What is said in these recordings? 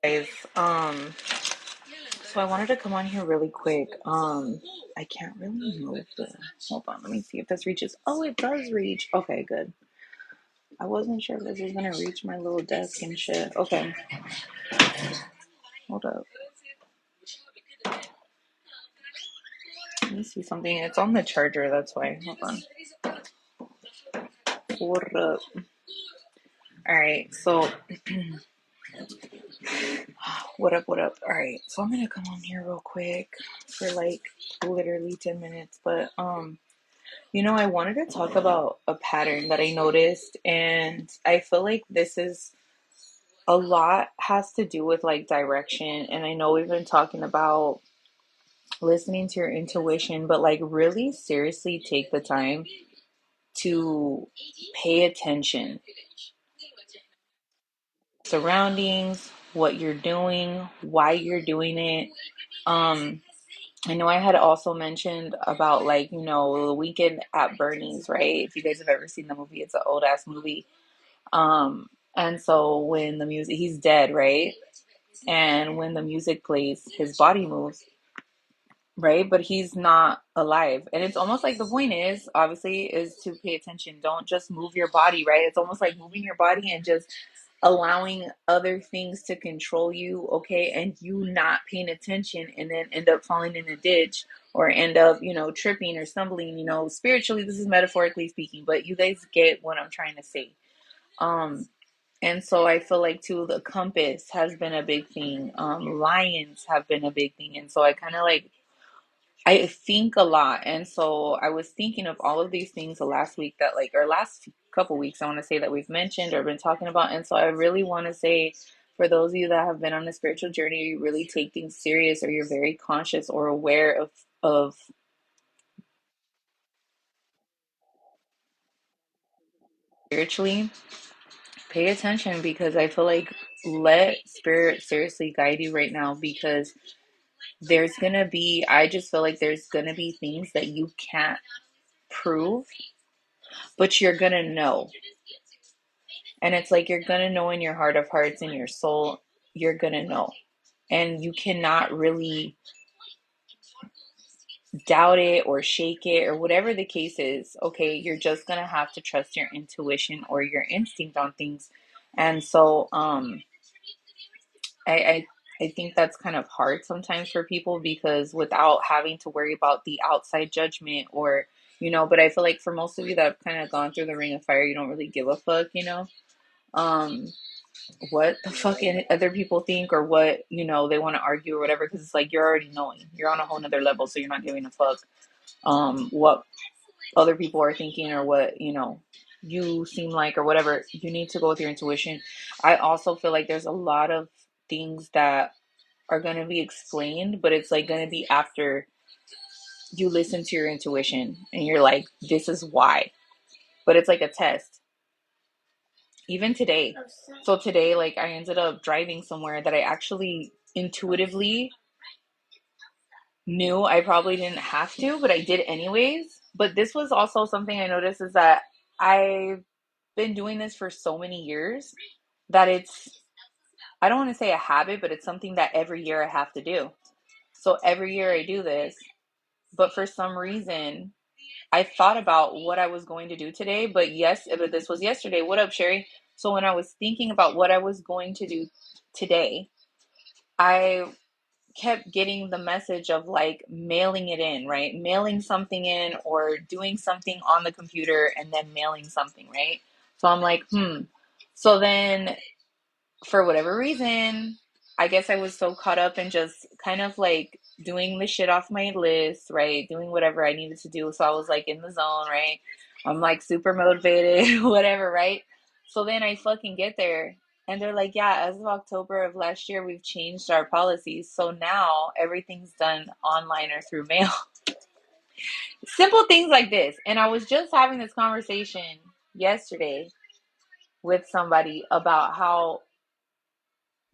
Guys, so I wanted to come on here really quick. I can't really move the. Hold on, let me see if this reaches. Oh, it does reach. Okay, good. I wasn't sure if this was gonna reach my little desk and shit. Okay, hold up. Let me see something. It's on the charger. That's why. Hold on. What up? All right. So, what up? What up? All right. So I'm gonna come on here real quick for like literally 10 minutes, but I wanted to talk about a pattern that I noticed, and I feel like this is a lot has to do with like direction. And I know we've been talking about listening to your intuition, but like really seriously take the time to pay attention, surroundings, what you're doing, why you're doing it. Um, I know I had also mentioned about like, the Weekend at Bernie's, right? If you guys have ever seen the movie, it's an old ass movie. And so when the music, he's dead, right? And when the music plays, his body moves, right? But he's not alive. And it's almost like the point is, obviously, is to pay attention. Don't just move your body, right? It's almost like moving your body and just allowing other things to control you, okay? And you not paying attention and then end up falling in a ditch or end up, tripping or stumbling, spiritually, this is metaphorically speaking, but you guys get what I'm trying to say. Um, and so I feel like too, the compass has been a big thing. Lions have been a big thing. And so I kind of like, I think a lot. And so I was thinking of all of these things the last week that like, or last couple weeks, I want to say that we've mentioned or been talking about. And so I really want to say for those of you that have been on a spiritual journey, you really take things serious or you're very conscious or aware of spiritually, pay attention because I feel like let spirit seriously guide you right now because I just feel like there's gonna be things that you can't prove, but you're gonna know. And it's like you're gonna know in your heart of hearts, in your soul, you're gonna know. And you cannot really doubt it or shake it or whatever the case is. Okay, you're just gonna have to trust your intuition or your instinct on things. And so I, I I think that's kind of hard sometimes for people because without having to worry about the outside judgment or but I feel like for most of you that have kind of gone through the ring of fire, you don't really give a fuck. Um, what the fuck other people think or what they want to argue or whatever because it's like you're already knowing, you're on a whole nother level, so you're not giving a fuck what other people are thinking or what you seem like or whatever. You need to go with your intuition. I also feel like there's a lot of things that are going to be explained, but it's like going to be after you listen to your intuition and you're like, this is why. But it's like a test. Even today. So today, like, I ended up driving somewhere that I actually intuitively knew I probably didn't have to, but I did anyways. But this was also something I noticed is that I've been doing this for so many years that I don't want to say a habit, but it's something that every year I have to do. So every year I do this, but for some reason, I thought about what I was going to do today, but this was yesterday. What up, Sherry? So when I was thinking about what I was going to do today, I kept getting the message of like mailing it in, right? Mailing something in or doing something on the computer and then mailing something, right? So I'm like, So then for whatever reason, I guess I was so caught up in just kind of like doing the shit off my list, right? Doing whatever I needed to do. So I was like in the zone, right? I'm like super motivated, whatever, right? So then I fucking get there and they're like, yeah, as of October of last year, we've changed our policies. So now everything's done online or through mail. Simple things like this. And I was just having this conversation yesterday with somebody about how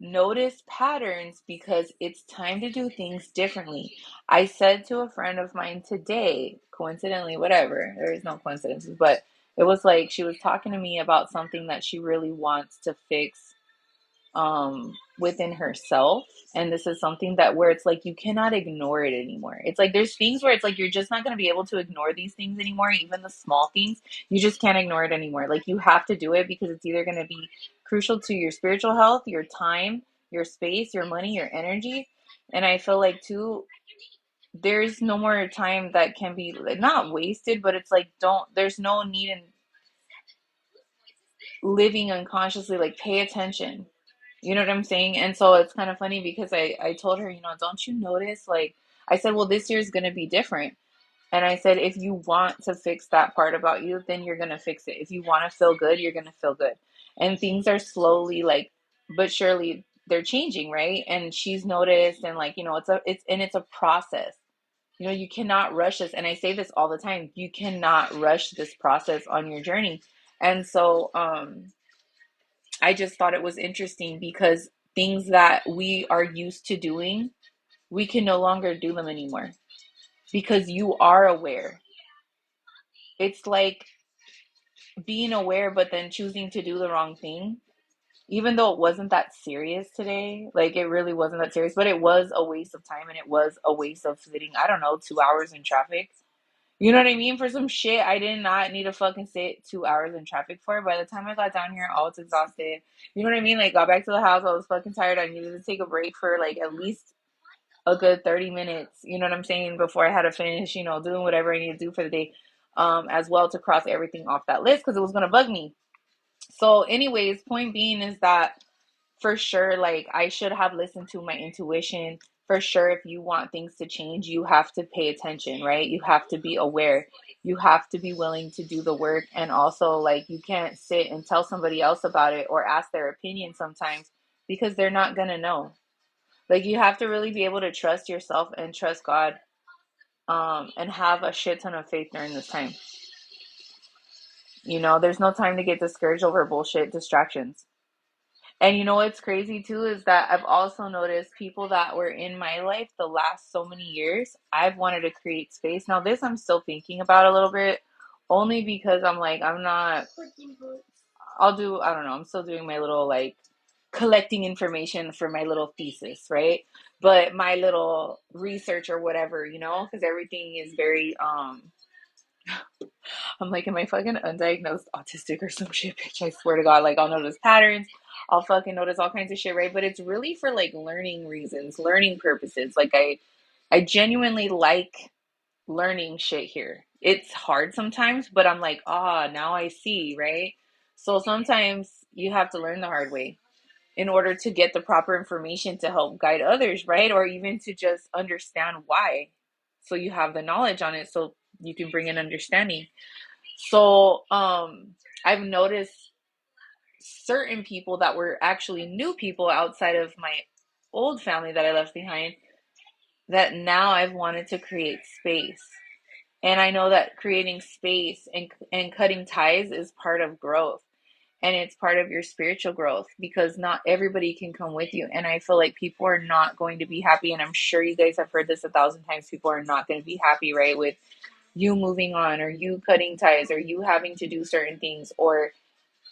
notice patterns because it's time to do things differently. I said to a friend of mine today, coincidentally, whatever, there is no coincidences, but it was like she was talking to me about something that she really wants to fix within herself. And this is something that where it's like you cannot ignore it anymore. It's like there's things where it's like you're just not going to be able to ignore these things anymore, even the small things. You just can't ignore it anymore. Like you have to do it because it's either going to be crucial to your spiritual health, your time, your space, your money, your energy. And I feel like too, there's no more time that can be not wasted, but it's like there's no need in living unconsciously. Like pay attention. You know what I'm saying? And so it's kind of funny because I told her, don't you notice? Like, I said, well, this year is going to be different. And I said, if you want to fix that part about you, then you're going to fix it. If you want to feel good, you're going to feel good. And things are slowly, like, but surely they're changing, right? And she's noticed, and like, it's a process. You cannot rush this. And I say this all the time. You cannot rush this process on your journey. And so, I just thought it was interesting because things that we are used to doing, we can no longer do them anymore because you are aware. It's like being aware, but then choosing to do the wrong thing. Even though it wasn't that serious today, like it really wasn't that serious, but it was a waste of time and it was a waste of sitting, I don't know, 2 hours in traffic. You know what I mean? For some shit, I did not need to fucking sit 2 hours in traffic for. By the time I got down here, I was exhausted. You know what I mean? Like, got back to the house, I was fucking tired. I needed to take a break for like at least a good 30 minutes. You know what I'm saying? Before I had to finish, doing whatever I need to do for the day, as well to cross everything off that list because it was gonna bug me. So, anyways, point being is that for sure, like I should have listened to my intuition. For sure, if you want things to change, you have to pay attention, right? You have to be aware. You have to be willing to do the work. And also, like, you can't sit and tell somebody else about it or ask their opinion sometimes because they're not going to know. Like, you have to really be able to trust yourself and trust God, and have a shit ton of faith during this time. There's no time to get discouraged over bullshit distractions. And what's crazy too is that I've also noticed people that were in my life the last so many years, I've wanted to create space. Now, this I'm still thinking about a little bit, only because I'm like, I'm not, I don't know, I'm still doing my little like collecting information for my little thesis, right? But my little research or whatever, because everything is very, I'm like, am I fucking undiagnosed autistic or some shit, bitch? I swear to God, like I'll notice patterns. I'll fucking notice all kinds of shit, right? But it's really for like learning reasons, learning purposes. Like I genuinely like learning shit here. It's hard sometimes, but I'm like, now I see, right? So sometimes you have to learn the hard way in order to get the proper information to help guide others, right? Or even to just understand why. So you have the knowledge on it so you can bring an understanding. So, I've noticed certain people that were actually new people outside of my old family that I left behind that now I've wanted to create space. And I know that creating space and cutting ties is part of growth, and it's part of your spiritual growth because not everybody can come with you. And I feel like people are not going to be happy. And I'm sure you guys have heard this 1,000 times. People are not going to be happy, right? With you moving on or you cutting ties or you having to do certain things or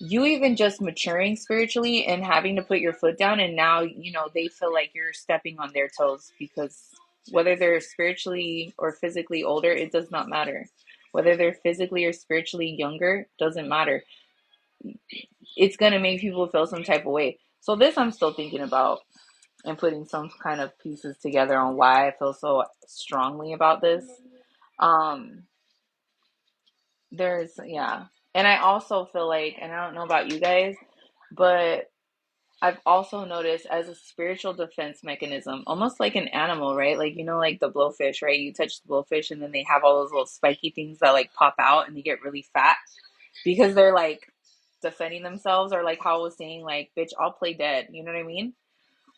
you even just maturing spiritually and having to put your foot down, and now they feel like you're stepping on their toes because whether they're spiritually or physically older, it does not matter. Whether they're physically or spiritually younger, doesn't matter. It's going to make people feel some type of way. So this I'm still thinking about and putting some kind of pieces together on why I feel so strongly about this. um yeah. And I also feel like, and I don't know about you guys, but I've also noticed as a spiritual defense mechanism, almost like an animal, right? Like, like the blowfish, right? You touch the blowfish and then they have all those little spiky things that like pop out and they get really fat because they're like defending themselves, or like how I was saying, like, bitch, I'll play dead. You know what I mean?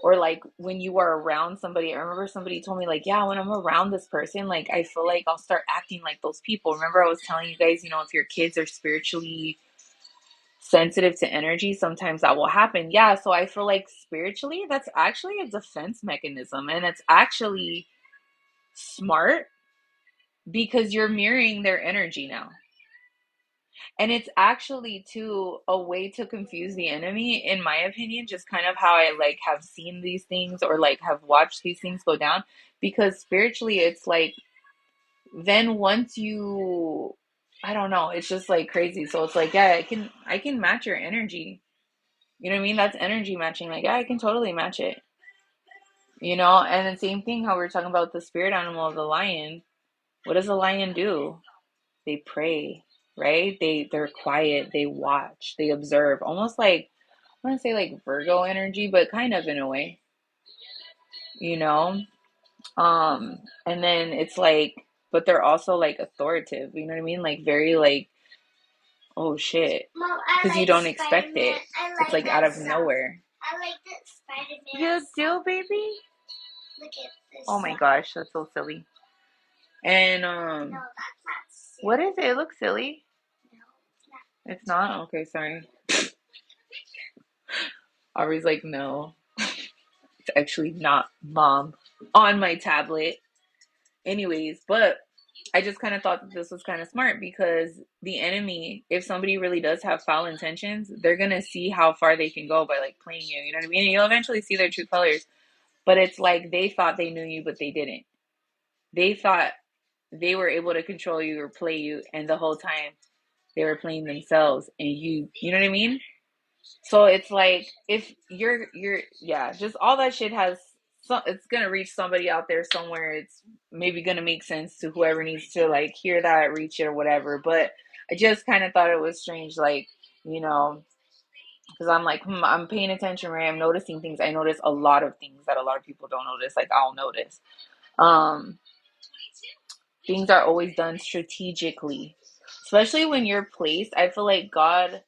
Or like when you are around somebody, I remember somebody told me like, yeah, when I'm around this person, like I feel like I'll start acting like those people. Remember I was telling you guys, if your kids are spiritually sensitive to energy, sometimes that will happen. Yeah, so I feel like spiritually that's actually a defense mechanism, and it's actually smart because you're mirroring their energy now. And it's actually too a way to confuse the enemy, in my opinion, just kind of how I like have seen these things or like have watched these things go down. Because spiritually, it's like then once you, I don't know, it's just like crazy. So it's like, yeah, I can match your energy. You know what I mean? That's energy matching. Like, yeah, I can totally match it. And the same thing how we are talking about the spirit animal of the lion. What does a lion do? They pray, right? They're quiet, they watch, they observe, almost like I want to say like Virgo energy, but kind of in a way, you know? And then it's like, but they're also like authoritative, you know what I mean? Like very like, oh shit. Mom, Because you like don't expect it. It's like out of song. nowhere. I like that Spider-Man. You do, baby? Look at this. Oh my gosh, that's so silly. And No, that's not silly. what is it? It looks silly. No, it's not. It's not? Okay, sorry. Aubrey's like, no, it's actually not, mom, on my tablet. Anyways, but I just kind of thought that this was kind of smart because the enemy, if somebody really does have foul intentions, they're going to see how far they can go by like playing you. You know what I mean? And you'll eventually see their true colors. But it's like they thought they knew you, but they didn't. They thought they were able to control you or play you. And the whole time they were playing themselves. And you know what I mean? So it's like if you're yeah, just all that shit has it's gonna reach somebody out there somewhere. It's maybe gonna make sense to whoever needs to like hear that, reach it or whatever. But I just kind of thought it was strange, like you know, because I'm like, I'm paying attention, right? I'm noticing things. I notice a lot of things that a lot of people don't notice. Like I'll notice. Um, Things are always done strategically, especially when you're placed. I feel like God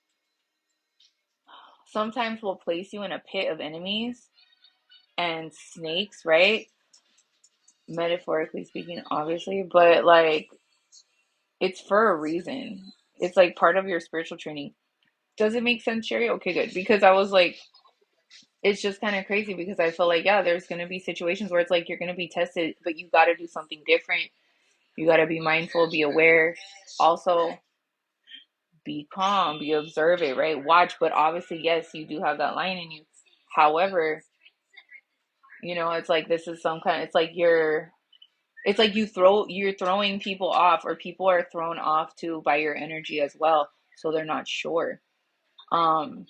sometimes will place you in a pit of enemies and snakes, right? Metaphorically speaking, obviously, but like it's for a reason. It's like part of your spiritual training. Does it make sense, Sherry? Okay, good. Because I was like, it's just kind of crazy because I feel like, yeah, there's going to be situations where it's like you're going to be tested, but you got to do something different. You got to be mindful, be aware. Also, be calm, be observant, right? Watch, but obviously, yes, you do have that line in you. However, it's like this is some kind, it's like you're throwing people off, or people are thrown off too by your energy as well, so they're not sure. um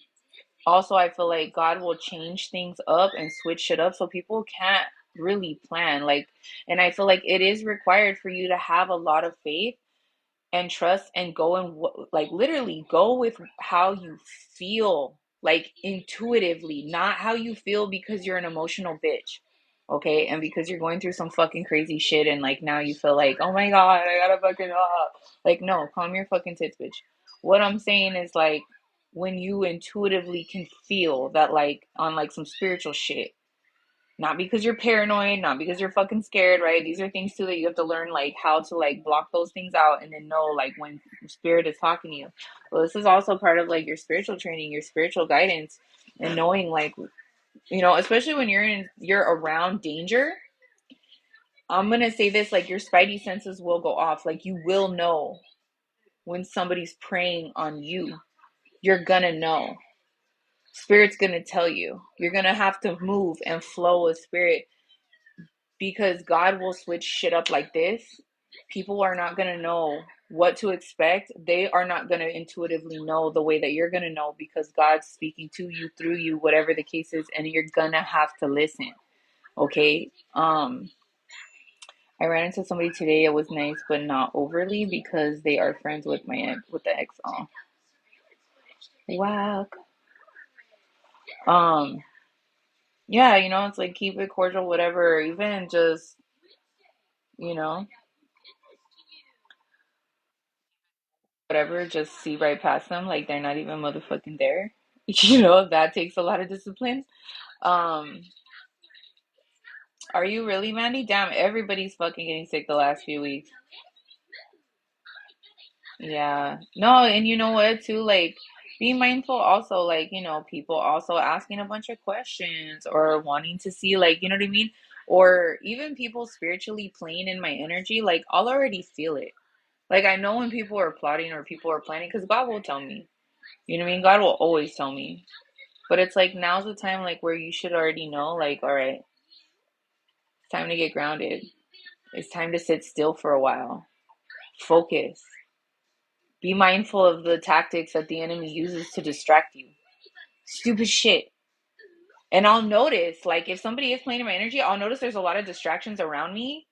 Also, I feel like God will change things up and switch shit up so people can't really plan, like, and I feel like it is required for you to have a lot of faith and trust and go and like literally go with how you feel, like intuitively, not how you feel because you're an emotional bitch, okay, and because you're going through some fucking crazy shit and like now you feel like, oh my god, I gotta fucking like, no, calm your fucking tits, bitch. What I'm saying is like when you intuitively can feel that, like on like some spiritual shit, not because you're paranoid, not because you're fucking scared, right? These are things too that you have to learn, like how to like block those things out and then know like when spirit is talking to you. Well, this is also part of like your spiritual training, your spiritual guidance, and knowing like, especially when you're around danger. I'm gonna say this, like your spidey senses will go off. Like you will know when somebody's preying on you. You're gonna know. Spirit's gonna tell you. You're gonna have to move and flow with spirit because God will switch shit up like this. People are not going to know what to expect. They are not going to intuitively know the way that you're going to know because God's speaking to you, through you, whatever the case is, and you're going to have to listen. Okay? I ran into somebody today. It was nice, but not overly because they are friends with with the ex. Oh, whack. Um, yeah, it's like keep it cordial, whatever. Even just, you know, whatever, just see right past them like they're not even motherfucking there. That takes a lot of discipline. Um, are you really, Mandy? Damn, everybody's fucking getting sick the last few weeks. Yeah. No, and you know what, too? Like, be mindful also, like, people also asking a bunch of questions or wanting to see, like, you know what I mean? Or even people spiritually playing in my energy, like, I'll already feel it. Like, I know when people are plotting or people are planning, because God will tell me. You know what I mean? God will always tell me. But it's like now's the time, like, where you should already know, like, all right, it's time to get grounded. It's time to sit still for a while. Focus. Be mindful of the tactics that the enemy uses to distract you. Stupid shit. And I'll notice, like, if somebody is playing in my energy, I'll notice there's a lot of distractions around me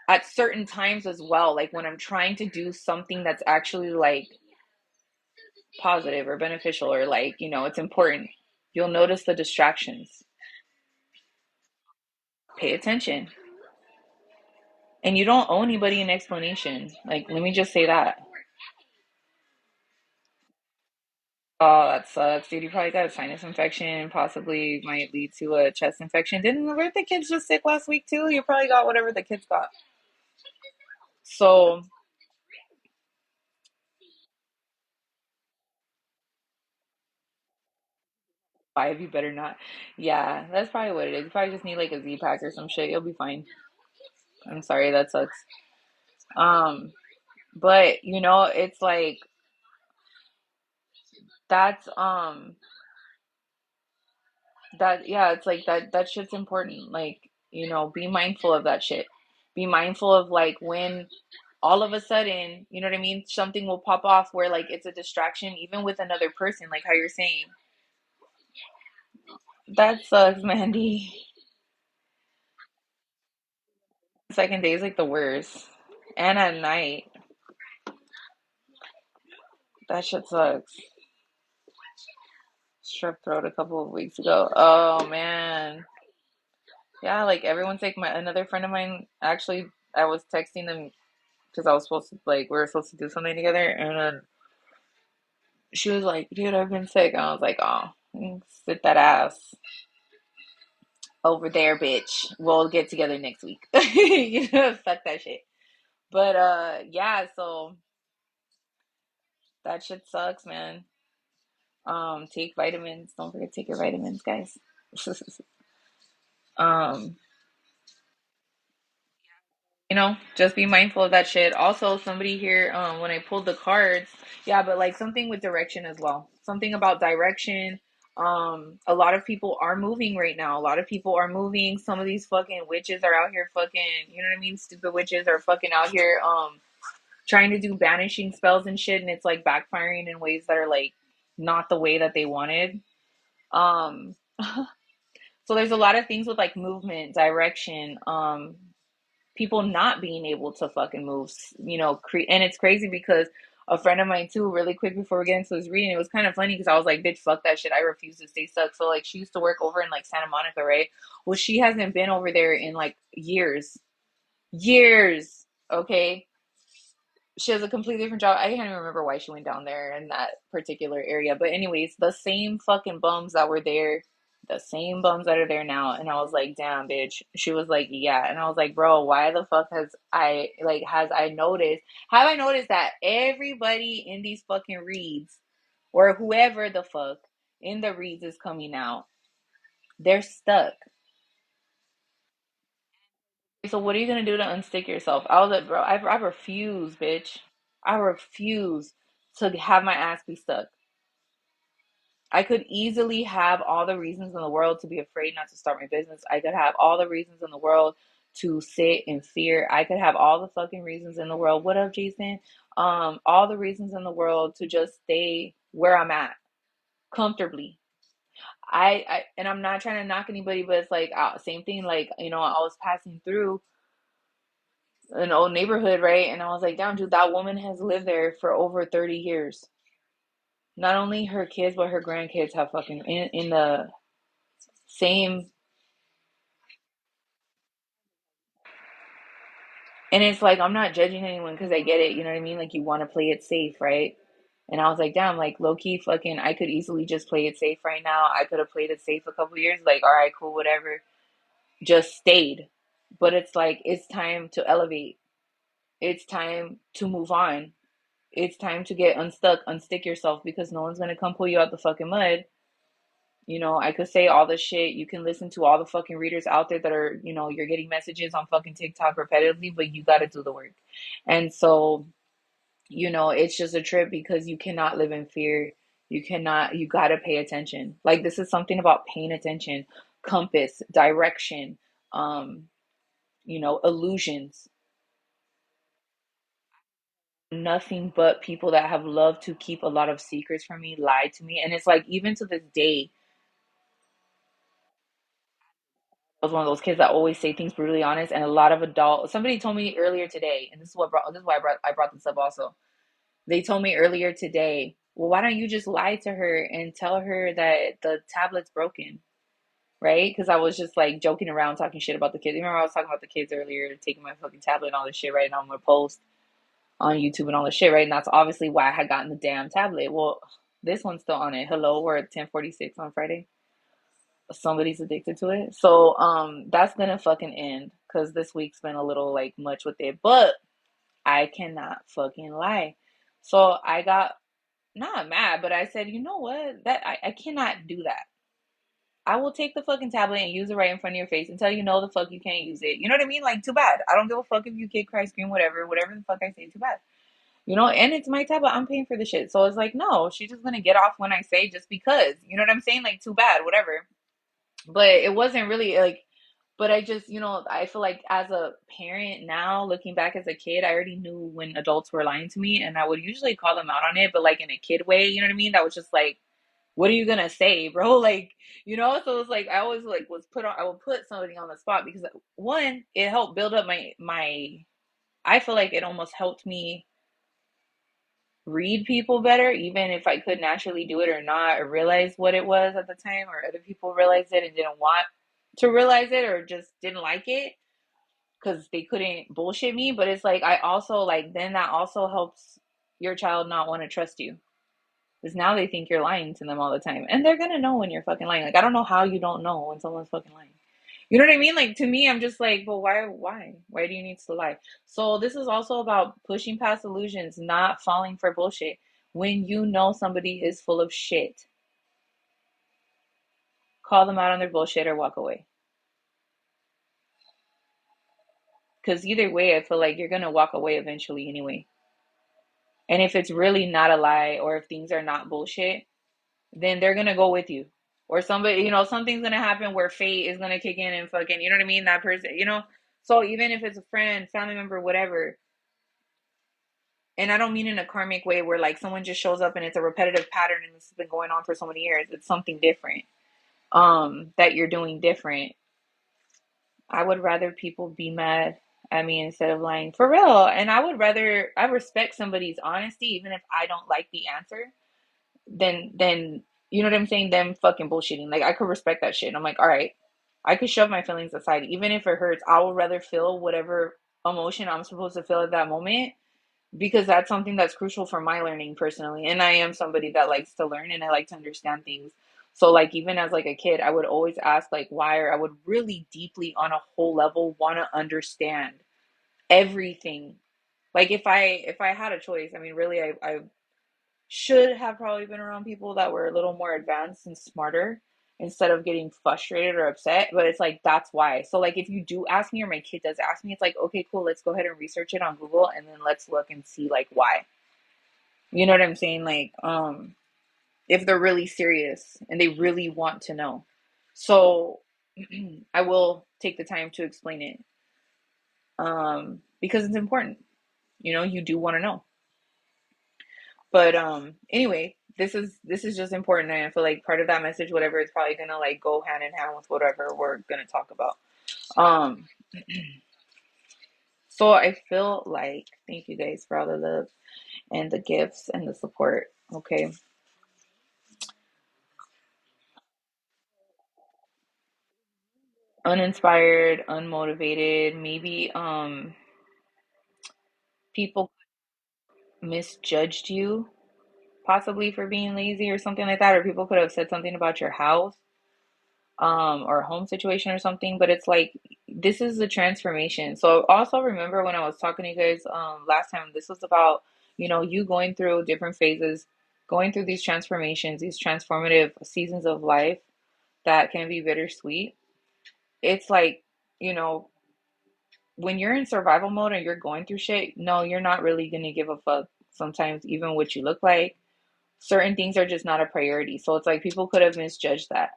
at certain times as well. Like when I'm trying to do something that's actually like positive or beneficial or like, it's important. You'll notice the distractions. Pay attention. And you don't owe anybody an explanation. Like, let me just say that. Oh, that sucks, dude. You probably got a sinus infection, possibly might lead to a chest infection. Weren't the kids just sick last week too? You probably got whatever the kids got. So, 5, you better not. Yeah, that's probably what it is. You probably just need like a Z pack or some shit. You'll be fine. I'm sorry, that sucks. Um, but it's like that's that yeah, it's like that shit's important. Like, be mindful of that shit. Be mindful of like when all of a sudden, you know what I mean, something will pop off where like it's a distraction even with another person, like how you're saying. That sucks, Mandy. Second day is like the worst. And at night. That shit sucks. Strep throat a couple of weeks ago. Oh man. Yeah, like everyone's like another friend of mine actually I was texting them because I was supposed to like we were supposed to do something together and then she was like, dude, I've been sick. And I was like, oh, sit that ass over there, bitch. We'll get together next week. Fuck that shit. But yeah, so that shit sucks, man. Take vitamins. Don't forget to take your vitamins, guys. um just be mindful of that shit. Also, somebody here, when I pulled the cards, yeah, but like something with direction as well. Something about direction. A lot of people are moving right now. A lot of people are moving. Some of these fucking witches are out here fucking, you know what I mean? Stupid witches are fucking out here, trying to do banishing spells and shit, and it's like backfiring in ways that are like not the way that they wanted. Um, so there's a lot of things with like movement, direction, people not being able to fucking move, and it's crazy because a friend of mine too, really quick before we get into this reading, it was kind of funny because I was like, bitch, fuck that shit. I refuse to stay stuck. So like she used to work over in like Santa Monica, right? Well, she hasn't been over there in like years. Years. Okay. She has a completely different job. I can't even remember why she went down there in that particular area. But anyways, the same fucking bums that were there, the same bums that are there now. And I was like, damn, bitch. She was like, yeah. And I was like, bro, why the fuck have I noticed that everybody in these fucking reads or whoever the fuck in the reads is coming out, they're stuck. So what are you gonna do to unstick yourself? I was like, bro, I refuse, bitch. I refuse to have my ass be stuck. I could easily have all the reasons in the world to be afraid not to start my business. I could have all the reasons in the world to sit in fear. I could have all the fucking reasons in the world. What up, Jason? All the reasons in the world to just stay where I'm at comfortably. And I'm not trying to knock anybody, but it's like same thing. Like I was passing through an old neighborhood, right? And I was like, damn, dude, that woman has lived there for over 30 years. Not only her kids, but her grandkids have fucking in the same. And it's like, I'm not judging anyone because I get it. You know what I mean? Like, you want to play it safe, right? And I was like, damn, like, low key, fucking, I could easily just play it safe right now. I could have played it safe a couple years. Like, all right, cool, whatever. Just stayed. But it's like, it's time to elevate. It's time to move on. It's time to get unstuck, unstick yourself because no one's going to come pull you out the fucking mud. I could say all the shit. You can listen to all the fucking readers out there that are, you're getting messages on fucking TikTok repetitively, but you got to do the work. And so it's just a trip because you cannot live in fear. You gotta pay attention. Like, this is something about paying attention, compass, direction, um, illusions. Nothing but people that have loved to keep a lot of secrets from me lied to me. And it's like, even to this day, I was one of those kids that always say things brutally honest. And a lot of adults, somebody told me earlier today, and this is why I brought this up also. They told me earlier today, well, why don't you just lie to her and tell her that the tablet's broken, right? Because I was just like joking around, talking shit about the kids. You remember I was talking about the kids earlier, taking my fucking tablet and all this shit, right? And I'm gonna post on YouTube and all this shit, right? And that's obviously why I had gotten the damn tablet. Well, this one's still on it. Hello, we're at 10:46 on Friday. Somebody's addicted to it. So that's gonna fucking end because this week's been a little like much with it. But I cannot fucking lie. So I got not mad, but I said, you know what? I cannot do that. I will take the fucking tablet and use it right in front of your face until you know the fuck you can't use it. You know what I mean? Like, too bad. I don't give a fuck if you kick, cry, scream, whatever the fuck I say, too bad. And it's my tablet. I'm paying for the shit. So it's like, no, she's just gonna get off when I say just because. You know what I'm saying? Like, too bad, whatever. But it wasn't really like, but I just, I feel like as a parent now, looking back as a kid, I already knew when adults were lying to me, and I would usually call them out on it, but like in a kid way, you know what I mean? That was just like, what are you gonna say, bro? Like, so it's like I always like I would put somebody on the spot because one, it helped build up my I feel like it almost helped me read people better, even if I could naturally do it or not, or realize what it was at the time, or other people realized it and didn't want to realize it or just didn't like it because they couldn't bullshit me. But it's like, I also like, then that also helps your child not want to trust you because now they think you're lying to them all the time. And they're going to know when you're fucking lying. Like, I don't know how you don't know when someone's fucking lying. You know what I mean? Like, to me, I'm just like, but why do you need to lie? So this is also about pushing past illusions, not falling for bullshit. When you know somebody is full of shit, call them out on their bullshit or walk away. Because either way, I feel like you're gonna walk away eventually anyway. And if it's really not a lie or if things are not bullshit, then they're gonna go with you. Or somebody, something's gonna happen where fate is gonna kick in and fucking, you know what I mean? That person. So even if it's a friend, family member, whatever, and I don't mean in a karmic way where like someone just shows up and it's a repetitive pattern and this has been going on for so many years. It's something different. That you're doing different. I would rather people be mad at me instead of lying for real. And I respect somebody's honesty, even if I don't like the answer, then you know what I'm saying? Them fucking bullshitting. Like, I could respect that shit. And I'm like, all right, I could shove my feelings aside. Even if it hurts, I would rather feel whatever emotion I'm supposed to feel at that moment because that's something that's crucial for my learning personally. And I am somebody that likes to learn and I like to understand things. So like, even as like a kid, I would always ask like why, or I would really deeply on a whole level want to understand everything. Like, if I had a choice, I mean, really, I should have probably been around people that were a little more advanced and smarter instead of getting frustrated or upset. But it's like, that's why. So like, if you do ask me or my kid does ask me, it's like, okay, cool, let's go ahead and research it on Google and then let's look and see like why. You know what I'm saying? Like, if they're really serious and they really want to know. So I will take the time to explain it. Because it's important. You do want to know. But anyway, this is just important, and I feel like part of that message, whatever, it's probably gonna like go hand in hand with whatever we're gonna talk about. Um, so I feel like, thank you guys for all the love and the gifts and the support. Okay. Uninspired, unmotivated, maybe people misjudged you possibly for being lazy or something like that, or people could have said something about your house or a home situation or something. But it's like, this is the transformation. So also remember when I was talking to you guys last time, this was about, you going through different phases, going through these transformations, these transformative seasons of life that can be bittersweet. It's like, you know when you're in survival mode and you're going through shit, no, you're not really gonna give a fuck. sometimes even what you look like. Certain things are just not a priority. So it's like people could have misjudged that.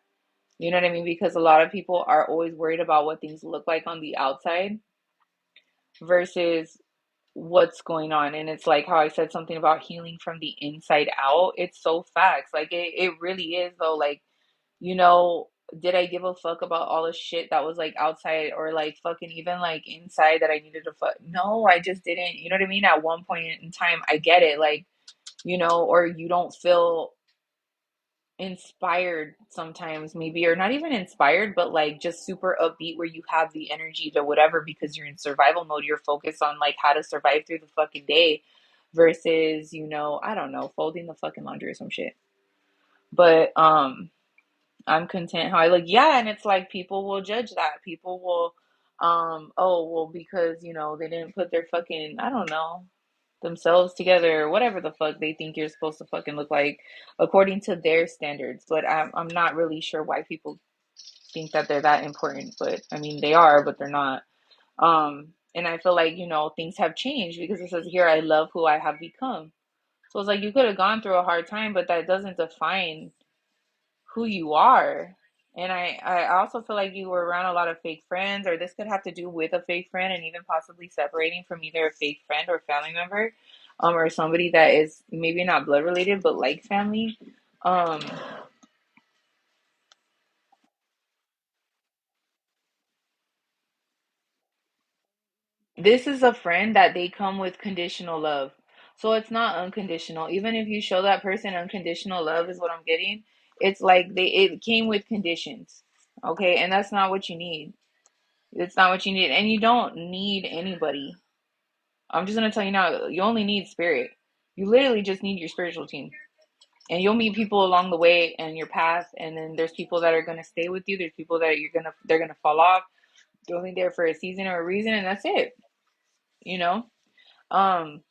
You know what I mean? Because a lot of people are always worried about what things look like on the outside versus what's going on. And it's like how I said something about healing from the inside out. It's so facts. Like it really is though. Like, you know, did I give a fuck about all the shit that was like outside or like fucking even like inside that I needed to fuck? No, I just didn't. You know what I mean? At one point in time, I get it. Like, you know, or you don't feel inspired sometimes maybe, or not even inspired, but like just super upbeat where you have the energy to whatever because you're in survival mode. You're focused on like how to survive through the fucking day versus, you know, I don't know, folding the fucking laundry or some shit. But I'm content how I look. Yeah, and it's like people will judge that. People will oh well because, you know, they didn't put their fucking, I don't know, themselves together or whatever the fuck they think you're supposed to fucking look like according to their standards. But I'm not really sure why people think that they're that important. But I mean they are, but they're not. And I feel like, you know, things have changed because it says here I love who I have become. So it's like you could have gone through a hard time, but that doesn't define who you are. And I also feel like you were around a lot of fake friends, or this could have to do with a fake friend and even possibly separating from either a fake friend or family member, or somebody that is maybe not blood related but like family. Um, this is a friend that they come with conditional love. So it's not unconditional. Even if you show that person unconditional love is what I'm getting, it's like it came with conditions. Okay, and that's not what you need. It's not what you need. And you don't need anybody. I'm just gonna tell you now, you only need spirit. You literally just need your spiritual team. And you'll meet people along the way and your path, and then there's people that are gonna stay with you. There's people that they're gonna fall off. They're only there for a season or a reason, and that's it. You know? Um,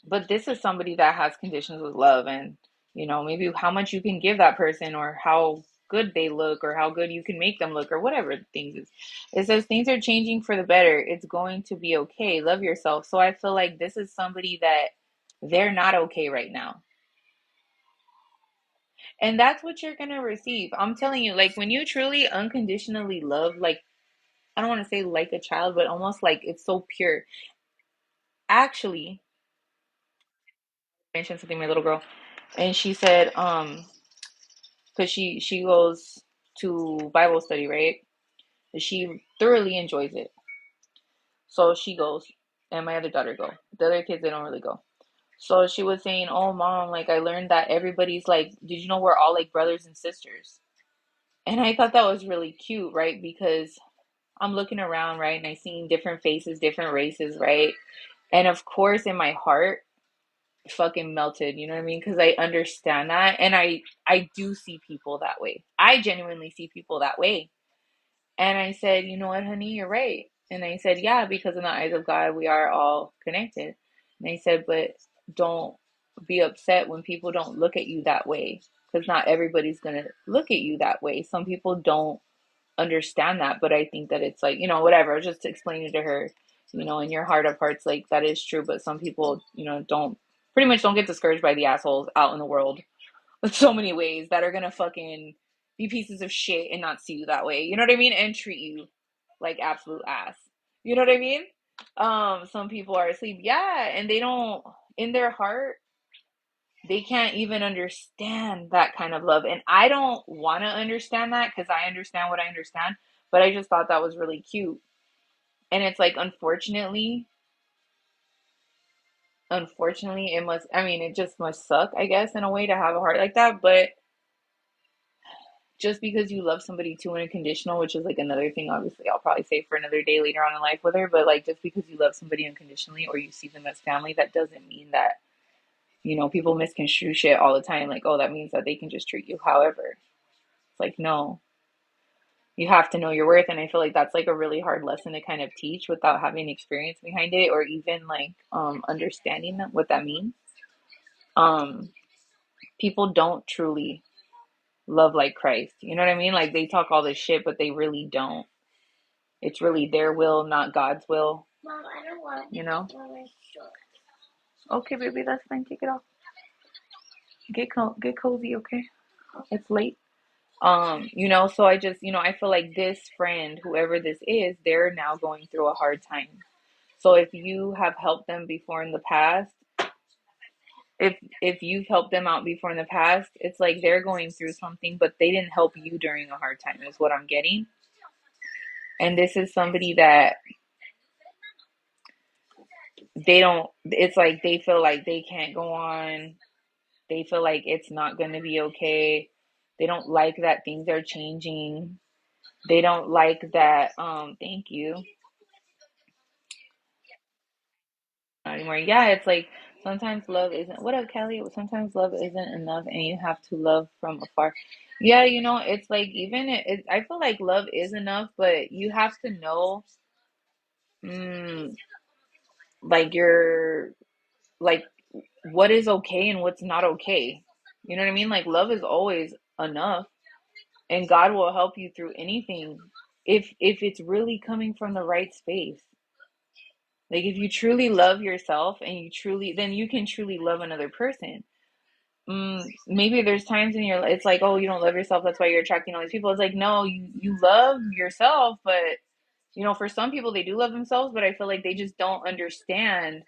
but this is somebody that has conditions with love, and you know, maybe how much you can give that person or how good they look or how good you can make them look or whatever things is. It says things are changing for the better. It's going to be okay. Love yourself. So I feel like this is somebody that they're not okay right now. And that's what you're going to receive. I'm telling you, like when you truly unconditionally love, like I don't want to say like a child, but almost like it's so pure. Actually, I mentioned something to my little girl, and she said, because she goes to Bible study, right? She thoroughly enjoys it. So she goes, and my other daughter go. The other kids they don't really go. So she was saying, "Oh, mom, like I learned that everybody's like, did you know we're all like brothers and sisters?" And I thought that was really cute, right? Because I'm looking around, right, and I seen different faces, different races, right? And of course, in my heart, fucking melted. You know what I mean? Because I understand that, and I do see people that way. I genuinely see people that way. And I said, you know what, honey, you're right. And I said, yeah, because in the eyes of God, we are all connected. And I said, but don't be upset when people don't look at you that way, because not everybody's going to look at you that way. Some people don't understand that, but I think that it's like, you know, whatever. I was just explaining to her, you know, in your heart of hearts, like that is true, but some people, you know, don't pretty much don't get discouraged by the assholes out in the world so many ways that are gonna fucking be pieces of shit and not see you that way. You know what I mean? And treat you like absolute ass. You know what I mean? Some people are asleep, yeah, and they don't in their heart, they can't even understand that kind of love. And I don't wanna understand that because I understand what I understand, but I just thought that was really cute. And it's like unfortunately it must I mean, it just must suck, I guess, in a way to have a heart like that, but just because you love somebody too unconditional, which is like another thing, obviously, I'll probably say for another day later on in life with her, but like just because you love somebody unconditionally or you see them as family, that doesn't mean that, you know, people misconstrue shit all the time. Like, oh, that means that they can just treat you however. It's like, no, you have to know your worth. And I feel like that's like a really hard lesson to kind of teach without having experience behind it or even like understanding what that means. Um, People don't truly love like Christ. You know what I mean? Like they talk all this shit, but they really don't. It's really their will, not God's will, Mom, I don't want you know? my shorts. Okay, baby, that's fine. Take it off. Get cozy, okay? It's late. So I just, I feel like this friend, whoever this is, they're now going through a hard time. So if you have helped them before in the past, if you've helped them out before in the past, it's like they're going through something, but they didn't help you during a hard time, is what I'm getting. And this is somebody that they don't, it's like they feel like they can't go on. They feel like it's not going to be okay. They don't like that things are changing. They don't like that, thank you, not anymore. Yeah, it's like sometimes love isn't, what up, Kelly? Sometimes love isn't enough and you have to love from afar. Yeah, it's like even I feel like love is enough, but you have to know, mm, like you're like what is okay and what's not okay. You know what I mean? Like love is always enough, and God will help you through anything if it's really coming from the right space. Like if you truly love yourself and then you can truly love another person. Maybe there's times in your life it's like, oh, you don't love yourself, that's why you're attracting all these people. It's like, no, you love yourself, but for some people they do love themselves, but I feel like they just don't understand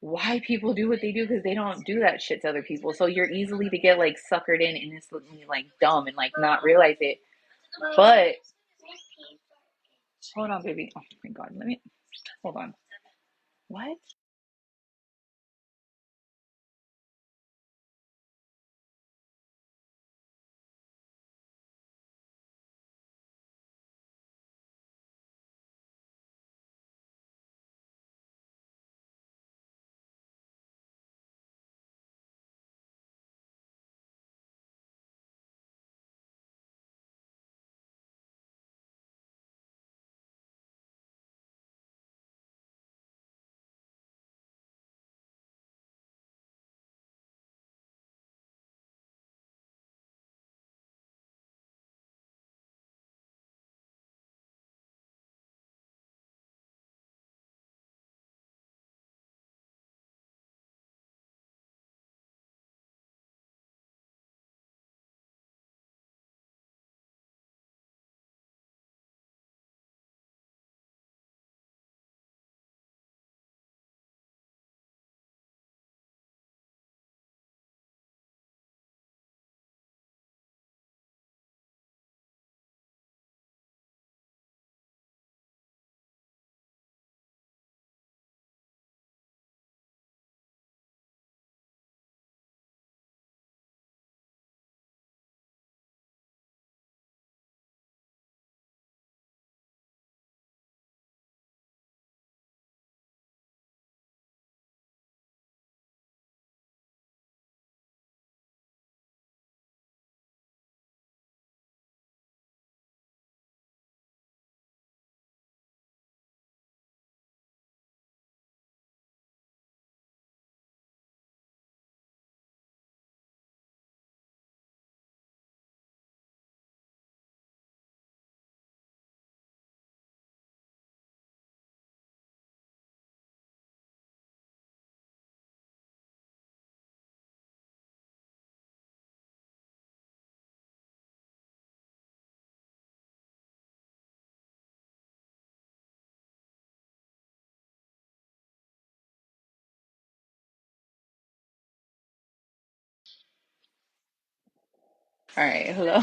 why people do what they do because they don't do that shit to other people. So you're easily to get like suckered in innocently, like dumb and like not realize it. But hold on, baby. Oh my god, let me hold on. What? All right, hello.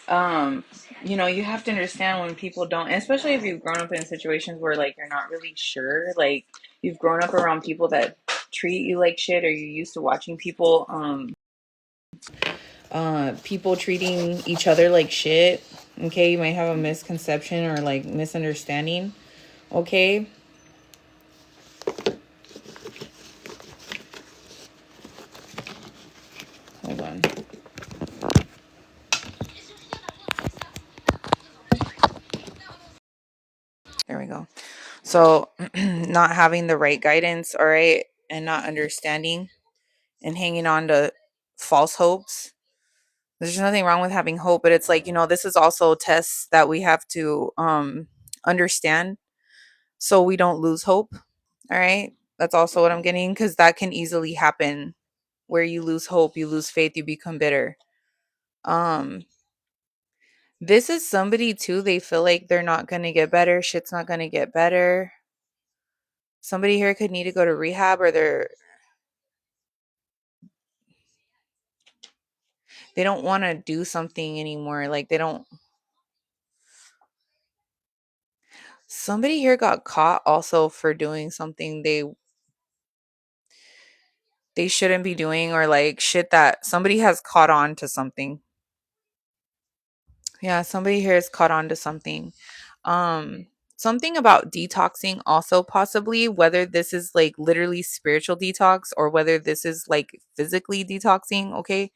um you have to understand when people don't, especially if you've grown up in situations where like you're not really sure, like you've grown up around people that treat you like shit, or you're used to watching people treating each other like shit. Okay, you might have a misconception or like misunderstanding. Okay, hold on. There we go. So not having the right guidance, all right, and not understanding and hanging on to false hopes. There's nothing wrong with having hope, but it's like, this is also tests that we have to understand so we don't lose hope. All right. That's also what I'm getting, because that can easily happen where you lose hope, you lose faith, you become bitter. Um, this is somebody too, they feel like they're not going to get better, shit's not going to get better. Somebody here could need to go to rehab, or they don't want to do something anymore. Like they don't. Somebody here got caught also for doing something they shouldn't be doing, or like shit that somebody has caught on to something. Yeah, somebody here is caught on to something. Um, something about detoxing also, possibly, whether this is like literally spiritual detox or whether this is like physically detoxing, okay?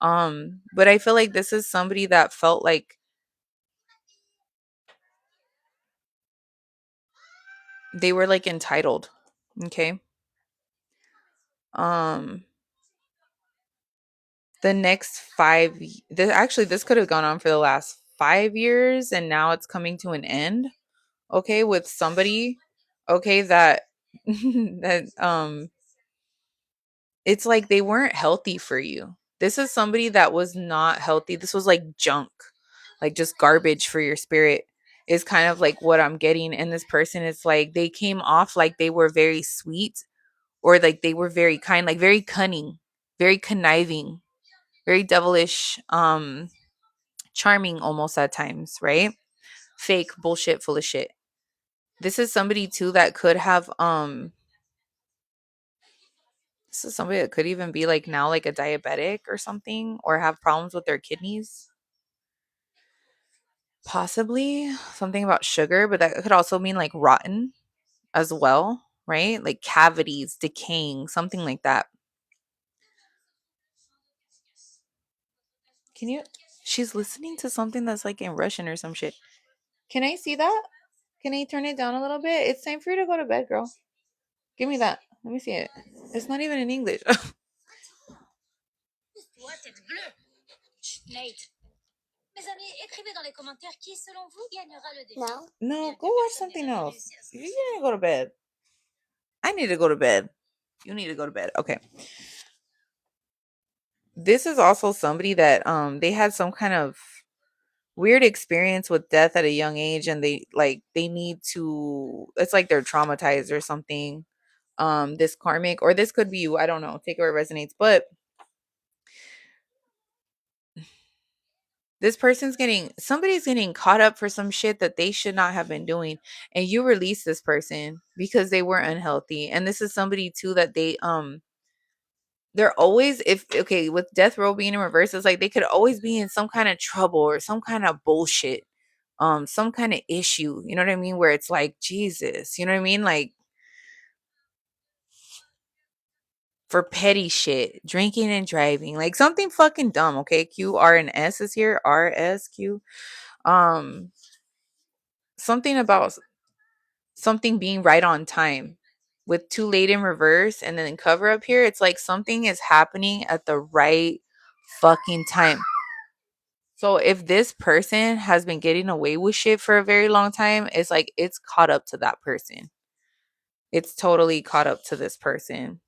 But I feel like this is somebody that felt like they were like entitled, okay? Um, the next actually this could have gone on for the last 5 years, and now it's coming to an end, okay, with somebody, okay, that that it's like they weren't healthy for you. This is somebody that was not healthy. This was like junk, like just garbage for your spirit, is kind of like what I'm getting. And this person is like, they came off like they were very sweet, or like they were very kind, like very cunning, very conniving, very devilish, charming almost at times, right? Fake, bullshit, full of shit. This is somebody too that could have this is somebody that could even be like now like a diabetic or something, or have problems with their kidneys. Possibly something about sugar, but that could also mean like rotten as well, right? Like cavities, decaying, something like that. Can you? She's listening to something that's like in Russian or some shit. Can I see that? Can I turn it down a little bit? It's time for you to go to bed, girl. Give me that. Let me see it. It's not even in English. No, go watch something else. You need to go to bed. I need to go to bed. You need to go to bed. Okay. This is also somebody that they had some kind of weird experience with death at a young age, and they need to, it's like they're traumatized or something. This karmic, or this could be you, I don't know, take it where it resonates, but this person's getting, somebody's getting caught up for some shit that they should not have been doing, and you release this person because they were unhealthy. And this is somebody too that they're always, if okay, with death row being in reverse, it's like they could always be in some kind of trouble or some kind of bullshit, some kind of issue, you know what I mean, where it's like, Jesus, you know what I mean, like for petty shit, drinking and driving, like something fucking dumb, okay? Q R and S is here, RSQ. um Something about something being right on time with too late in reverse, and then cover up here, it's like something is happening at the right fucking time. So if this person has been getting away with shit for a very long time, it's like it's caught up to that person. It's totally caught up to this person.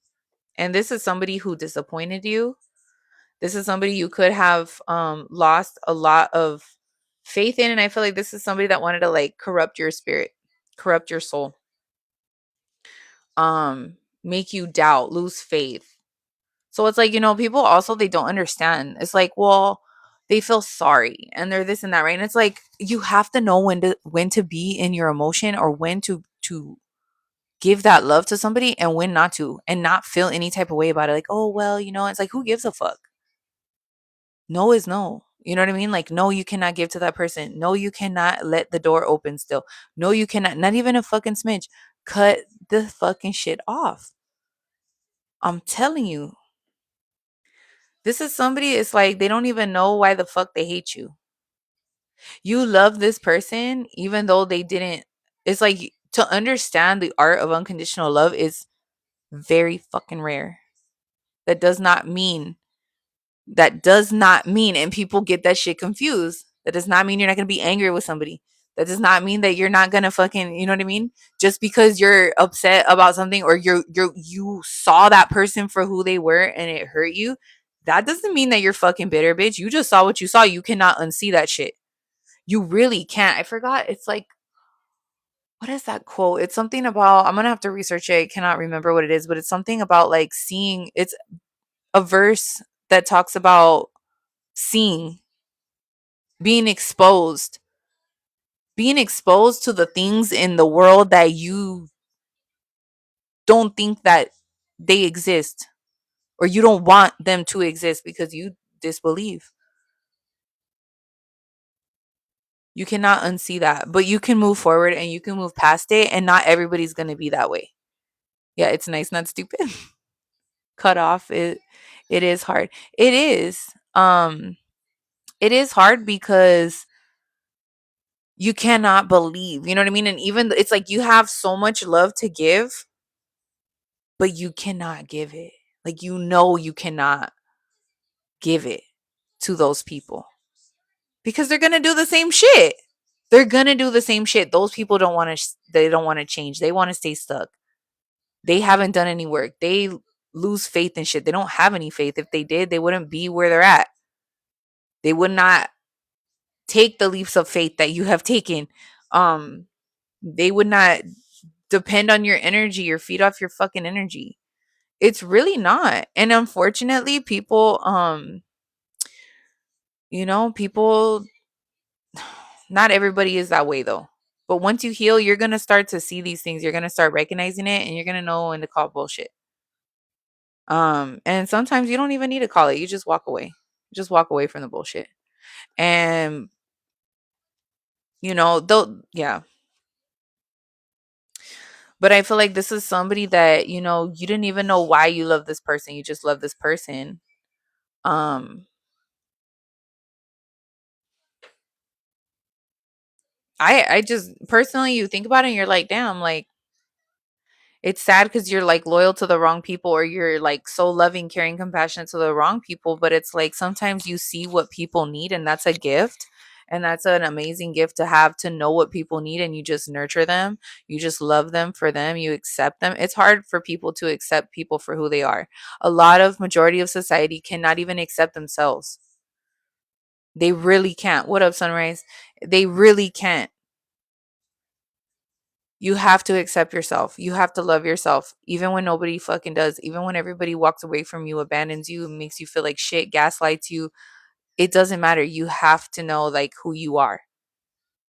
And this is somebody who disappointed you. This is somebody you could have lost a lot of faith in, and I feel like this is somebody that wanted to like corrupt your spirit, corrupt your soul, make you doubt, lose faith. So it's like, people also, they don't understand. It's like, well, they feel sorry and they're this and that, right? And it's like you have to know when to be in your emotion, or when to give that love to somebody, and when not to, and not feel any type of way about it. Like, oh well, it's like, who gives a fuck? No is no. You know what I mean? Like, no, you cannot give to that person. No, you cannot let the door open still. No, you cannot, not even a fucking smidge. Cut the fucking shit off. I'm telling you. This is somebody, it's like they don't even know why the fuck they hate you. You love this person even though they didn't. It's like, to understand the art of unconditional love is very fucking rare. That does not mean, and people get that shit confused. That does not mean you're not going to be angry with somebody. That does not mean that you're not gonna fucking, you know what I mean? Just because you're upset about something, or you saw that person for who they were and it hurt you, that doesn't mean that you're fucking bitter, bitch. You just saw what you saw. You cannot unsee that shit. You really can't. I forgot. It's like, what is that quote? It's something about, I'm gonna have to research it. I cannot remember what it is, but it's something about like seeing. It's a verse that talks about seeing, being exposed, being exposed to the things in the world that you don't think that they exist, or you don't want them to exist because you disbelieve. You cannot unsee that, but you can move forward and you can move past it, and not everybody's going to be that way. Yeah, it's nice, not stupid. Cut off it is hard. It is. It is hard because you cannot believe, you know what I mean? And even it's like you have so much love to give, but you cannot give it. Like, you cannot give it to those people because they're going to do the same shit. They're going to do the same shit. Those people don't want to they don't want to change. They want to stay stuck. They haven't done any work. They lose faith in shit. They don't have any faith. If they did, they wouldn't be where they're at. They would not take the leaps of faith that you have taken. They would not depend on your energy or feed off your fucking energy. It's really not. And unfortunately, people people, not everybody is that way though. But once you heal, you're going to start to see these things. You're going to start recognizing it, and you're going to know when to call bullshit. And sometimes you don't even need to call it. You just walk away. Just walk away from the bullshit. And though, yeah. But I feel like this is somebody that, you didn't even know why you love this person. You just love this person. Um, I just personally, you think about it and you're like, damn, like, it's sad because you're like loyal to the wrong people, or you're like so loving, caring, compassionate to the wrong people. But it's like sometimes you see what people need, and that's a gift. And that's an amazing gift to have, to know what people need, and you just nurture them. You just love them for them. You accept them. It's hard for people to accept people for who they are. A lot of majority of society cannot even accept themselves. They really can't. What up, Sunrise? They really can't. You have to accept yourself. You have to love yourself, even when nobody fucking does. Even when everybody walks away from you, abandons you, makes you feel like shit, gaslights you. It doesn't matter. You have to know like who you are.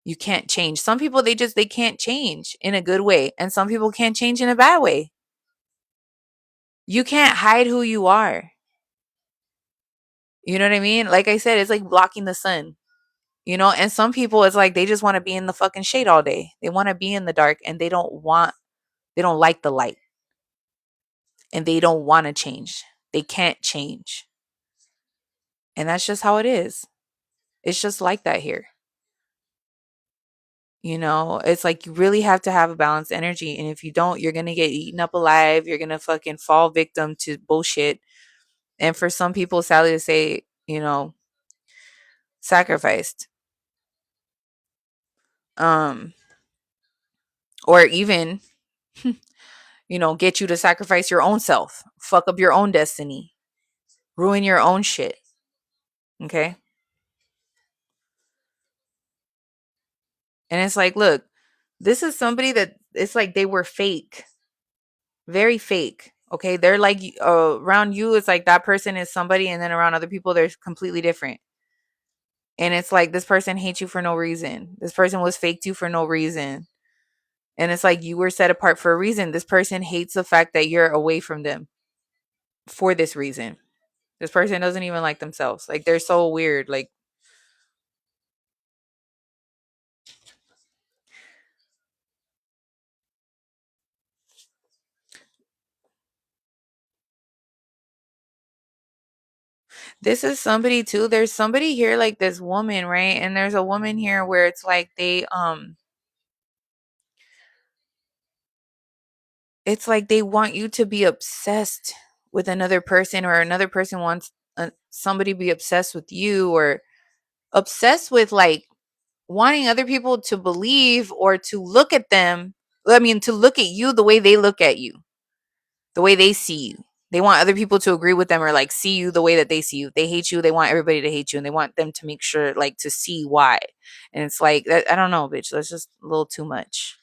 You can't change. Some people, they can't change in a good way, and some people can't change in a bad way. You can't hide who you are. You know what I mean? Like I said, it's like blocking the sun. And some people, it's like they just want to be in the fucking shade all day. They want to be in the dark, and they don't like the light, and they don't want to change. They can't change. And that's just how it is. It's just like that here. It's like you really have to have a balanced energy. And if you don't, you're going to get eaten up alive. You're going to fucking fall victim to bullshit. And for some people, sadly to say, sacrificed. Um, or even, get you to sacrifice your own self, fuck up your own destiny, ruin your own shit. Okay. And it's like, look, this is somebody that it's like they were fake, very fake. Okay. They're like, around you, it's like that person is somebody, and then around other people, they're completely different. And it's like this person hates you for no reason. This person was fake to you for no reason. And it's like you were set apart for a reason. This person hates the fact that you're away from them for this reason. This person doesn't even like themselves. Like, they're so weird. Like, this is somebody too. There's somebody here, like this woman, right? And there's a woman here where it's like it's like they want you to be obsessed with another person, or another person wants somebody to be obsessed with you, or obsessed with like wanting other people to believe or to look at them, I mean, to look at you the way they look at you, the way they see you. They want other people to agree with them or like see you the way that they see you. They hate you. They want everybody to hate you and they want them to make sure like to see why. And it's like that, I don't know, bitch. That's just a little too much.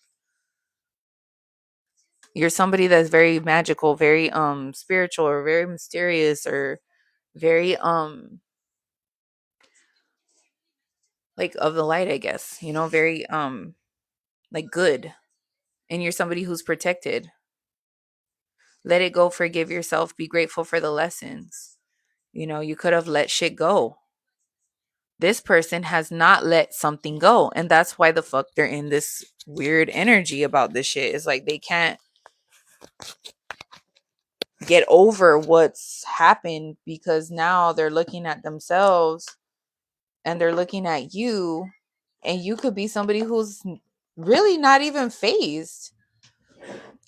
You're somebody that's very magical, very spiritual or very mysterious or very like of the light, I guess. You know, very like good. And you're somebody who's protected. Let it go, forgive yourself, be grateful for the lessons. You know, you could have let shit go. This person has not let something go. And that's why the fuck they're in this weird energy about this shit. It's like they can't get over what's happened because now they're looking at themselves and they're looking at you, and you could be somebody who's really not even phased.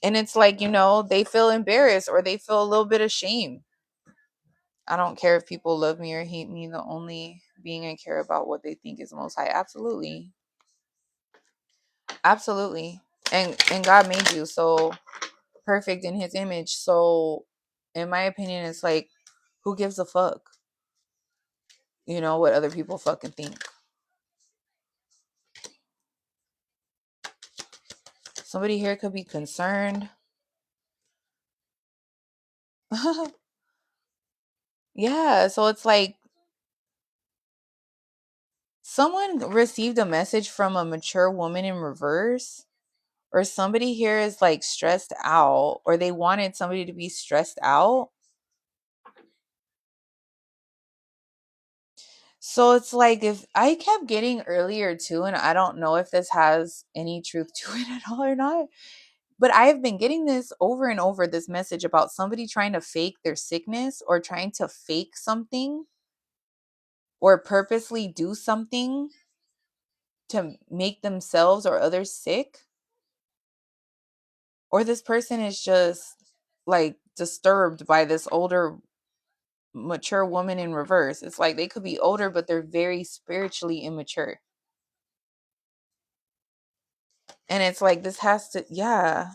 And it's like, you know, they feel embarrassed or they feel a little bit ashamed. I don't care if people love me or hate me. The only being I care about what they think is most high. Absolutely. Absolutely. And God made you so perfect in his image. So in my opinion, it's like, who gives a fuck? You know what other people fucking think. Somebody here could be concerned. Yeah, so it's like someone received a message from a mature woman in reverse, or somebody here is like stressed out, or they wanted somebody to be stressed out. So it's like if I kept getting earlier too, and I don't know if this has any truth to it at all or not, but I have been getting this over and over, this message about somebody trying to fake their sickness or trying to fake something or purposely do something to make themselves or others sick. Or this person is just like disturbed by this older mature woman in reverse. It's like they could be older, but they're very spiritually immature. And it's like this has to, yeah.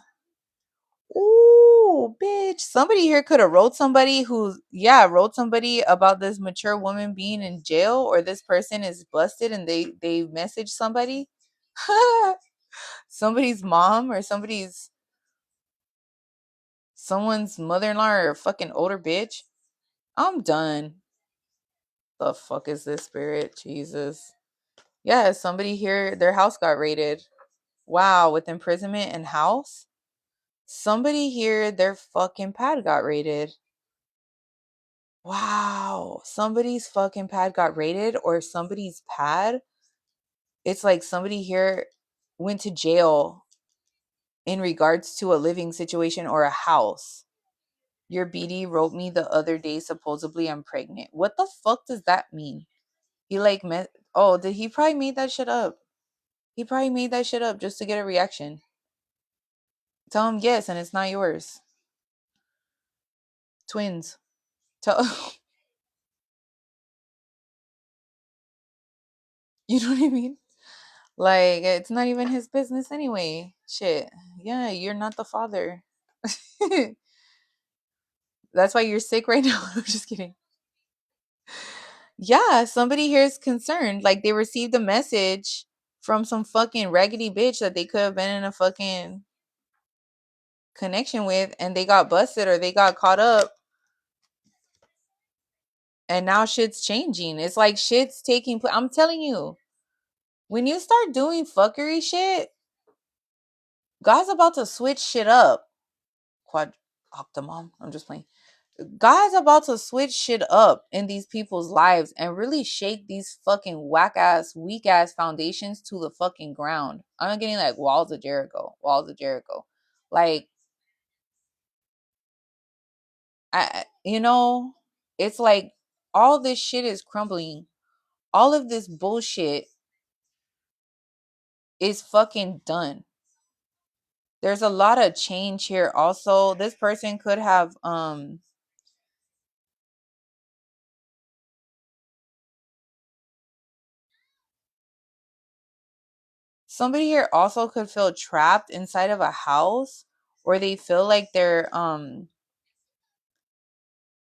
Ooh, bitch. Somebody here could have wrote somebody who, yeah, wrote somebody about this mature woman being in jail, or this person is busted and they messaged somebody. Somebody's mom or someone's mother-in-law or a fucking older bitch. I'm done. The fuck is this spirit? Jesus. Yeah, somebody here, their house got raided. Wow, with imprisonment and house. Somebody here, their fucking pad got raided. Wow, somebody's fucking pad got raided, or somebody's pad. It's like somebody here went to jail in regards to a living situation or a house. Your BD wrote me the other day, supposedly I'm pregnant. What the fuck does that mean? He like met, oh, did he probably made that shit up? He probably made that shit up just to get a reaction. Tell him yes, and it's not yours. Twins. Tell you know what I mean? Like it's not even his business anyway. Shit. Yeah, you're not the father. That's why you're sick right now. I'm just kidding. Yeah, somebody here is concerned. Like they received a message from some fucking raggedy bitch that they could have been in a fucking connection with, and they got busted or they got caught up, and now shit's changing. It's like shit's taking place. I'm telling you, when you start doing fuckery shit, God's about to switch shit up. Quad Octomom. I'm just playing. God's about to switch shit up in these people's lives and really shake these fucking whack ass, weak ass foundations to the fucking ground. I'm getting like walls of Jericho. Walls of Jericho. Like you know, it's like all this shit is crumbling. All of this bullshit is fucking done. There's a lot of change here also. This person could have Somebody here also could feel trapped inside of a house, or they feel like they're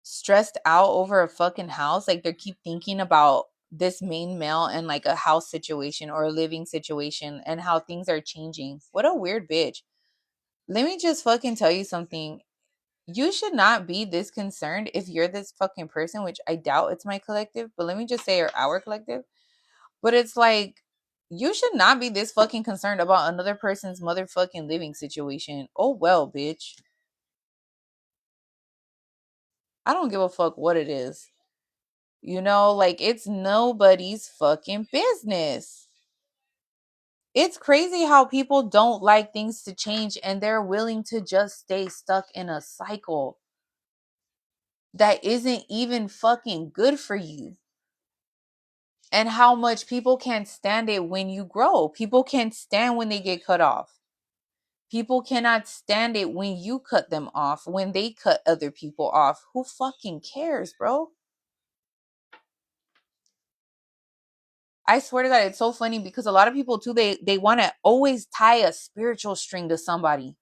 stressed out over a fucking house. Like they keep thinking about this main male and like a house situation or a living situation and how things are changing. What a weird bitch. Let me just fucking tell you something. You should not be this concerned if you're this fucking person, which I doubt it's my collective, but let me just say, or our collective. But it's like, you should not be this fucking concerned about another person's motherfucking living situation. Oh well, bitch. I don't give a fuck what it is. You know, like it's nobody's fucking business. It's crazy how people don't like things to change and they're willing to just stay stuck in a cycle that isn't even fucking good for you. And how much people can't stand it when you grow. People can't stand when they get cut off. People cannot stand it when you cut them off, when they cut other people off. Who fucking cares, bro? I swear to God, it's so funny because a lot of people too, they want to always tie a spiritual string to somebody.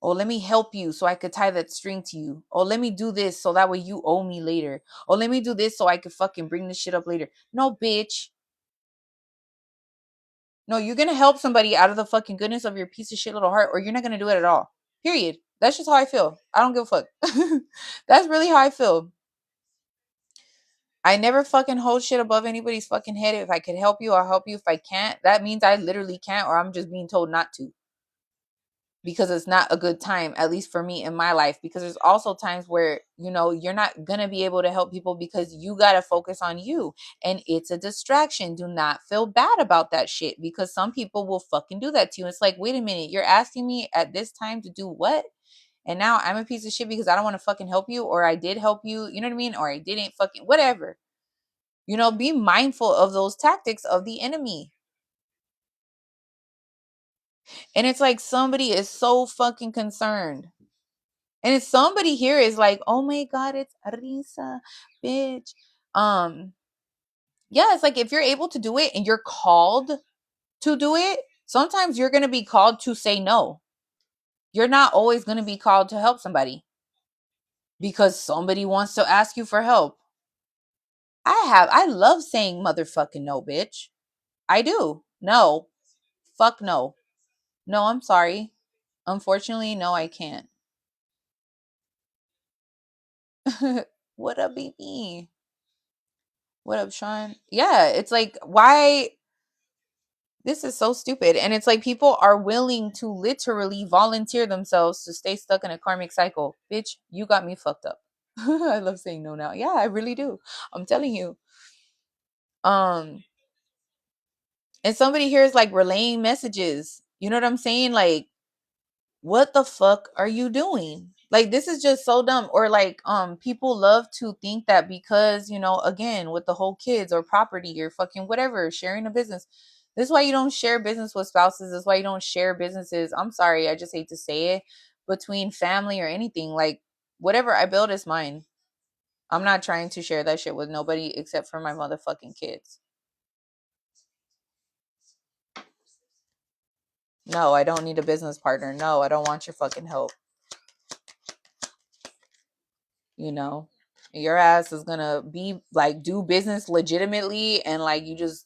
Oh, let me help you so I could tie that string to you. Oh, let me do this so that way you owe me later. Oh, let me do this so I could fucking bring this shit up later. No, bitch. No, you're gonna help somebody out of the fucking goodness of your piece of shit little heart, or you're not gonna do it at all. Period. That's just how I feel. I don't give a fuck. That's really how I feel. I never fucking hold shit above anybody's fucking head. If I could help you, I'll help you. If I can't, that means I literally can't, or I'm just being told not to. Because it's not a good time, at least for me in my life. Because there's also times where, you're not gonna be able to help people because you gotta focus on you. And it's a distraction. Do not feel bad about that shit because some people will fucking do that to you. It's like, wait a minute, you're asking me at this time to do what? And now I'm a piece of shit because I don't want to fucking help you, or I did help you, you know what I mean? Or I didn't fucking whatever. Be mindful of those tactics of the enemy. And it's like somebody is so fucking concerned. And if somebody here is like, oh my God, it's Arisa, bitch. Um, yeah, it's like if you're able to do it and you're called to do it, sometimes you're going to be called to say no. You're not always going to be called to help somebody because somebody wants to ask you for help. I love saying motherfucking no, bitch. I do. No. Fuck no. No, I'm sorry. Unfortunately, no, I can't. What up, baby? What up, Sean? Yeah, it's like, why? This is so stupid. And it's like people are willing to literally volunteer themselves to stay stuck in a karmic cycle. Bitch, you got me fucked up. I love saying no now. Yeah, I really do. I'm telling you. Um, and somebody here is like relaying messages. You know what I'm saying? Like, what the fuck are you doing? Like this is just so dumb. Or like people love to think that because, again, with the whole kids or property or fucking whatever, sharing a business. This is why you don't share business with spouses. This is why you don't share businesses. I'm sorry, I just hate to say it, between family or anything. Like whatever I build is mine. I'm not trying to share that shit with nobody except for my motherfucking kids. No, I don't need a business partner. No, I don't want your fucking help. you know your ass is gonna be like do business legitimately, and like you just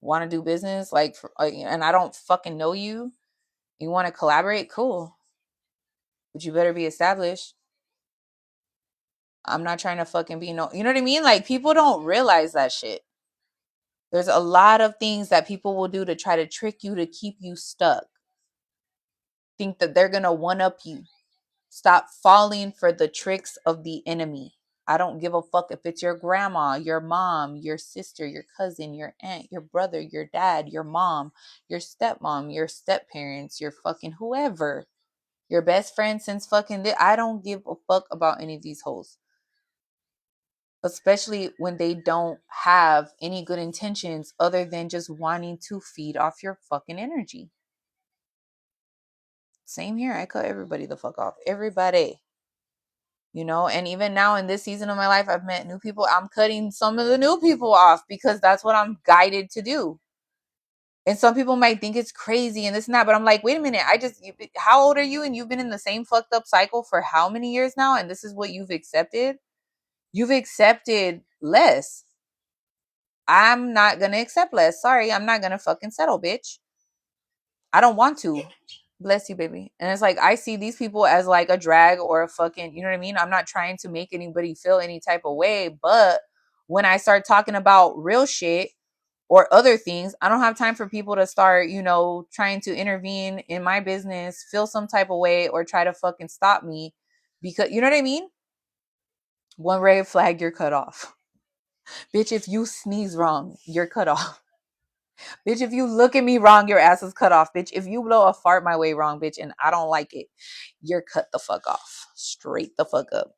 want to do business like and I don't fucking know you. You want to collaborate, cool, but you better be established. I'm not trying to fucking be no, you know what I mean? Like people don't realize that shit. There's a lot of things that people will do to try to trick you, to keep you stuck, think that they're gonna one up you. Stop falling for the tricks of the enemy. I don't give a fuck if it's your grandma, your mom, your sister, your cousin, your aunt, your brother, your dad, your mom, your stepmom, your step parents, your fucking whoever, your best friend since fucking I don't give a fuck about any of these hoes. Especially when they don't have any good intentions other than just wanting to feed off your fucking energy. Same here. I cut everybody the fuck off. Everybody. And even now in this season of my life, I've met new people. I'm cutting some of the new people off because that's what I'm guided to do. And some people might think it's crazy and this and that, but I'm like, wait a minute. How old are you? And you've been in the same fucked up cycle for how many years now? And this is what you've accepted? You've accepted less. I'm not gonna accept less. Sorry, I'm not gonna fucking settle, bitch. I don't want to. Bless you, baby. And it's like, I see these people as like a drag or a fucking, you know what I mean? I'm not trying to make anybody feel any type of way, but when I start talking about real shit or other things, I don't have time for people to start, trying to intervene in my business, feel some type of way, or try to fucking stop me because, you know what I mean? One red flag, you're cut off. Bitch, if you sneeze wrong, you're cut off. Bitch, if you look at me wrong, your ass is cut off. Bitch, if you blow a fart my way wrong, bitch, and I don't like it, you're cut the fuck off. Straight the fuck up.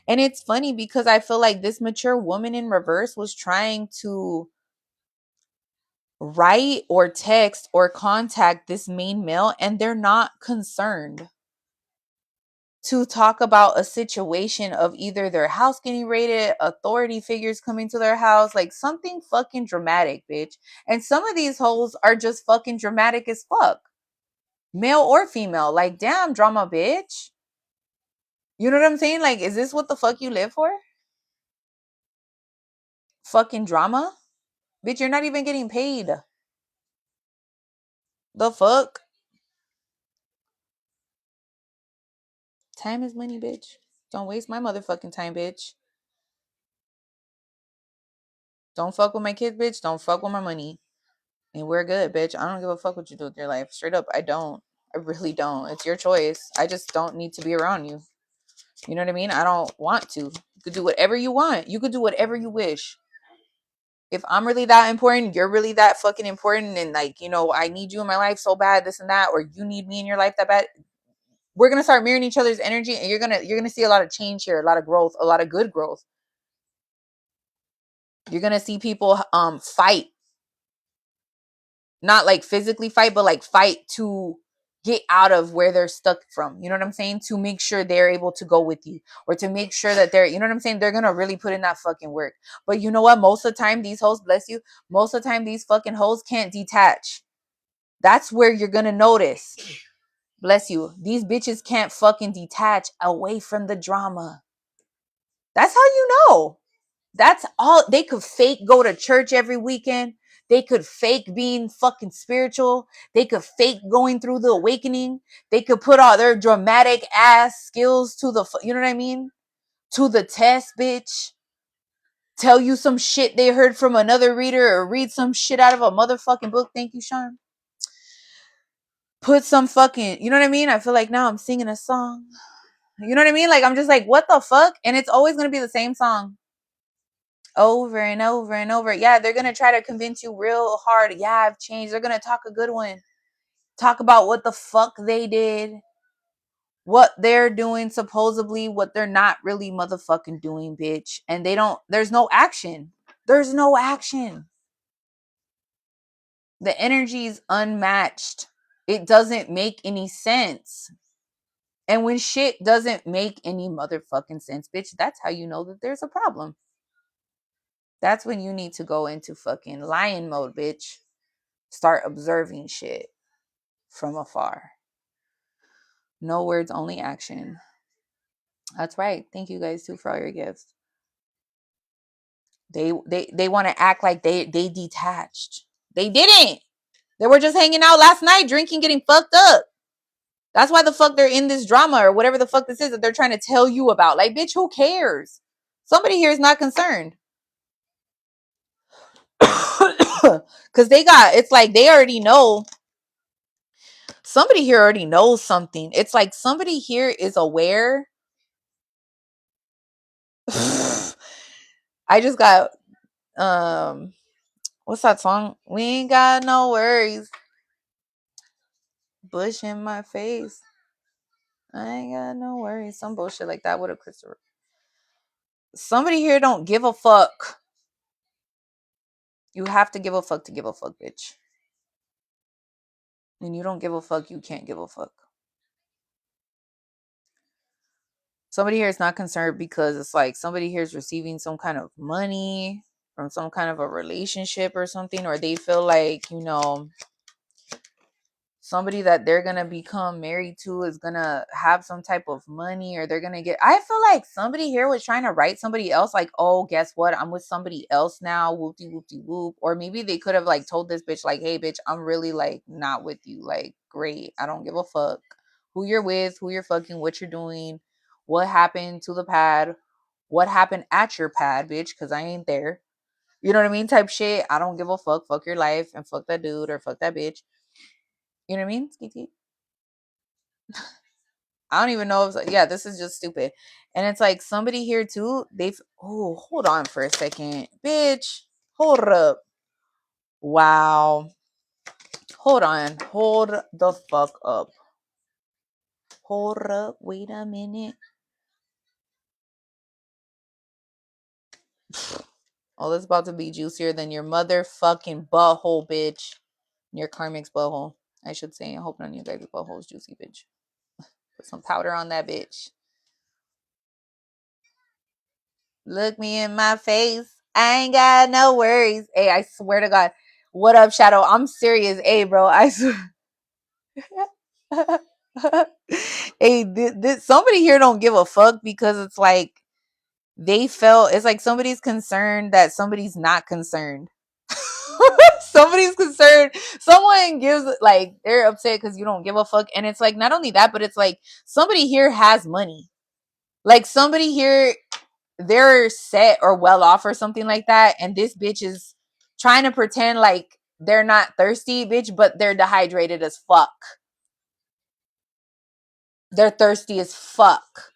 And it's funny because I feel like this mature woman in reverse was trying to write or text or contact this main male, and they're not concerned to talk about a situation of either their house getting raided, authority figures coming to their house, like something fucking dramatic, bitch. And some of these hoes are just fucking dramatic as fuck, male or female. Like, damn, drama, bitch. You know what I'm saying? Like, is this what the fuck you live for? Fucking drama? Bitch, you're not even getting paid. The fuck? Time is money, bitch. Don't waste my motherfucking time, bitch. Don't fuck with my kids, bitch. Don't fuck with my money. And we're good, bitch. I don't give a fuck what you do with your life. Straight up, I don't. I really don't. It's your choice. I just don't need to be around you. You know what I mean? I don't want to. You could do whatever you want. You could do whatever you wish. If I'm really that important, you're really that fucking important, and like, I need you in my life so bad, this and that, or you need me in your life that bad, we're gonna start mirroring each other's energy, and you're gonna see a lot of change here, a lot of growth, a lot of good growth. You're gonna see people fight, not like physically fight, but like fight to get out of where they're stuck from. You know what I'm saying? To make sure they're able to go with you, or to make sure that you know what I'm saying? They're going to really put in that fucking work. But you know what? Most of the time, these hoes, bless you, most of the time, these fucking hoes can't detach. That's where you're going to notice. Bless you. These bitches can't fucking detach away from the drama. That's how you know. That's all. They could fake go to church every weekend. They could fake being fucking spiritual. They could fake going through the awakening. They could put all their dramatic ass skills to you know what I mean? To the test, bitch. Tell you some shit they heard from another reader, or read some shit out of a motherfucking book. Thank you, Sean. Put some fucking, you know what I mean? I feel like now I'm singing a song. You know what I mean? Like, I'm just like, what the fuck? And it's always going to be the same song. Over and over and over. Yeah, they're going to try to convince you real hard. Yeah, I've changed. They're going to talk a good one. Talk about what the fuck they did. What they're doing, supposedly, what they're not really motherfucking doing, bitch. And there's no action. There's no action. The energy is unmatched. It doesn't make any sense. And when shit doesn't make any motherfucking sense, bitch, that's how you know that there's a problem. That's when you need to go into fucking lion mode, bitch. Start observing shit from afar. No words, only action. That's right. Thank you guys too for all your gifts. They want to act like they detached. They didn't. They were just hanging out last night, drinking, getting fucked up. That's why the fuck they're in this drama or whatever the fuck this is that they're trying to tell you about. Like, bitch, who cares? Somebody here is not concerned. Because it's like they already know. Somebody here already knows something. It's like somebody here is aware. I just got what's that song? We ain't got no worries. Bush in my face. I ain't got no worries. Some bullshit like that with a Christopher. Somebody here don't give a fuck. You have to give a fuck to give a fuck, bitch. When you don't give a fuck, you can't give a fuck. Somebody here is not concerned because it's like somebody here is receiving some kind of money from some kind of a relationship or something, or they feel like, somebody that they're gonna become married to is gonna have some type of money, or they're gonna get, I feel like somebody here was trying to write somebody else like, oh, guess what, I'm with somebody else now, whoopty whoopty whoop. Or maybe they could have like told this bitch like, hey bitch, I'm really like not with you, like great, I don't give a fuck who you're with, who you're fucking, what you're doing, what happened to the pad, what happened at your pad, bitch, because I ain't there. You know what I mean? Type shit. I don't give a fuck. Fuck your life and fuck that dude or fuck that bitch. You know what I mean? Skeety. I don't even know if, yeah, this is just stupid. And it's like somebody here too, they've, oh, hold on for a second. Bitch, hold up. Wow. Hold on. Hold the fuck up. Hold up. Wait a minute. Oh, this is about to be juicier than your motherfucking butthole, bitch. Your karmic's butthole. I should say. I hope none of you guys' butthole is juicy, bitch. Put some powder on that bitch. Look me in my face. I ain't got no worries. Hey, I swear to God. What up, Shadow? I'm serious. Hey, bro. I swear. Hey, somebody here don't give a fuck because it's like they felt, it's like somebody's concerned that somebody's not concerned. Somebody's concerned. Someone gives, like, they're upset because you don't give a fuck. And it's like, not only that, but it's like somebody here has money. Like somebody here, they're set or well off or something like that, and this bitch is trying to pretend like they're not thirsty, bitch, but they're dehydrated as fuck. They're thirsty as fuck,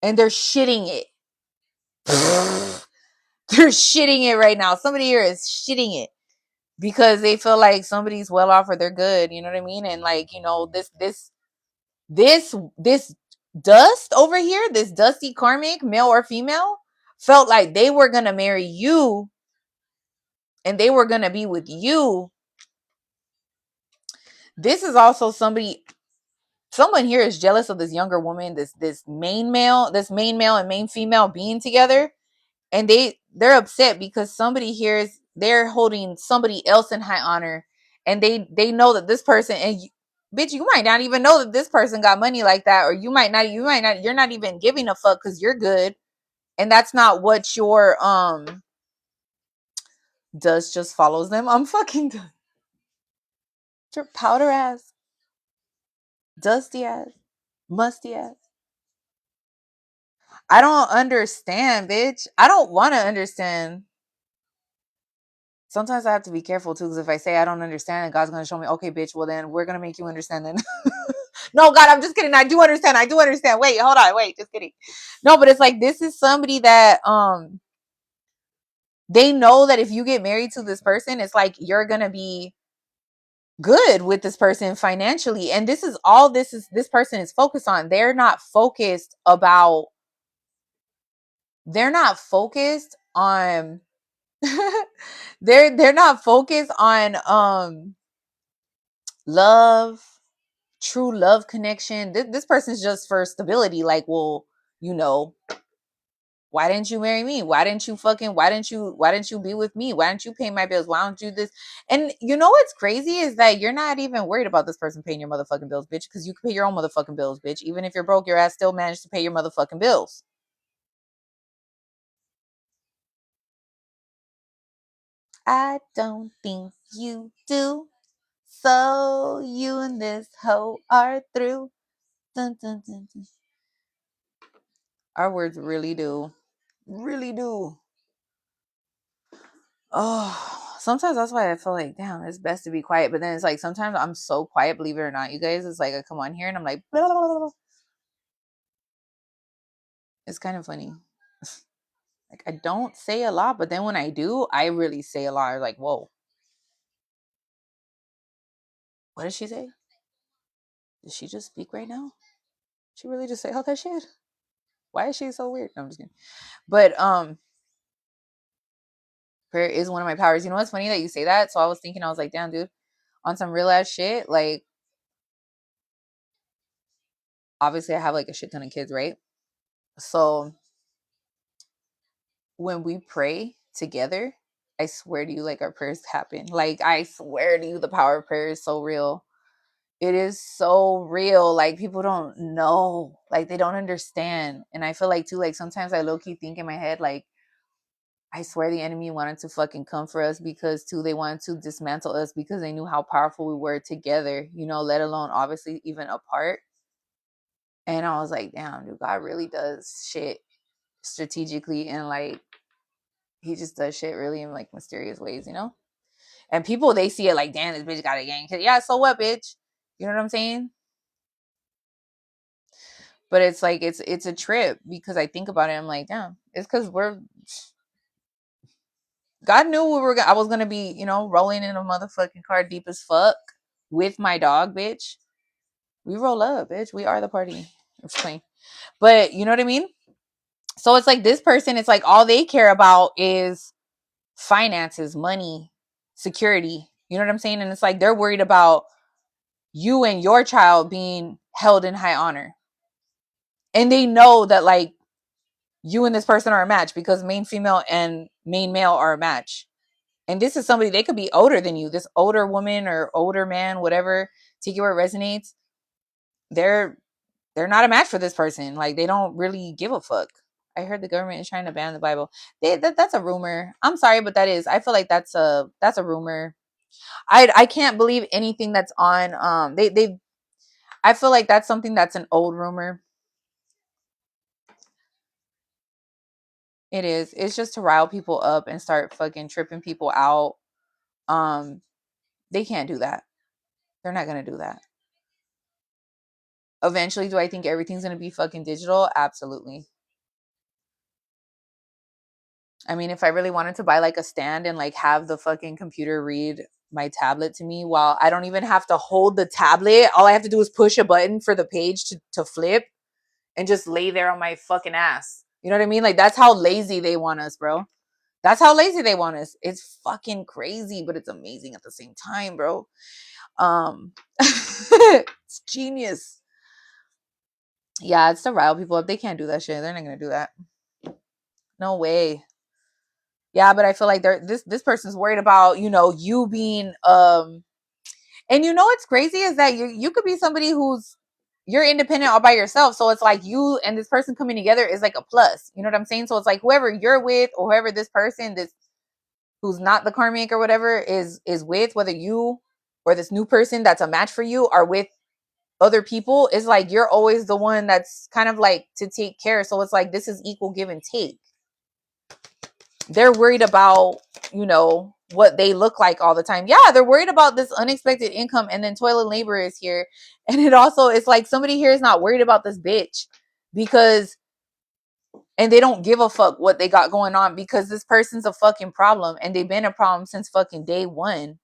and they're shitting it. They're shitting it right now. Somebody here is shitting it because they feel like somebody's well off or they're good. You know what I mean? And like, you know, this dust over here, this dusty karmic, male or female, felt like they were gonna marry you and they were gonna be with you. This is also someone here is jealous of this younger woman, this main male, and main female being together, and they're upset because somebody here is, they're holding somebody else in high honor, and they know that this person, and bitch, you might not even know that this person got money like that, or you're not even giving a fuck because you're good, and that's not what your does just follows them. I'm fucking done. Your powder ass, dusty ass, musty ass. I don't understand, bitch. I don't want to understand. Sometimes I have to be careful too, because if I say I don't understand, and God's going to show me, okay, bitch, well then we're going to make you understand then. No, God, I'm just kidding. I do understand. I do understand. Wait, hold on. Wait, just kidding. No, but it's like, this is somebody that, they know that if you get married to this person, it's like you're going to be good with this person financially. And this is all this person is focused on. They're not focused on they're not focused on love, true love connection. This person's just for stability. Like, well, you know, why didn't you marry me? Why didn't you be with me? Why didn't you pay my bills? Why don't you this? And you know what's crazy is that you're not even worried about this person paying your motherfucking bills, bitch, because you can pay your own motherfucking bills, bitch. Even if you're broke, your ass still managed to pay your motherfucking bills. I don't think you do. So you and this hoe are through. Dun, dun, dun, dun. Our words really do. Really do. Oh, sometimes that's why I feel like, damn, it's best to be quiet. But then it's like, sometimes I'm so quiet, believe it or not, you guys. It's like I come on here and I'm like, blah, blah, blah, blah. It's kind of funny. Like, I don't say a lot, but then when I do, I really say a lot. I'm like, whoa, what did she say? Did she just speak right now? She really just say all that shit? Why is she so weird? No, I'm just kidding. But prayer is one of my powers. You know what's funny that you say that? So I was thinking, I was like, damn, dude, on some real ass shit, like, obviously I have like a shit ton of kids, right? So when we pray together, I swear to you, like, our prayers happen. Like, I swear to you, the power of prayer is so real. It is so real. Like people don't know. Like they don't understand. And I feel like too, like sometimes I low key think in my head, like, I swear the enemy wanted to fucking come for us because too they wanted to dismantle us because they knew how powerful we were together, you know, let alone obviously even apart. And I was like, damn, dude, God really does shit strategically and like he just does shit really in like mysterious ways, you know? And people they see it like, damn, this bitch got a gang. Yeah, so what, bitch? You know what I'm saying? But it's like it's a trip because I think about it. I'm like, damn, it's because we're God knew we were. I was gonna be, you know, rolling in a motherfucking car deep as fuck with my dog, bitch. We roll up, bitch. We are the party. I'm just playing, but you know what I mean. So it's like this person. It's like all they care about is finances, money, security. You know what I'm saying? And it's like they're worried about you and your child being held in high honor, and they know that like you and this person are a match because main female and main male are a match. And this is somebody, they could be older than you, this older woman or older man, whatever, take it where it resonates. They're they're not a match for this person. Like they don't really give a fuck. I heard the government is trying to ban the Bible. That's a rumor. I'm sorry, but that is. I feel like that's a rumor. I can't believe anything that's on. They. I feel like that's something that's an old rumor. It is. It's just to rile people up and start fucking tripping people out. Um, they can't do that. They're not gonna do that. Eventually, do I think everything's gonna be fucking digital? Absolutely. I mean, if I really wanted to buy like a stand and like have the fucking computer read my tablet to me while I don't even have to hold the tablet, all I have to do is push a button for the page to flip and just lay there on my fucking ass. You know what I mean? Like that's how lazy they want us, bro. That's how lazy they want us. It's fucking crazy, but it's amazing at the same time, bro. It's genius. Yeah, it's to rile people up. They can't do that shit. They're not gonna do that. No way. Yeah, but I feel like this person's worried about, you know, you being and you know what's crazy is that you could be somebody who's you're independent all by yourself. So it's like you and this person coming together is like a plus. You know what I'm saying? So it's like whoever you're with or whoever this person this who's not the karmic or whatever is with, whether you or this new person that's a match for you are with other people, is like you're always the one that's kind of like to take care. So it's like this is equal give and take. They're worried about, you know, what they look like all the time. Yeah, they're worried about this unexpected income, and then toilet labor is here. And it also it's like somebody here is not worried about this bitch because and they don't give a fuck what they got going on because this person's a fucking problem and they've been a problem since fucking day one.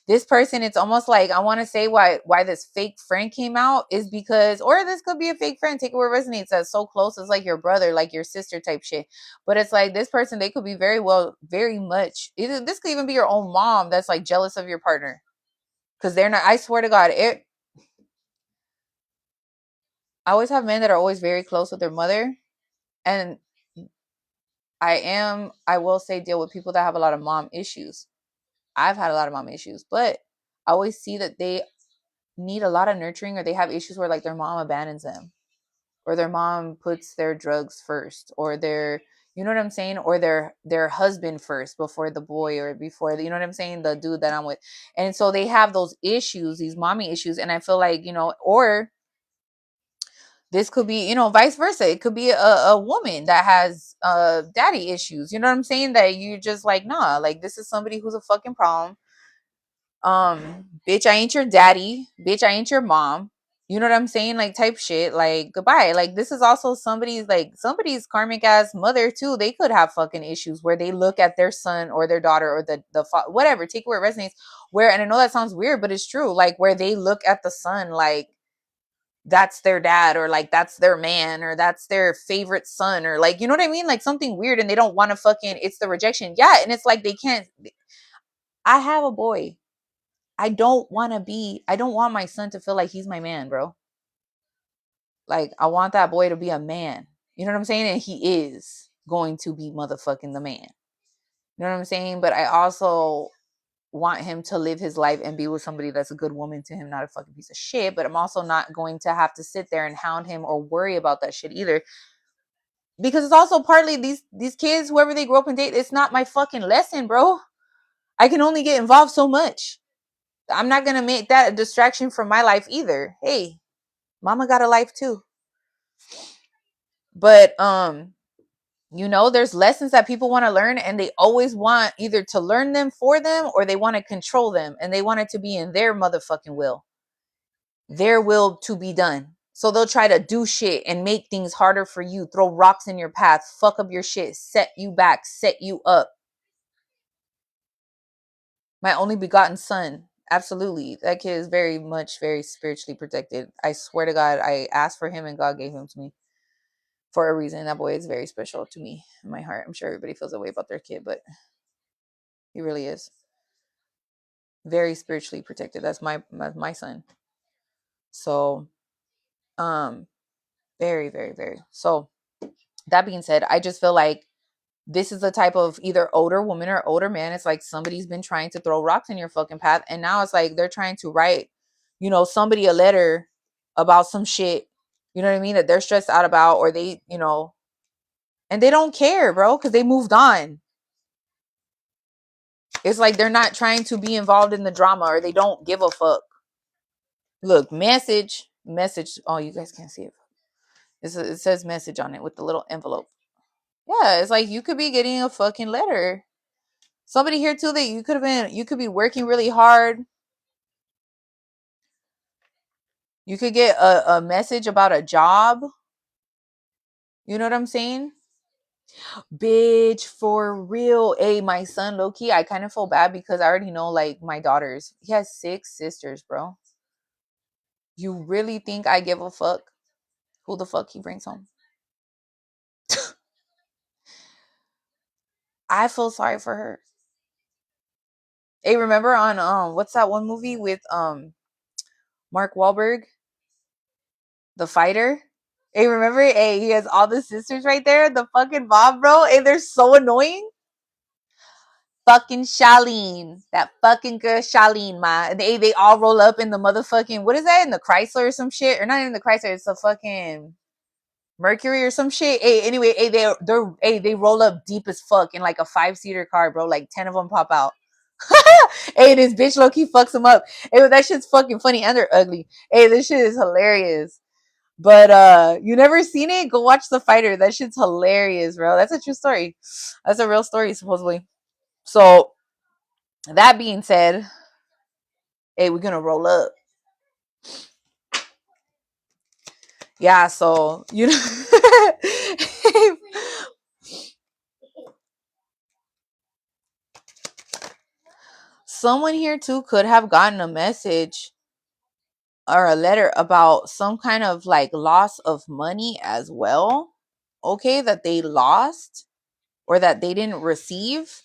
This person, it's almost like I want to say why this fake friend came out is because, or this could be a fake friend, take it where it resonates, that's so close, it's like your brother, like your sister type shit. But it's like this person, they could be very well, very much either this could even be your own mom that's like jealous of your partner because they're not. I swear to God, I always have men that are always very close with their mother, and I will say deal with people that have a lot of mom issues. I've had a lot of mom issues, but I always see that they need a lot of nurturing or they have issues where like their mom abandons them or their mom puts their drugs first or their, you know what I'm saying, or their husband first before the boy or before the, you know what I'm saying, the dude that I'm with. And so they have those issues, these mommy issues, and I feel like, you know, or this could be, you know, vice versa. It could be a woman that has daddy issues, you know what I'm saying, that you just like, nah, like this is somebody who's a fucking problem. Bitch, I ain't your daddy, bitch, I ain't your mom, you know what I'm saying, like type shit, like goodbye. Like this is also somebody's karmic ass mother too. They could have fucking issues where they look at their son or their daughter or whatever, take it where it resonates, where, and I know that sounds weird but it's true, like where they look at the son like that's their dad or like that's their man or that's their favorite son or like, you know what I mean, like something weird, and they don't want to fucking, it's the rejection. Yeah, and it's like they can't. I have a boy. I don't want my son to feel like he's my man, bro. Like, I want that boy to be a man. You know what I'm saying? And he is going to be motherfucking the man. You know what I'm saying? But I also want him to live his life and be with somebody that's a good woman to him, not a fucking piece of shit. But I'm also not going to have to sit there and hound him or worry about that shit either. Because it's also partly these kids, whoever they grow up and date, it's not my fucking lesson, bro. I can only get involved so much. I'm not gonna make that a distraction from my life either. Hey, mama got a life too. But there's lessons that people want to learn, and they always want either to learn them for them or they want to control them, and they want it to be in their motherfucking will, their will to be done. So they'll try to do shit and make things harder for you, throw rocks in your path, fuck up your shit, set you back, set you up. My only begotten son, absolutely, that kid is very much very spiritually protected. I swear to God, I asked for him and God gave him to me for a reason. That boy is very special to me in my heart. I'm sure everybody feels that way about their kid, but he really is very spiritually protected. That's my son. So very, very, very. So that being said, I just feel like this is the type of either older woman or older man. It's like somebody's been trying to throw rocks in your fucking path, and now it's like they're trying to write somebody a letter about some shit, you know what I mean, that they're stressed out about, or they and they don't care, bro, because they moved on. It's like they're not trying to be involved in the drama, or they don't give a fuck. Look, message. Oh, you guys can't see it. It says message on it with the little envelope. Yeah, it's like you could be getting a fucking letter. Somebody here too that you could be working really hard. You could get a message about a job. You know what I'm saying? Bitch, for real. Hey, my son, low key, I kind of feel bad because I already know, like, my daughters. He has 6 sisters, bro. You really think I give a fuck who the fuck he brings home? I feel sorry for her. Hey, remember on what's that one movie with Mark Wahlberg, The Fighter? Hey, remember? Hey, he has all the sisters right there. The fucking mom, bro. Hey, they're so annoying. Fucking Charlene, that fucking girl Charlene, ma. They all roll up in the motherfucking, what is that, in the Chrysler or some shit, or not in the Chrysler? It's a fucking Mercury or some shit. Hey, anyway, hey, they roll up deep as fuck in like a 5-seater car, bro. Like 10 of them pop out. Hey, this bitch low key fucks them up. Hey, that shit's fucking funny and they're ugly. Hey, this shit is hilarious. But you never seen it? Go watch The Fighter. That shit's hilarious, bro. That's a true story. That's a real story, supposedly. So that being said, hey, we're gonna roll up. Yeah, so someone here too could have gotten a message or a letter about some kind of like loss of money as well. Okay, that they lost or that they didn't receive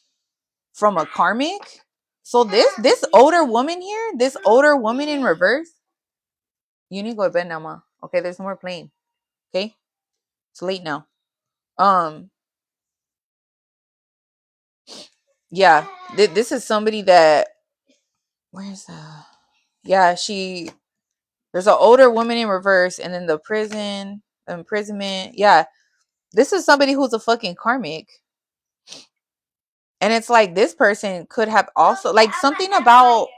from a karmic. So this older woman here, this older woman in reverse, you need to go to bed now, ma. Okay, there's no more playing. Okay, it's late now. Um, yeah, this is somebody that where's yeah, there's an older woman in reverse, and then the imprisonment. Yeah, this is somebody who's a fucking karmic. And it's like this person could have also like something about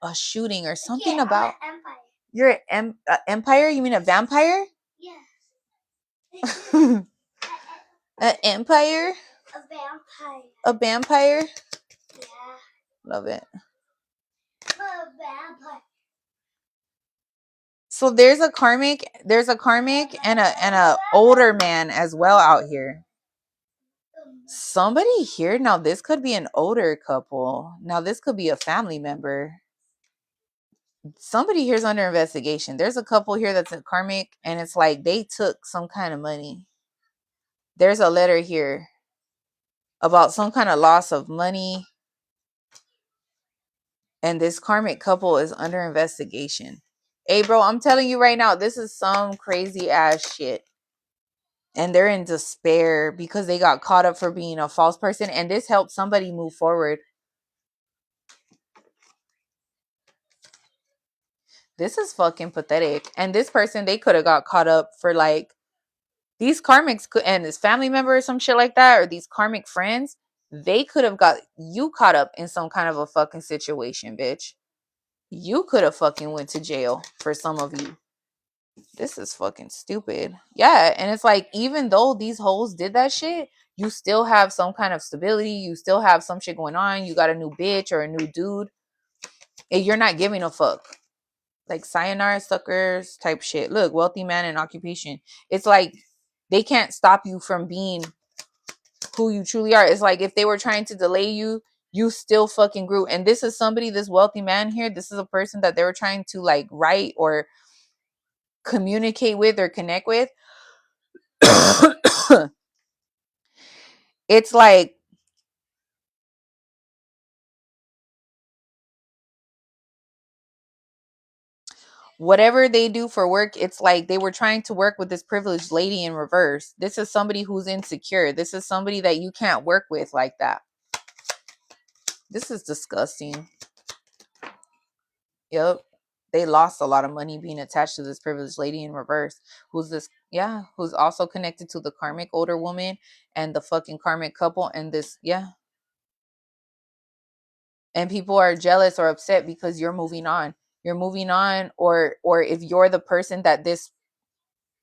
a shooting or something about you're an empire. You mean a vampire? Yeah. An empire? A vampire. A vampire? Yeah. Love it. A vampire. So there's a karmic and a older man as well out here. Somebody here, now this could be an older couple. Now this could be a family member. Somebody here's under investigation. There's a couple here that's a karmic, and it's like they took some kind of money. There's a letter here about some kind of loss of money, and this karmic couple is under investigation. Hey, bro, I'm telling you right now, this is some crazy ass shit. And they're in despair because they got caught up for being a false person, and this helped somebody move forward. This is fucking pathetic. And this person, they could have got caught up for like these karmics could, and his family member or some shit like that, or these karmic friends, they could have got you caught up in some kind of a fucking situation, bitch. You could have fucking went to jail for some of you. This is fucking stupid. Yeah, and it's like even though these hoes did that shit, you still have some kind of stability. You still have some shit going on. You got a new bitch or a new dude, and you're not giving a fuck. Like sayonara suckers type shit. Look, wealthy man and occupation. It's like they can't stop you from being who you truly are. It's like if they were trying to delay you, you still fucking grew. And this is somebody, this wealthy man here, this is a person that they were trying to like write or communicate with or connect with. It's like whatever they do for work, it's like they were trying to work with this privileged lady in reverse. This is somebody who's insecure. This is somebody that you can't work with like that. This is disgusting. Yep. They lost a lot of money being attached to this privileged lady in reverse. Who's this? Yeah. Who's also connected to the karmic older woman and the fucking karmic couple. And this, yeah. And people are jealous or upset because you're moving on. You're moving on, or if you're the person that this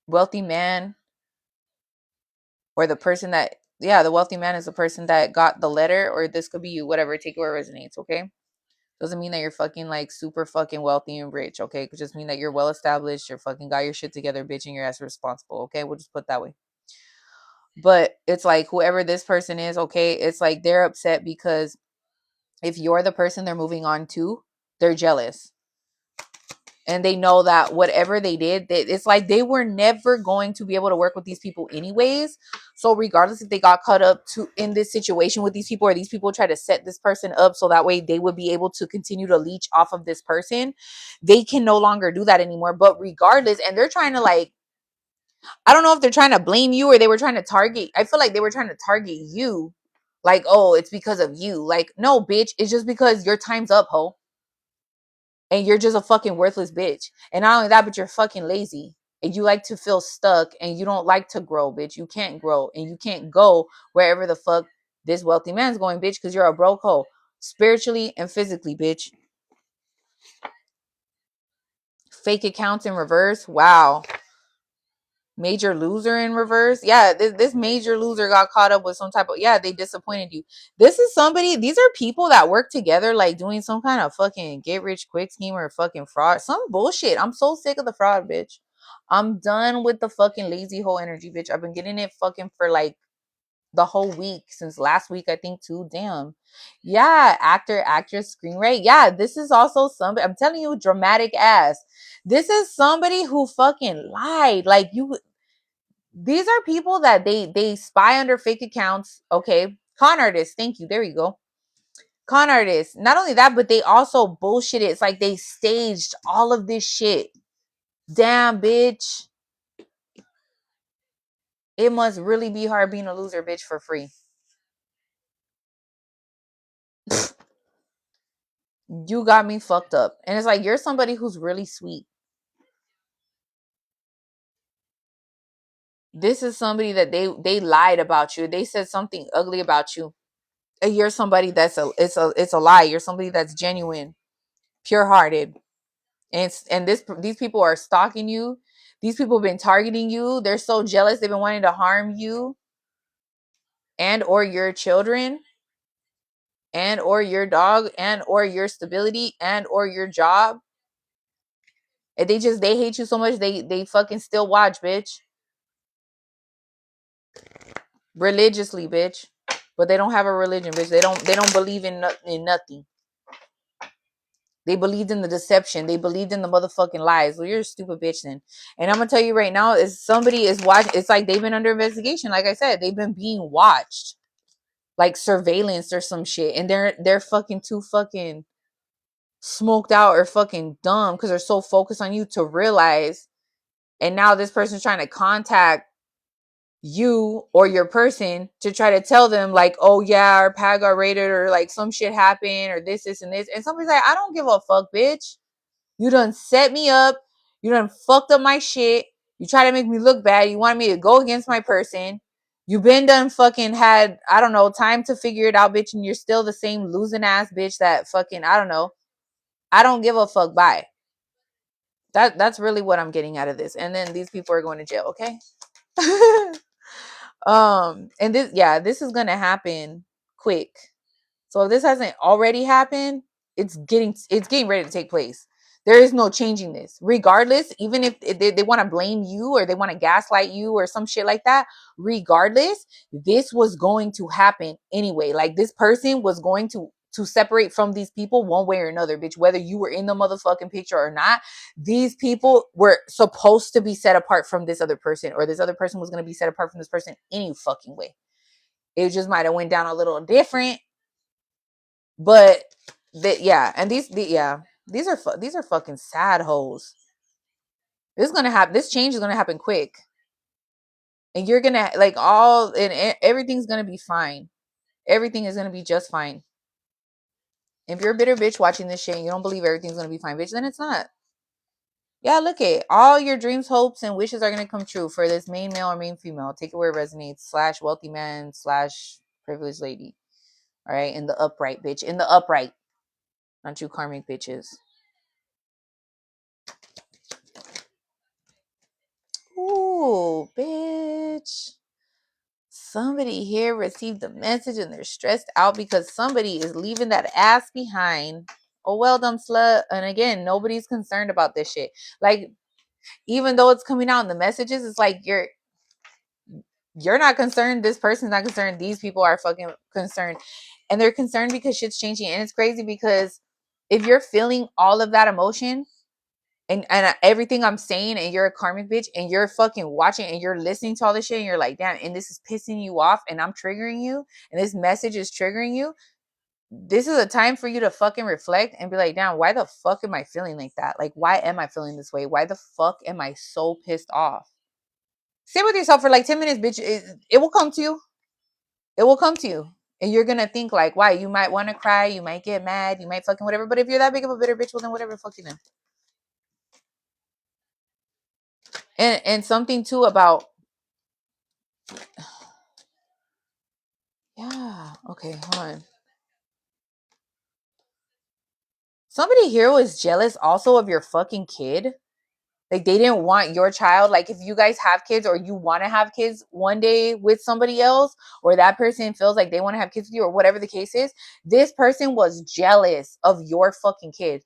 wealthy man or the person that, yeah, the wealthy man is the person that got the letter, or this could be you, whatever, take it where it resonates, okay? Doesn't mean that you're fucking like super fucking wealthy and rich, okay? It could just mean that you're well established, you're fucking got your shit together, bitch, and your ass responsible, okay? We'll just put it that way. But it's like whoever this person is, okay, it's like they're upset because if you're the person they're moving on to, they're jealous. And they know that whatever they did, it's like they were never going to be able to work with these people anyways. So regardless if they got caught up to in this situation with these people, or these people try to set this person up so that way they would be able to continue to leech off of this person, they can no longer do that anymore. But regardless, and they're trying to like, I don't know if they're trying to blame you or they were trying to target. I feel like they were trying to target you. Like, oh, it's because of you. Like, no, bitch, it's just because your time's up, ho, and you're just a fucking worthless bitch. And not only that, but you're fucking lazy. And you like to feel stuck and you don't like to grow, bitch. You can't grow and you can't go wherever the fuck this wealthy man's going, bitch, because you're a broke hoe. Spiritually and physically, bitch. Fake accounts in reverse. Wow. Major loser in reverse. Yeah, this major loser got caught up with some type of, yeah, they disappointed you. This is somebody, these are people that work together like doing some kind of fucking get rich quick scheme or fucking fraud, some bullshit. I'm so sick of the fraud, bitch. I'm done with the fucking lazy whole energy, bitch. I've been getting it fucking for like the whole week, since last week I think too. Damn. Yeah, actor, actress, screenwriter. Yeah, this is also somebody, I'm telling you, dramatic ass. This is somebody who fucking lied. Like, you, these are people that they spy under fake accounts. Okay, con artists, thank you, there you go. Con artists, not only that, but they also bullshit it. It's like they staged all of this shit. Damn, bitch, it must really be hard being a loser, bitch, for free. You got me fucked up. And it's like you're somebody who's really sweet. This is somebody that they lied about you. They said something ugly about you. And you're somebody that's a lie. You're somebody that's genuine, pure hearted. And these people are stalking you. These people have been targeting you. They're so jealous. They've been wanting to harm you and or your children and or your dog and or your stability and or your job. And they hate you so much they fucking still watch, bitch. Religiously, bitch. But they don't have a religion, bitch. They don't believe in nothing. They believed in the deception. They believed in the motherfucking lies. Well, you're a stupid bitch then. And I'm gonna tell you right now, is somebody is watching. It's like they've been under investigation. Like I said, they've been being watched, like surveillance or some shit. And they're fucking too fucking smoked out or fucking dumb because they're so focused on you to realize. And now this person's trying to contact you or your person to try to tell them like, oh yeah, our pad got raided or like some shit happened or this and this. And somebody's like, I don't give a fuck, bitch. You done set me up. You done fucked up my shit. You try to make me look bad. You wanted me to go against my person. You been done fucking had, I don't know, time to figure it out, bitch, and you're still the same losing ass bitch that fucking, I don't know. I don't give a fuck. Bye. That's really what I'm getting out of this. And then these people are going to jail, okay? And this is gonna happen quick. So if this hasn't already happened, it's getting ready to take place. There is no changing this. Regardless, even if they want to blame you or they want to gaslight you or some shit like that, regardless, this was going to happen anyway. Like this person was going to separate from these people one way or another, bitch. Whether you were in the motherfucking picture or not, these people were supposed to be set apart from this other person, or this other person was going to be set apart from this person any fucking way. It just might have went down a little different, but and these are fucking sad hoes. This is gonna happen. This change is gonna happen quick, and you're gonna like everything's gonna be fine. Everything is gonna be just fine. If you're a bitter bitch watching this shit and you don't believe everything's gonna be fine, bitch, then it's not. Yeah, look at all your dreams, hopes, and wishes are gonna come true for this main male or main female. Take it where it resonates. Slash wealthy man slash privileged lady. All right, in the upright, bitch. In the upright. Not you karmic bitches. Ooh, bitch. Somebody here received a message and they're stressed out because somebody is leaving that ass behind. Oh, well, dumb slut. And again, nobody's concerned about this shit. Like, even though it's coming out in the messages, it's like you're not concerned. This person's not concerned. These people are fucking concerned. And they're concerned because shit's changing. And it's crazy because if you're feeling all of that emotion, and everything I'm saying, and you're a karmic bitch, and you're fucking watching, and you're listening to all this shit, and you're like, damn, and this is pissing you off, and I'm triggering you, and this message is triggering you, this is a time for you to fucking reflect and be like, damn, why the fuck am I feeling like that? Like, why am I feeling this way? Why the fuck am I so pissed off? Sit with yourself for like 10 minutes, bitch. It will come to you. It will come to you. And you're gonna think like, why? You might want to cry, you might get mad, you might fucking whatever. But if you're that big of a bitter bitch, well then whatever, fuck you then. And something too about yeah. Okay, hold on. Somebody here was jealous also of your fucking kid. Like they didn't want your child. Like if you guys have kids or you want to have kids one day with somebody else, or that person feels like they want to have kids with you, or whatever the case is, this person was jealous of your fucking kid.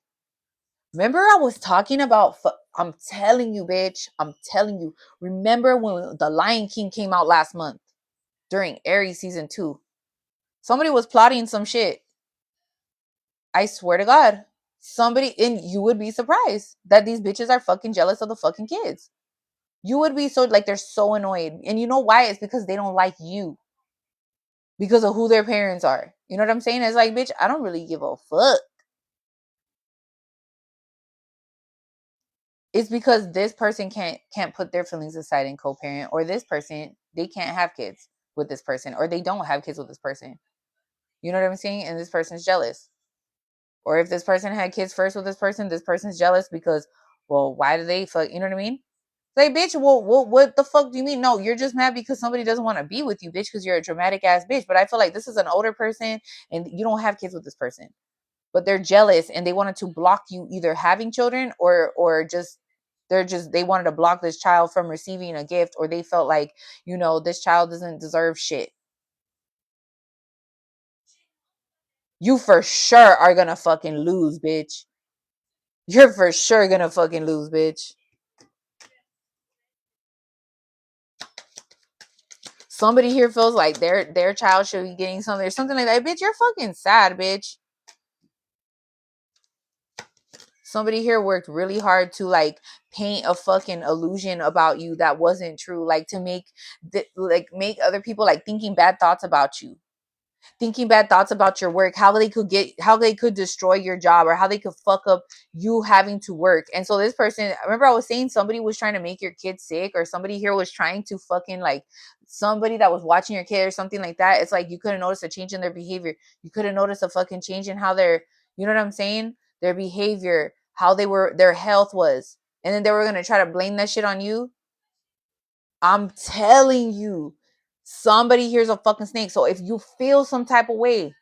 Remember I was talking about, I'm telling you, bitch. I'm telling you. Remember when The Lion King came out last month during Aries season 2? Somebody was plotting some shit. I swear to God. Somebody, and you would be surprised that these bitches are fucking jealous of the fucking kids. You would be so, like, they're so annoyed. And you know why? It's because they don't like you. Because of who their parents are. You know what I'm saying? It's like, bitch, I don't really give a fuck. It's because this person can't put their feelings aside and co-parent, or this person, they can't have kids with this person, or they don't have kids with this person. You know what I'm saying? And this person's jealous. Or if this person had kids first with this person's jealous because, well, why do they fuck? You know what I mean? Like, bitch, well, what the fuck do you mean? No, you're just mad because somebody doesn't want to be with you, bitch, because you're a dramatic ass bitch. But I feel like this is an older person and you don't have kids with this person. But they're jealous and they wanted to block you either having children or just they wanted to block this child from receiving a gift, or they felt like, this child doesn't deserve shit. You for sure are gonna fucking lose, bitch. You're for sure gonna fucking lose, bitch. Somebody here feels like their child should be getting something or something like that. Bitch, you're fucking sad, bitch. Somebody here worked really hard to like paint a fucking illusion about you that wasn't true, like to make other people like thinking bad thoughts about you, thinking bad thoughts about your work, how they could destroy your job, or how they could fuck up you having to work. And so this person, remember I was saying somebody was trying to make your kid sick, or somebody here was trying to fucking like somebody that was watching your kid or something like that. It's like you couldn't notice a change in their behavior. You couldn't notice a fucking change in how they're, you know what I'm saying? Their behavior, how their health was, and then they were gonna try to blame that shit on you. I'm telling you, somebody here's a fucking snake. So if you feel some type of way,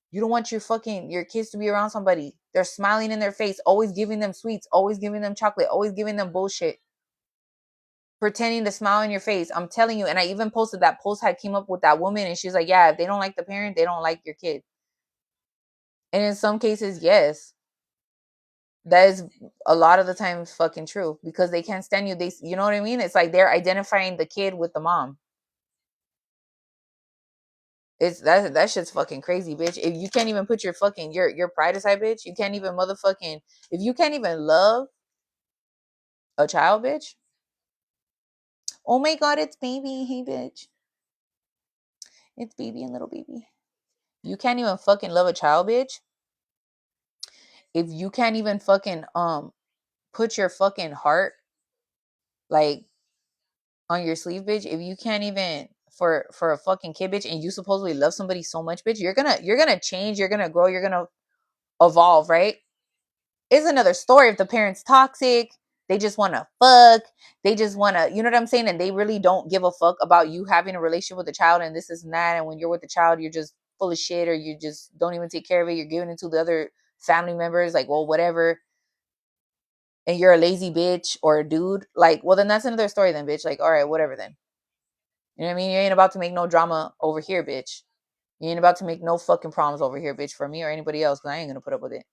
you don't want your kids to be around somebody. They're smiling in their face, always giving them sweets, always giving them chocolate, always giving them bullshit, pretending to smile in your face. I'm telling you. And I even posted that post I came up with that woman, and she's like, yeah, if they don't like the parent, they don't like your kid. And in some cases, yes, that is a lot of the time fucking true, because they can't stand you. You know what I mean? It's like they're identifying the kid with the mom. It's that shit's fucking crazy, bitch. If you can't even put your pride aside, bitch, you can't even motherfucking, if you can't even love a child, bitch. Oh my god, it's baby. Hey, bitch. It's baby and little baby. You can't even fucking love a child, bitch. If you can't even fucking put your fucking heart like on your sleeve, bitch. If you can't even for a fucking kid, bitch, and you supposedly love somebody so much, bitch, you're gonna change, you're gonna grow, you're gonna evolve, right? It's another story if the parent's toxic, they just want to fuck, they just want to, you know what I'm saying, and they really don't give a fuck about you having a relationship with the child and this is and that, and when you're with the child you're just full of shit, or you just don't even take care of it, you're giving it to the other family members, like, well, whatever, and you're a lazy bitch or a dude, like, well, then that's another story then, bitch. Like, all right, whatever then. You know what I mean? You ain't about to make no drama over here, bitch. You ain't about to make no fucking problems over here, bitch, for me or anybody else, because I ain't gonna put up with it.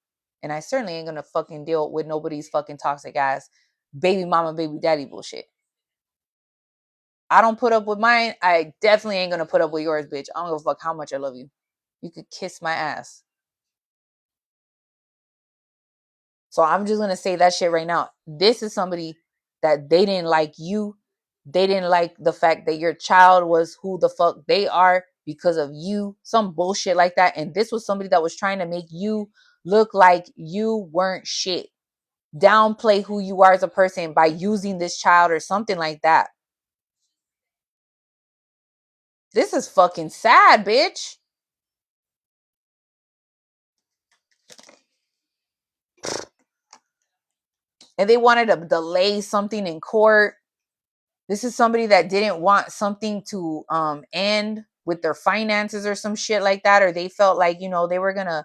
And I certainly ain't gonna fucking deal with nobody's fucking toxic ass baby mama, baby daddy bullshit. I don't put up with mine. I definitely ain't gonna put up with yours, bitch. I don't give a fuck how much I love you. You could kiss my ass. So I'm just gonna say that shit right now. This is somebody that they didn't like you. They didn't like the fact that your child was who the fuck they are because of you. Some bullshit like that. And this was somebody that was trying to make you look like you weren't shit. Downplay who you are as a person by using this child or something like that. This is fucking sad, bitch. And they wanted to delay something in court. This is somebody that didn't want something to end with their finances or some shit like that, or they felt like, they were gonna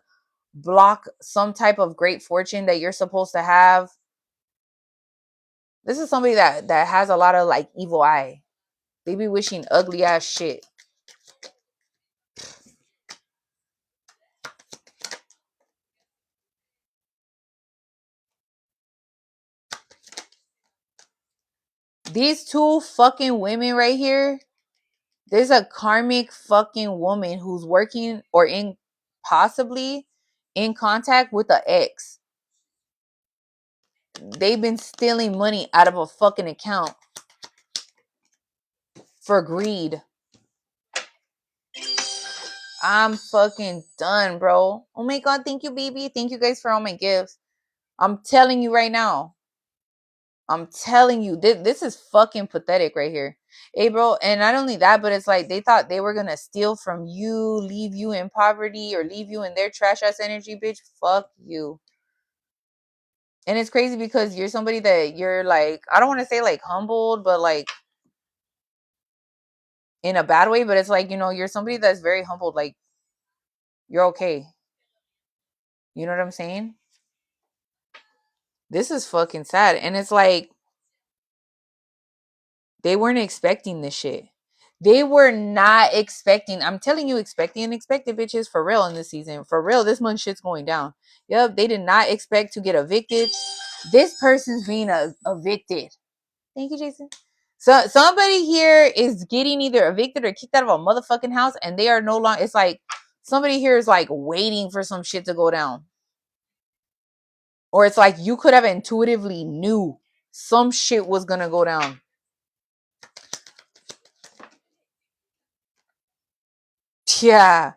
block some type of great fortune that you're supposed to have. This is somebody that has a lot of like evil eye. They be wishing ugly ass shit. These two fucking women right here, there's a karmic fucking woman who's working or in possibly in contact with the ex. They've been stealing money out of a fucking account for greed. I'm fucking done, bro. Oh my god, thank you, baby. Thank you guys for all my gifts. I'm telling you right now. I'm telling you, this is fucking pathetic right here. Hey, bro, and not only that, but it's like they thought they were gonna steal from you, leave you in poverty, or leave you in their trash ass energy, bitch. Fuck you. And it's crazy because you're somebody that you're like, I don't want to say like humbled, but like in a bad way, but it's like, you're somebody that's very humbled. Like, you're okay. You know what I'm saying? This is fucking sad. And it's like, they weren't expecting this shit. They were not expecting. I'm telling you, expecting unexpected, bitches, for real in this season. For real, this month shit's going down. Yep, they did not expect to get evicted. This person's being evicted. Thank you, Jason. So somebody here is getting either evicted or kicked out of a motherfucking house, and they are no longer. It's like somebody here is like waiting for some shit to go down, or it's like you could have intuitively knew some shit was gonna go down. Yeah,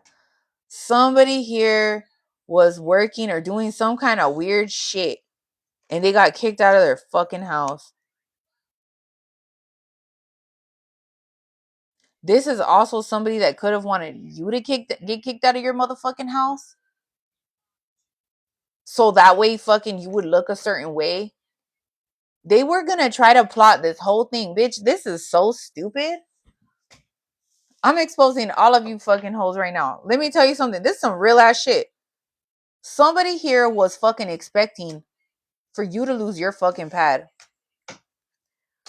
somebody here was working or doing some kind of weird shit, and they got kicked out of their fucking house. This is also somebody that could have wanted you to get kicked out of your motherfucking house. so that way fucking you would look a certain way. They were gonna try to plot this whole thing. Bitch, this is so stupid. I'm exposing all of you fucking hoes right now. Let me tell you something. This is some real ass shit. Somebody here was fucking expecting for you to lose your fucking pad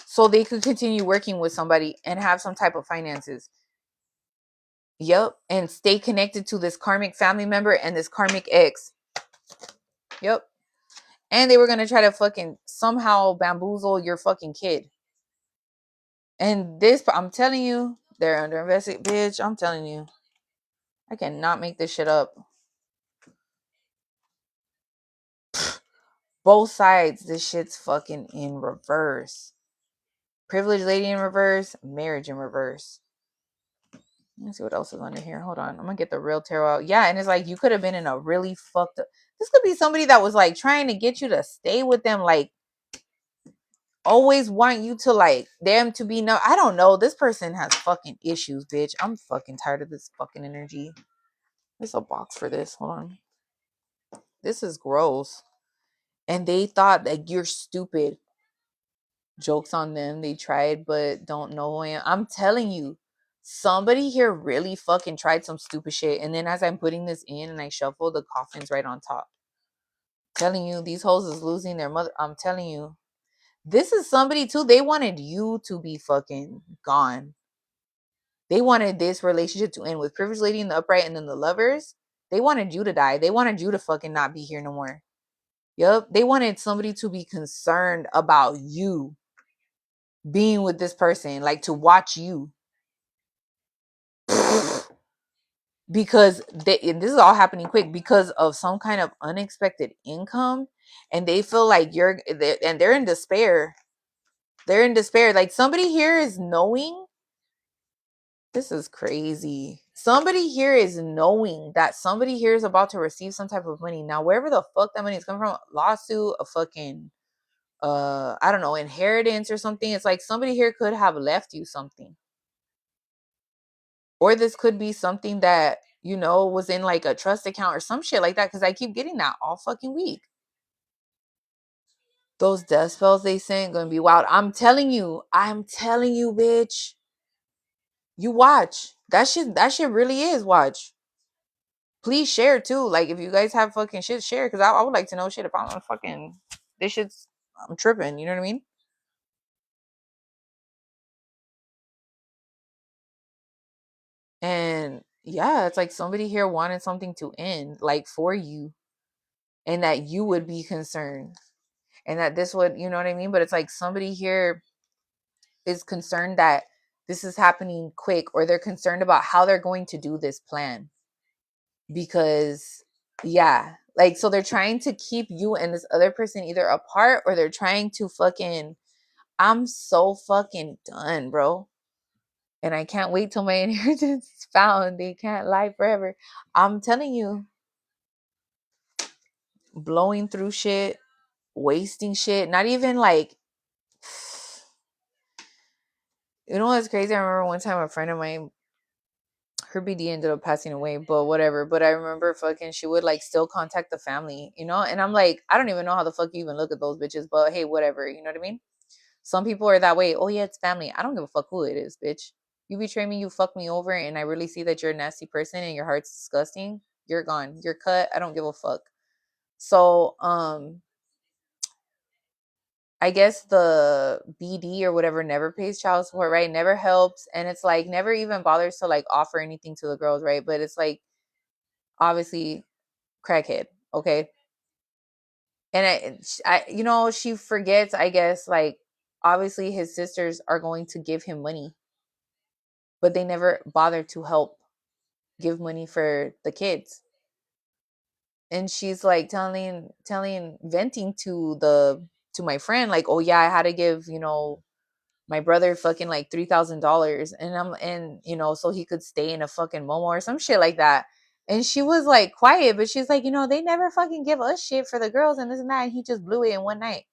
so they could continue working with somebody and have some type of finances. Yep. And stay connected to this karmic family member and this karmic ex. Yep. And they were going to try to fucking somehow bamboozle your fucking kid. And this, I'm telling you, they're under invested. Bitch, I'm telling you. I cannot make this shit up. Both sides, this shit's fucking in reverse. Privileged lady in reverse, marriage in reverse. Let me see what else is under here. Hold on. I'm gonna get the real tarot out. Yeah, and it's like you could have been in a really fucked up. This could be somebody that was like trying to get you to stay with them, like always want you to like them to be no. I don't know. This person has fucking issues, bitch. I'm fucking tired of this fucking energy. There's a box for this. Hold on. This is gross. And they thought that you're stupid. Jokes on them. They tried, but don't know who I am. I'm telling you, somebody here really fucking tried some stupid shit. And then as I'm putting this in and I shuffle, the coffin's right on top. Telling you, these hoes is losing their mother. I'm telling you. This is somebody too. They wanted you to be fucking gone. They wanted this relationship to end with Privileged Lady in the upright and then the lovers. They wanted you to die. They wanted you to fucking not be here no more. Yep. They wanted somebody to be concerned about you being with this person, like to watch you. Because and this is all happening quick because of some kind of unexpected income, and they feel like they're in despair. They're in despair. Like somebody here is knowing. This is crazy. Somebody here is knowing that somebody here is about to receive some type of money. Now, wherever the fuck that money is coming from, lawsuit, a fucking I don't know, inheritance or something. It's like somebody here could have left you something. Or this could be something that, you know, was in like a trust account or some shit like that. Because I keep getting that all fucking week. Those death spells they sent gonna be wild. I'm telling you, bitch. You watch. That shit really is watch. Please share too. Like if you guys have fucking shit, share. Because I would like to know shit if I'm fucking this shit's I'm tripping, you know what I mean? And yeah, it's like somebody here wanted something to end, like for you, and that you would be concerned. And that this would, you know what I mean? But it's like somebody here is concerned that this is happening quick, or they're concerned about how they're going to do this plan. Because, yeah, like, so they're trying to keep you and this other person either apart, or they're trying to fucking, I'm so fucking done, bro. And I can't wait till my inheritance is found. They can't lie forever. I'm telling you, blowing through shit, wasting shit, not even like, you know what's crazy? I remember one time a friend of mine, her BD ended up passing away, but whatever. But I remember fucking she would like still contact the family, you know? And I'm like, I don't even know how the fuck you even look at those bitches, but hey, whatever, you know what I mean? Some people are that way. Oh yeah, it's family. I don't give a fuck who it is, bitch. You betray me, you fuck me over, and I really see that you're a nasty person and your heart's disgusting. You're gone. You're cut. I don't give a fuck. So, I guess the BD or whatever never pays child support, right? Never helps. And it's like never even bothers to like offer anything to the girls, right? But it's like obviously crackhead, okay? And you know, she forgets, I guess, like obviously his sisters are going to give him money, but they never bother to help give money for the kids. And she's like venting to my friend, like, oh yeah, I had to give, you know, my brother fucking like $3,000, and you know, so he could stay in a fucking Momo or some shit like that. And she was like quiet, but she's like, you know, they never fucking give us shit for the girls and this and that, and he just blew it in one night.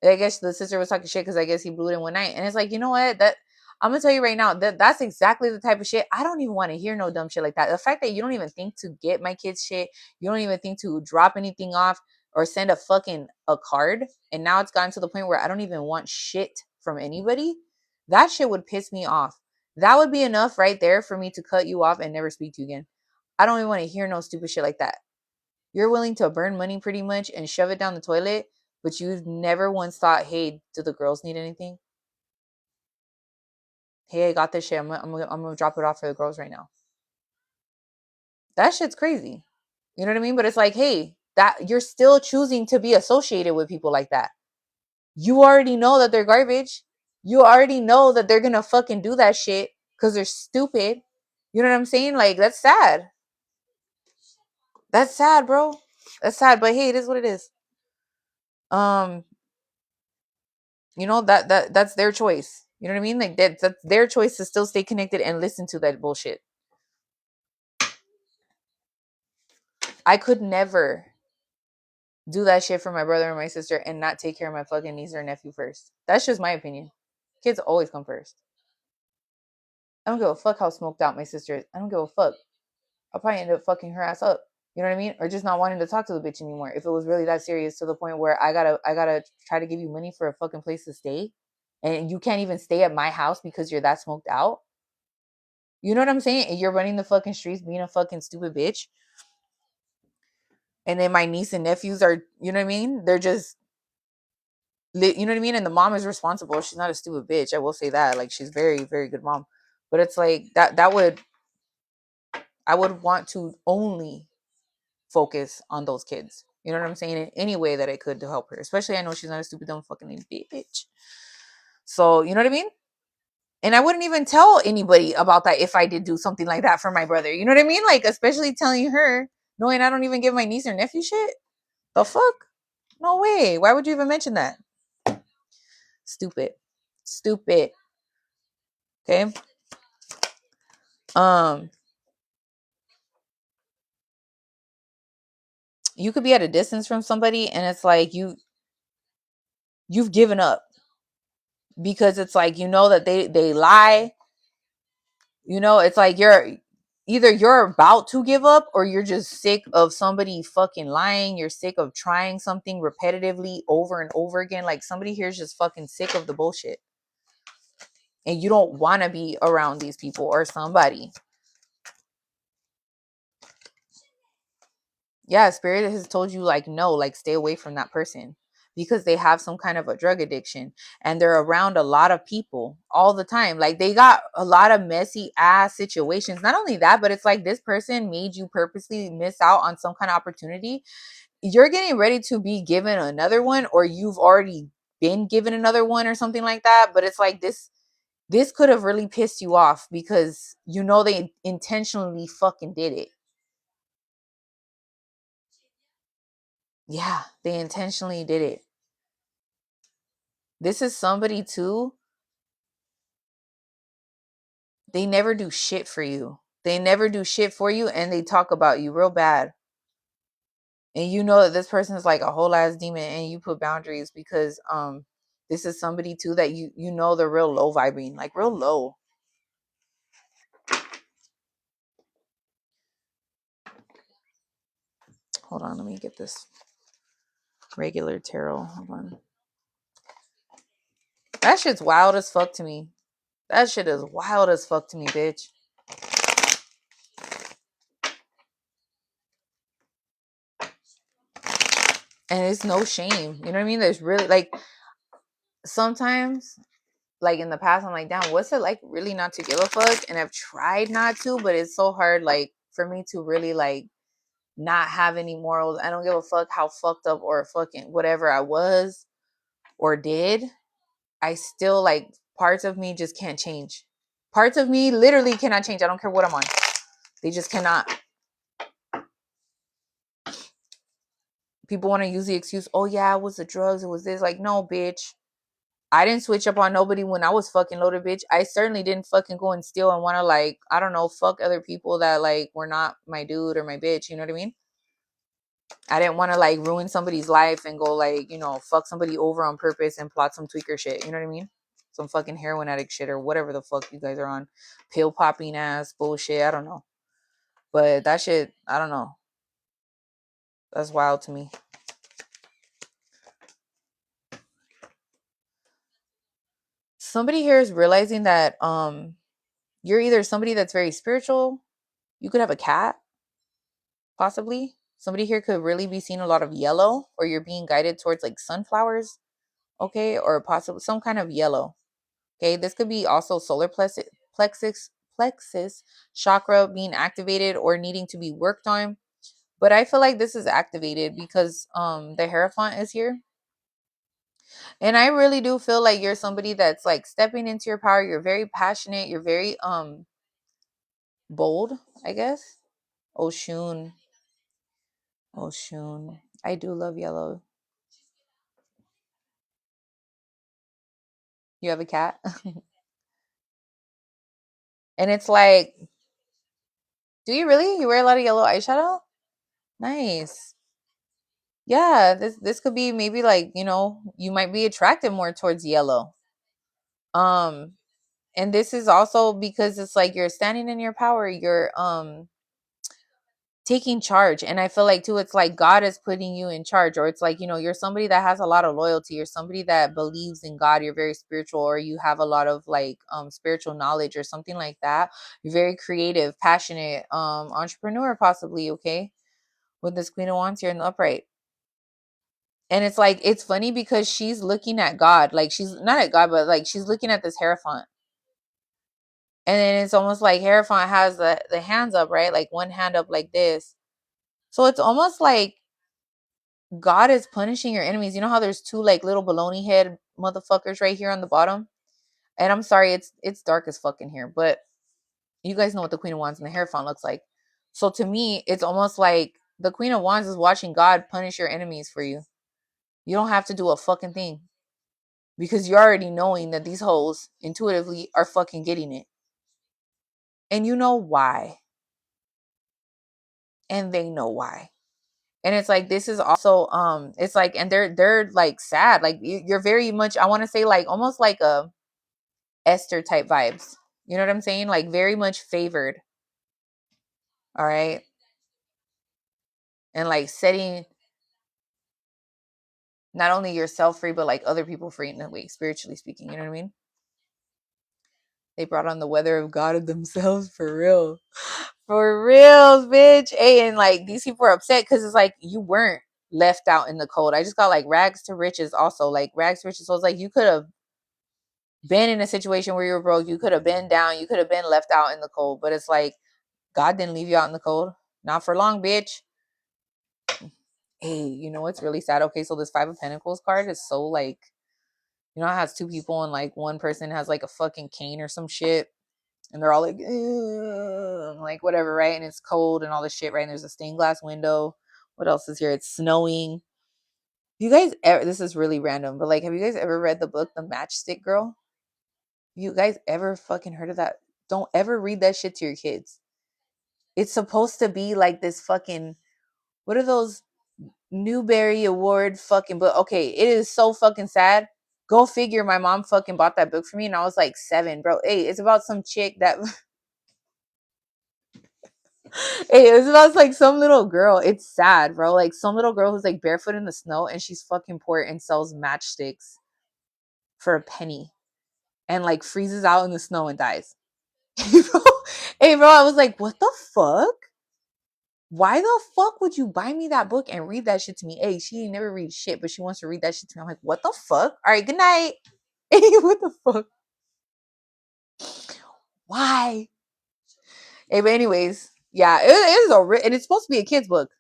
I guess the sister was talking shit because I guess he blew it in one night. And it's like, you know what, that I'm gonna tell you right now that that's exactly the type of shit. I don't even want to hear no dumb shit like that. The fact that you don't even think to get my kids shit, you don't even think to drop anything off or send a card, and now it's gotten to the point where I don't even want shit from anybody. That shit would piss me off. That would be enough right there for me to cut you off and never speak to you again. I don't even want to hear no stupid shit like that. You're willing to burn money pretty much and shove it down the toilet, but you've never once thought, hey, do the girls need anything? Hey, I got this shit. I'm gonna drop it off for the girls right now. That shit's crazy. You know what I mean? But it's like, hey, that you're still choosing to be associated with people like that. You already know that they're garbage. You already know that they're gonna fucking do that shit because they're stupid. You know what I'm saying? Like, that's sad. That's sad, bro. That's sad. But hey, it is what it is. Um, that's their choice. You know what I mean? Like that's their choice to still stay connected and listen to that bullshit. I could never do that shit for my brother or my sister and not take care of my fucking niece or nephew first. That's just my opinion. Kids always come first. I don't give a fuck how smoked out my sister is. I don't give a fuck. I'll probably end up fucking her ass up. You know what I mean? Or just not wanting to talk to the bitch anymore. If it was really that serious to the point where I gotta try to give you money for a fucking place to stay, and you can't even stay at my house because you're that smoked out. You know what I'm saying? And you're running the fucking streets being a fucking stupid bitch. And then my niece and nephews are, you know what I mean? They're just, you know what I mean? And the mom is responsible. She's not a stupid bitch. I will say that. Like, she's very, very good mom. But it's like I would want to only focus on those kids. You know what I'm saying? In any way that I could to help her. Especially, I know she's not a stupid, dumb fucking bitch. So, you know what I mean? And I wouldn't even tell anybody about that if I did do something like that for my brother. You know what I mean? Like, especially telling her, knowing I don't even give my niece or nephew shit. The fuck? No way. Why would you even mention that? Stupid. Stupid. Okay? Um, you could be at a distance from somebody and it's like you've given up because it's like you know that they lie. You know, it's like you're about to give up or you're just sick of somebody fucking lying. You're sick of trying something repetitively over and over again. Like somebody here is just fucking sick of the bullshit. And you don't want to be around these people or somebody. Yeah, spirit has told you like no, like stay away from that person because they have some kind of a drug addiction and they're around a lot of people all the time. Like they got a lot of messy ass situations. Not only that, but it's like this person made you purposely miss out on some kind of opportunity. You're getting ready to be given another one or you've already been given another one or something like that, but it's like this could have really pissed you off because you know they intentionally fucking did it. Yeah, they intentionally did it. This is somebody too. They never do shit for you. They never do shit for you and they talk about you real bad. And you know that this person is like a whole ass demon and you put boundaries because this is somebody too that you know they're real low vibing, like real low. Hold on, let me get this regular tarot. Hold on. That shit's wild as fuck to me. That shit is wild as fuck to me, bitch. And it's no shame. You know what I mean? There's really like sometimes like in the past I'm like, damn, what's it like really not to give a fuck? And I've tried not to, but it's so hard like for me to really like not have any morals. I don't give a fuck how fucked up or fucking whatever I was or did. I still like parts of me just can't change. Parts of me literally cannot change. I don't care what I'm on. They just cannot. People want to use the excuse, oh yeah, it was the drugs, it was this. Like, no, bitch. I didn't switch up on nobody when I was fucking loaded, bitch. I certainly didn't fucking go and steal and want to like, I don't know, fuck other people that like were not my dude or my bitch. You know what I mean? I didn't want to like ruin somebody's life and go like, you know, fuck somebody over on purpose and plot some tweaker shit. You know what I mean? some fucking heroin addict shit or whatever the fuck you guys are on, pill popping ass bullshit. I don't know, but that shit, I don't know. That's wild to me. Somebody here is realizing that you're either somebody that's very spiritual. You could have a cat, possibly. Somebody here could really be seeing a lot of yellow, or you're being guided towards like sunflowers, okay, or possibly some kind of yellow. Okay, this could be also solar plexus chakra being activated or needing to be worked on. But I feel like this is activated because the Hierophant is here. And I really do feel like you're somebody that's like stepping into your power. You're very passionate. You're very bold, I guess. Oshun. Oshun. I do love yellow. You have a cat? And it's like, do you really? You wear a lot of yellow eyeshadow? Nice. Yeah, this could be maybe like, you might be attracted more towards yellow. Um and this is also because it's like you're standing in your power. You're taking charge, and I feel like too it's like God is putting you in charge, or it's like you're somebody that has a lot of loyalty. You're somebody that believes in God. You're very spiritual, or you have a lot of like spiritual knowledge or something like that. You're very creative, passionate, entrepreneur possibly. Okay, with this Queen of Wands here in the upright. And it's like it's funny because she's looking at God, like she's not at God, but like she's looking at this Hierophant. And then it's almost like Hierophant has the hands up, right? Like one hand up like this. So it's almost like God is punishing your enemies. You know how there's two like little baloney head motherfuckers right here on the bottom? And I'm sorry, it's dark as fuck in here, but you guys know what the Queen of Wands and the Hierophant looks like. So to me, it's almost like the Queen of Wands is watching God punish your enemies for you. You don't have to do a fucking thing. Because you're already knowing that these hoes intuitively are fucking getting it. And you know why. And they know why. And it's like this is also it's like, and they're like sad. Like you're very much, I want to say like almost like a Esther type vibes. You know what I'm saying? Like very much favored. All right. And like setting not only yourself free, but like other people free in a way, spiritually speaking. You know what I mean? They brought on the weather of God of themselves for real. For real, bitch. Hey, and like these people are upset because it's like you weren't left out in the cold. I just got like rags to riches also. Like rags to riches. So it's like you could have been in a situation where you were broke. You could have been down. You could have been left out in the cold. But it's like God didn't leave you out in the cold. Not for long, bitch. Hey, you know what's really sad? Okay, so this Five of Pentacles card is so like, it has two people and like one person has like a fucking cane or some shit. And they're all like whatever, right? And it's cold and all this shit, right? And there's a stained glass window. What else is here? It's snowing. You guys ever, this is really random, but like, have you guys ever read the book The Matchstick Girl? You guys ever fucking heard of that? Don't ever read that shit to your kids. It's supposed to be like this fucking, what are those Newbery Award fucking book? Okay, it is so fucking sad. Go figure, my mom fucking bought that book for me and I was like 7, bro. Hey, it's about some chick that hey, it was about like some little girl. It's sad, bro. Like some little girl who's like barefoot in the snow and she's fucking poor and sells matchsticks for a penny and like freezes out in the snow and dies. Hey, bro, I was like, what the fuck? Why the fuck would you buy me that book and read that shit to me? Hey, she ain't never read shit, but she wants to read that shit to me. I'm like, what the fuck? All right, good night. Hey, what the fuck? Why? Hey, but anyways, yeah, it is and it's supposed to be a kid's book.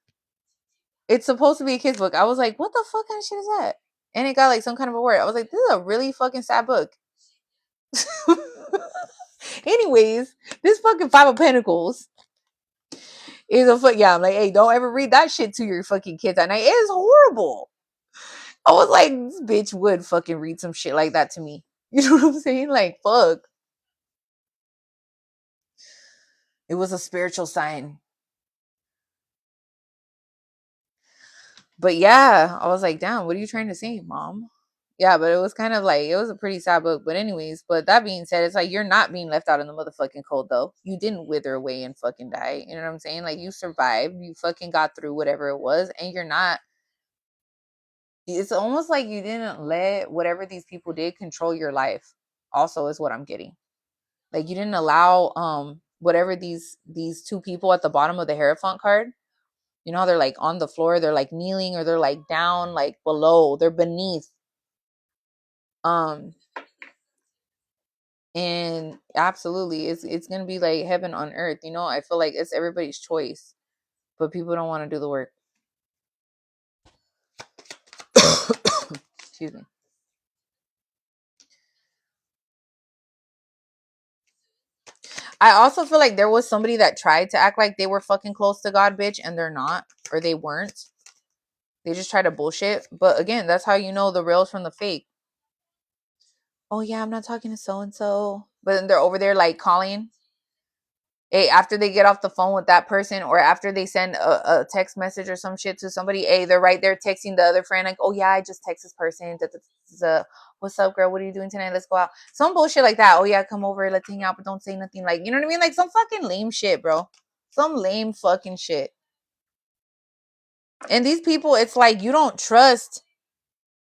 It's supposed to be a kid's book. I was like, what the fuck kind of shit is that? And it got like some kind of award. I was like, this is a really fucking sad book. Anyways, this fucking Five of Pentacles is a fuck. Yeah, I'm like, hey, don't ever read that shit to your fucking kids at night. It is horrible. I was like, this bitch would fucking read some shit like that to me. You know what I'm saying? Like, fuck. It was a spiritual sign. But yeah, I was like, damn, what are you trying to say, mom? Yeah, but it was kind of like, it was a pretty sad book. But anyways, but that being said, it's like you're not being left out in the motherfucking cold though. You didn't wither away and fucking die. You know what I'm saying? Like you survived. You fucking got through whatever it was, and you're not. It's almost like you didn't let whatever these people did control your life. Also, is what I'm getting. Like you didn't allow whatever these two people at the bottom of the Hierophant card. You know how they're like on the floor, they're like kneeling, or they're like down, like below, they're beneath. Um, and absolutely, it's gonna be like heaven on earth. You know, I feel like it's everybody's choice, but people don't want to do the work. Excuse me. I also feel like there was somebody that tried to act like they were fucking close to God, bitch, and they're not, or they weren't. They just try to bullshit. But again, that's how you know the reals from the fake. Oh yeah, I'm not talking to so and so, but then they're over there like calling. Hey, after they get off the phone with that person, or after they send a text message or some shit to somebody, hey, they're right there texting the other friend, like, oh yeah, I just text this person. What's up, girl? What are you doing tonight? Let's go out. Some bullshit like that. Oh yeah, come over, let's hang out, but don't say nothing. Like, you know what I mean? Like some fucking lame shit, bro. Some lame fucking shit. And these people, it's like you don't trust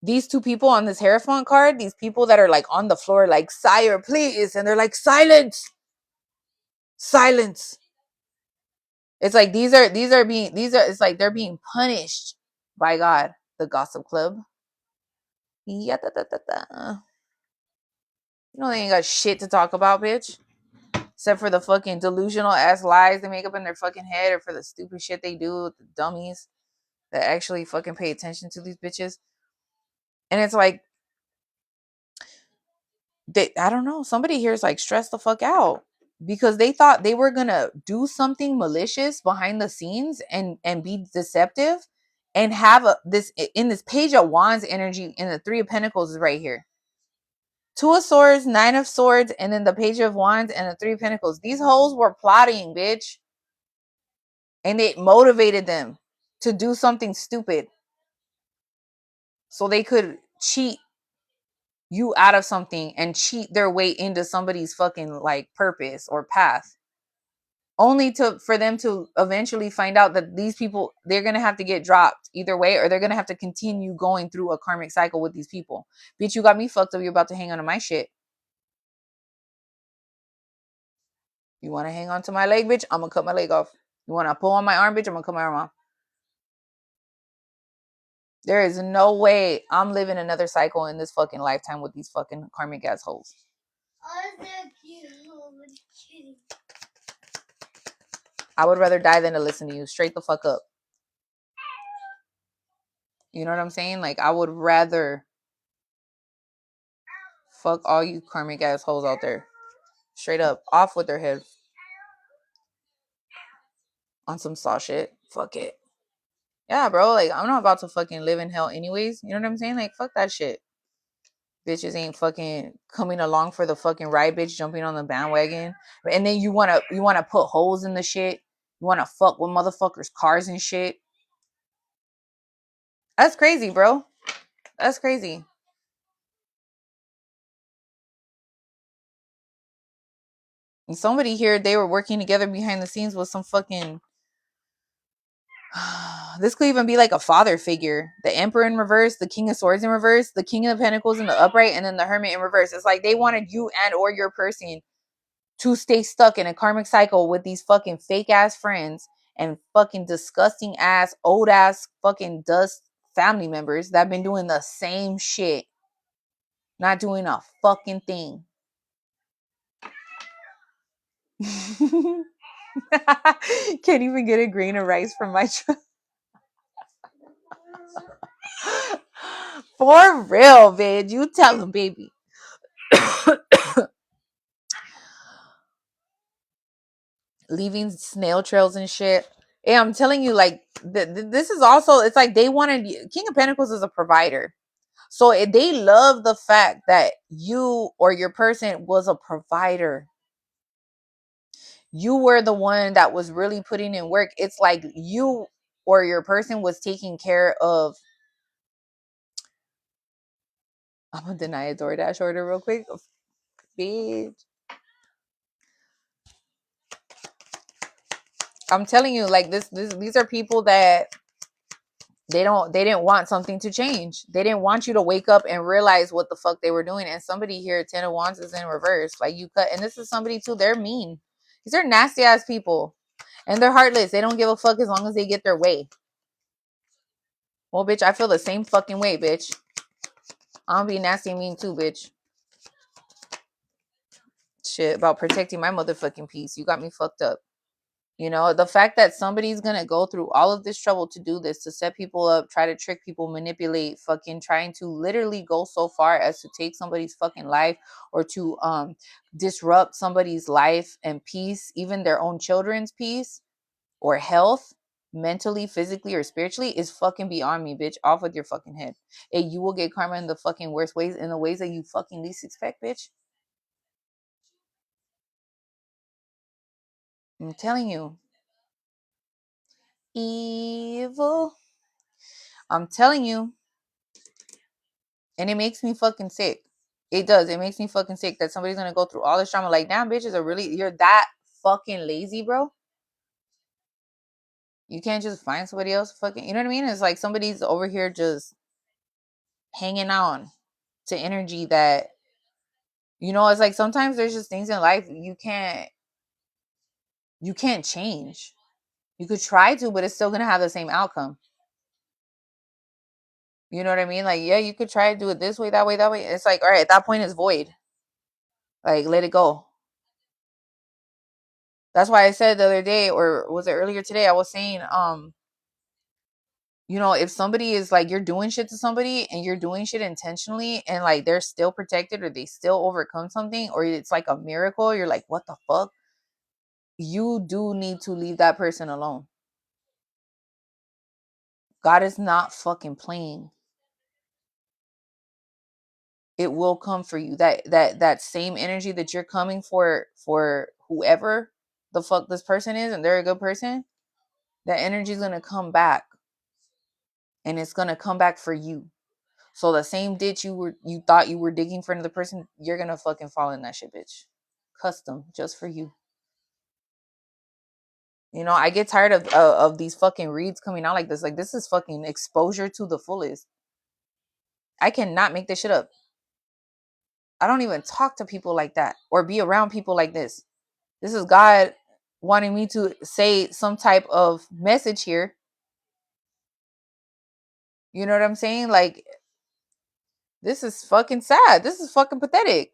these two people on this Hierophant card. These people that are like on the floor, like, sire, please, and they're like, silence, silence. It's like it's like they're being punished by God. The Gossip Club. Yeah, da, da, da, da. You know they ain't got shit to talk about, bitch. Except for the fucking delusional ass lies they make up in their fucking head, or for the stupid shit they do with the dummies that actually fucking pay attention to these bitches. And it's like I don't know, somebody here is like stressed the fuck out because they thought they were gonna do something malicious behind the scenes and be deceptive and have this in this Page of Wands energy, in the Three of Pentacles is right here. Two of Swords, Nine of Swords, and then the Page of Wands and the Three of Pentacles. These hoes were plotting, bitch, and it motivated them to do something stupid so they could cheat you out of something and cheat their way into somebody's fucking like purpose or path, only to for them to eventually find out that these people, they're gonna have to get dropped either way, or they're gonna have to continue going through a karmic cycle with these people. Bitch, you got me fucked up, you're about to hang on to my shit. You want to hang on to my leg, bitch, I'm gonna cut my leg off. You want to pull on my arm, bitch, I'm gonna cut my arm off. There is no way I'm living another cycle in this fucking lifetime with these fucking karmic assholes. I would rather die than to listen to you. Straight the fuck up. You know what I'm saying? Like, I would rather fuck all you karmic assholes out there. Straight up. Off with their head. On some saw shit. Fuck it. Yeah, bro. Like, I'm not about to fucking live in hell anyways. You know what I'm saying? Like, fuck that shit. Bitches ain't fucking coming along for the fucking ride, bitch, jumping on the bandwagon. And then you wanna put holes in the shit. You wanna fuck with motherfuckers' cars and shit. That's crazy, bro. That's crazy. And somebody here, they were working together behind the scenes with some fucking this could even be like a father figure. The Emperor in reverse, the King of Swords in reverse, the King of Pentacles in the upright, and then the Hermit in reverse. It's like they wanted you and or your person to stay stuck in a karmic cycle with these fucking fake ass friends and fucking disgusting ass, old ass fucking dust family members that have been doing the same shit. Not doing a fucking thing. Can't even get a grain of rice from my truck. For real, man. You tell them, baby. Leaving snail trails and shit. Yeah, I'm telling you, like, this is also, it's like they wanted, King of Pentacles is a provider. So they love the fact that you or your person was a provider. You were the one that was really putting in work. It's like you or your person was taking care of I'm gonna deny a DoorDash order real quick. Bitch. I'm telling you, like this these are people that they didn't want something to change. They didn't want you to wake up and realize what the fuck they were doing. And somebody here, 10 of Wands is in reverse. Like you cut, and this is somebody too, they're mean. These are nasty ass people. And they're heartless. They don't give a fuck as long as they get their way. Well, bitch, I feel the same fucking way, bitch. I'm gonna be nasty and mean too, bitch. Shit about protecting my motherfucking peace. You got me fucked up. You know, the fact that somebody's gonna go through all of this trouble to do this, to set people up, try to trick people, manipulate, fucking trying to literally go so far as to take somebody's fucking life or to disrupt somebody's life and peace, even their own children's peace or health, mentally, physically, or spiritually, is fucking beyond me, bitch. Off with your fucking head. And you will get karma in the fucking worst ways, in the ways that you fucking least expect, bitch. I'm telling you. Evil. I'm telling you. And it makes me fucking sick. It does. It makes me fucking sick that somebody's gonna go through all this trauma. Like, damn, bitches are really, you're that fucking lazy, bro. You can't just find somebody else fucking, you know what I mean? It's like somebody's over here just hanging on to energy that, you know, it's like sometimes there's just things in life you can't change. You could try to, but it's still gonna have the same outcome. You know what I mean? Like, yeah, you could try to do it this way, that way, that way. It's like, all right, at that point it's void. Like, let it go. That's why I said the other day, or was it earlier today? I was saying, you know, if somebody is like, you're doing shit to somebody and you're doing shit intentionally and like they're still protected or they still overcome something or it's like a miracle, you're like, what the fuck? You do need to leave that person alone. God is not fucking playing. It will come for you. That same energy that you're coming for whoever the fuck this person is and they're a good person, that energy is gonna come back. And it's gonna come back for you. So the same ditch you thought you were digging for another person, you're gonna fucking fall in that shit, bitch. Custom, just for you. You know, I get tired of these fucking reads coming out like this. Like, this is fucking exposure to the fullest. I cannot make this shit up. I don't even talk to people like that or be around people like this. This is God wanting me to say some type of message here. You know what I'm saying? Like, this is fucking sad. This is fucking pathetic.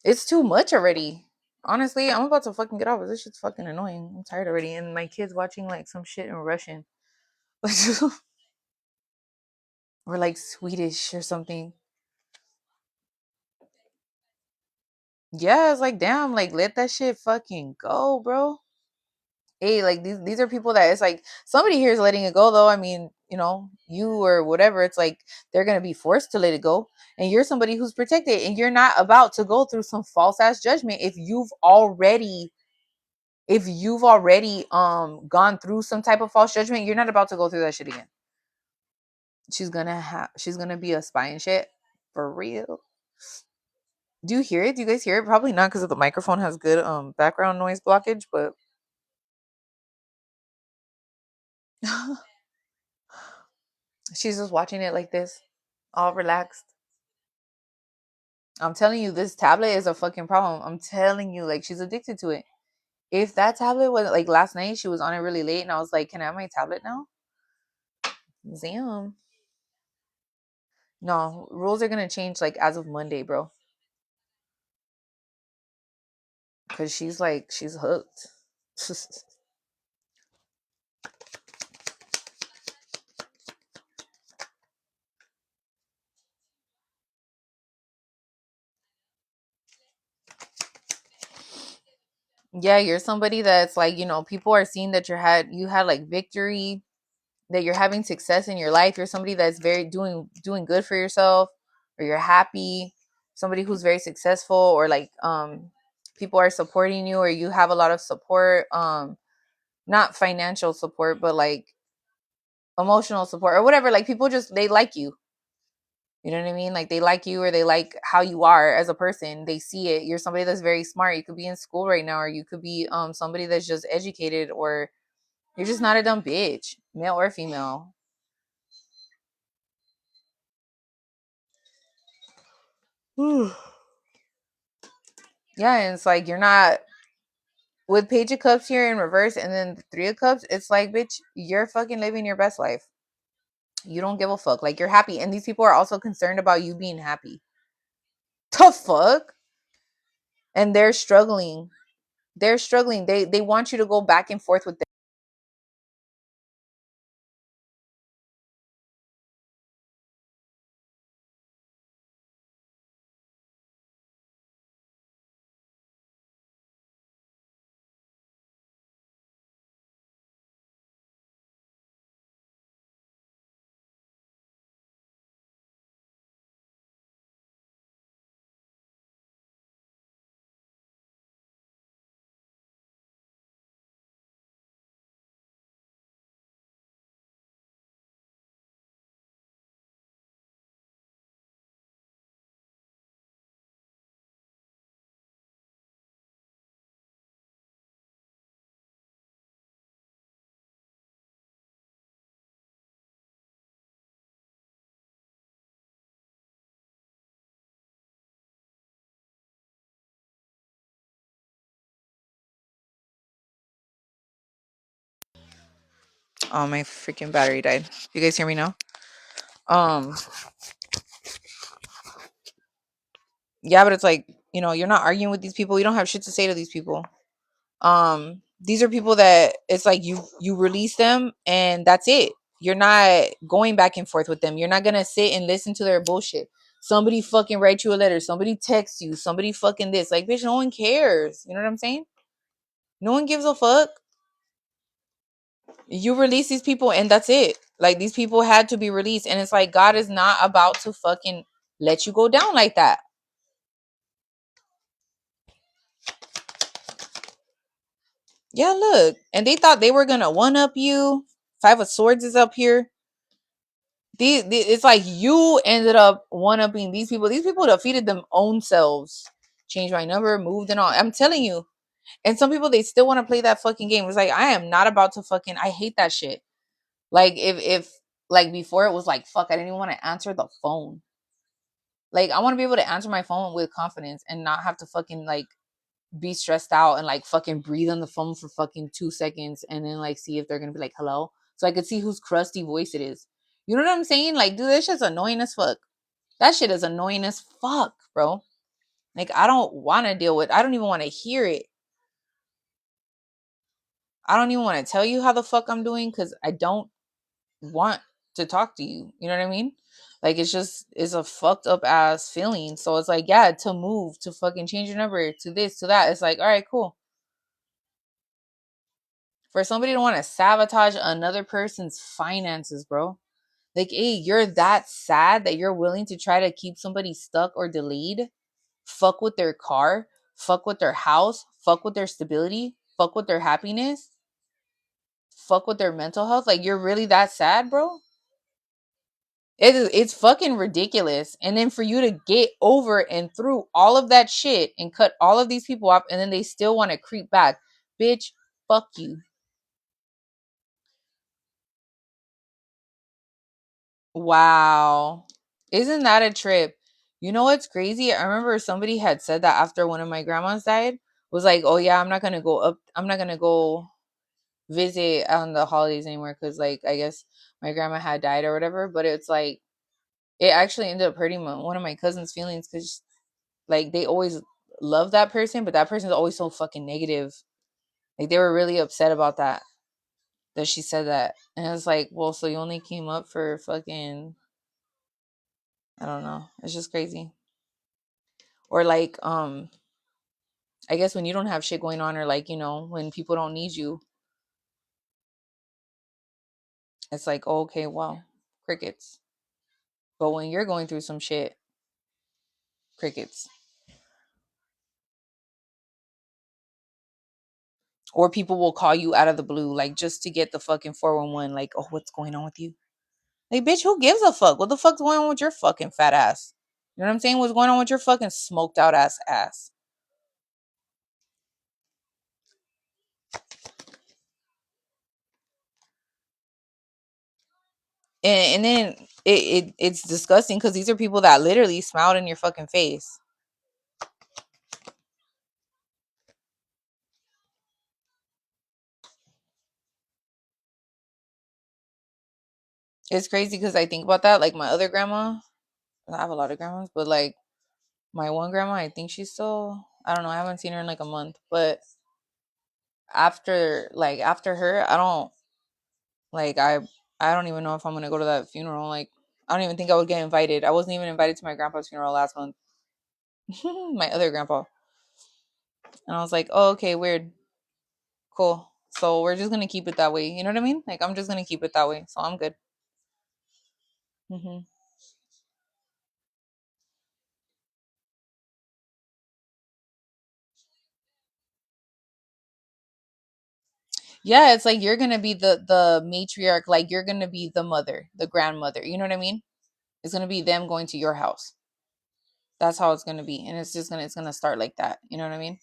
It's too much already. Honestly, I'm about to fucking get off. This shit's fucking annoying. I'm tired already. And my kid's watching like some shit in Russian. Or like Swedish or something. Yeah, it's like, damn, like, let that shit fucking go, bro. Hey, like, these are people that it's like somebody here is letting it go though. I mean, you know, you or whatever, it's like they're gonna be forced to let it go. And you're somebody who's protected and you're not about to go through some false ass judgment if you've already gone through some type of false judgment. You're not about to go through that shit again. She's gonna be a spy and shit for real. Do you hear it? Do you guys hear it? Probably not because the microphone has good background noise blockage, but she's just watching it like this, all relaxed. I'm telling you, this tablet is a fucking problem. I'm telling you, like, she's addicted to it. If that tablet was like last night, she was on it really late, and I was like, "Can I have my tablet now?" Damn. No, rules are gonna change like as of Monday, bro. Cause she's hooked. Yeah, you're somebody that's like, you know, people are seeing that you had like victory, that you're having success in your life. You're somebody that's very doing good for yourself, or you're happy, somebody who's very successful, or like people are supporting you, or you have a lot of support, not financial support, but like emotional support or whatever. Like people just they like you. You know what I mean? Like they like you or they like how you are as a person. They see it. You're somebody that's very smart. You could be in school right now, or you could be somebody that's just educated, or you're just not a dumb bitch, male or female. Yeah, and it's like you're not with Page of Cups here in reverse and then the Three of Cups, it's like, bitch, you're fucking living your best life. You don't give a fuck. Like you're happy. And these people are also concerned about you being happy. The fuck? And they're struggling. They're struggling. They want you to go back and forth with them. Oh, my freaking battery died. You guys hear me now? Um, yeah, but it's like, you're not arguing with these people. You don't have shit to say to these people. These are people that it's like you release them and that's it. You're not going back and forth with them. You're not gonna sit and listen to their bullshit. Somebody fucking write you a letter, somebody text you, somebody fucking this. Like, bitch, no one cares. You know what I'm saying? No one gives a fuck. You release these people and that's it. Like, these people had to be released, and it's like God is not about to fucking let you go down like that. Yeah, look. And they thought they were gonna one up you. Five of Swords is up here. It's like you ended up one upping these people. These people defeated them own selves. Changed my number, moved and all. I'm telling you. And some people, they still want to play that fucking game. It's like, I am not about to fucking, I hate that shit. Like if like before it was like, fuck, I didn't even want to answer the phone. Like I want to be able to answer my phone with confidence and not have to fucking like be stressed out and like fucking breathe on the phone for fucking 2 seconds and then like see if they're gonna be like hello, so I could see whose crusty voice it is. You know what I'm saying? Like, dude, that shit's annoying as fuck. That shit is annoying as fuck, bro. Like, I don't want to deal with. I don't even want to hear it. I don't even want to tell you how the fuck I'm doing because I don't want to talk to you. You know what I mean? Like, it's a fucked up ass feeling. So it's like, yeah, to move, to fucking change your number, to this, to that. It's like, all right, cool. For somebody to want to sabotage another person's finances, bro. Like, hey, you're that sad that you're willing to try to keep somebody stuck or delayed? Fuck with their car, fuck with their house, fuck with their stability, fuck with their happiness, fuck with their mental health? Like, you're really that sad, bro? It's fucking ridiculous. And then for you to get over and through all of that shit and cut all of these people off, and then they still want to creep back. Bitch, fuck you. Wow. Isn't that a trip? You know what's crazy? I remember somebody had said that after one of my grandmas died. Was like, oh yeah, I'm not gonna go visit on the holidays anymore because like I guess my grandma had died or whatever. But it's like it actually ended up hurting one of my cousin's feelings because like they always love that person, but that person's always so fucking negative. Like they were really upset about that she said that. And it's like, well, so you only came up for fucking, I don't know. It's just crazy. Or like I guess when you don't have shit going on, or like, when people don't need you, it's like, oh, okay, well, crickets. But when you're going through some shit, crickets. Or people will call you out of the blue, like just to get the fucking 411, like, oh, what's going on with you? Like, bitch, who gives a fuck? What the fuck's going on with your fucking fat ass? You know what I'm saying? What's going on with your fucking smoked out ass? And then it's disgusting because these are people that literally smiled in your fucking face. It's crazy because I think about that. Like my other grandma, I have a lot of grandmas, but like my one grandma, I think she's still, I don't know, I haven't seen her in like a month. But after her, I don't like I don't even know if I'm gonna go to that funeral. Like I don't even think I would get invited. I wasn't even invited to my grandpa's funeral last month. My other grandpa. And I was like, oh, okay, weird. Cool. So we're just gonna keep it that way. You know what I mean? Like I'm just gonna keep it that way. So I'm good. hmm Yeah, it's like you're gonna be the matriarch, like you're gonna be the mother, the grandmother. You know what I mean? It's gonna be them going to your house. That's how it's gonna be. And it's gonna start like that. You know what I mean?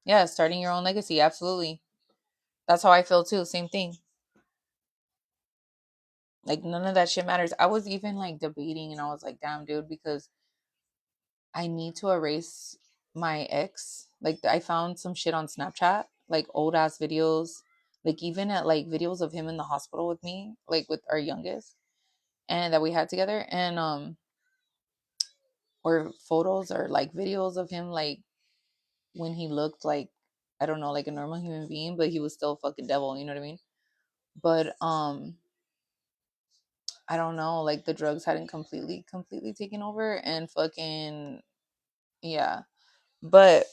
Yeah, starting your own legacy, absolutely. That's how I feel too. Same thing. Like none of that shit matters. I was even like debating and I was like, damn dude, because I need to erase my ex. Like I found some shit on Snapchat, like old ass videos, like even at like videos of him in the hospital with me, like with our youngest, and that we had together, and or photos or like videos of him like when he looked like, I don't know, like a normal human being, but he was still a fucking devil, you know what I mean? But I don't know, like the drugs hadn't completely taken over and fucking yeah. But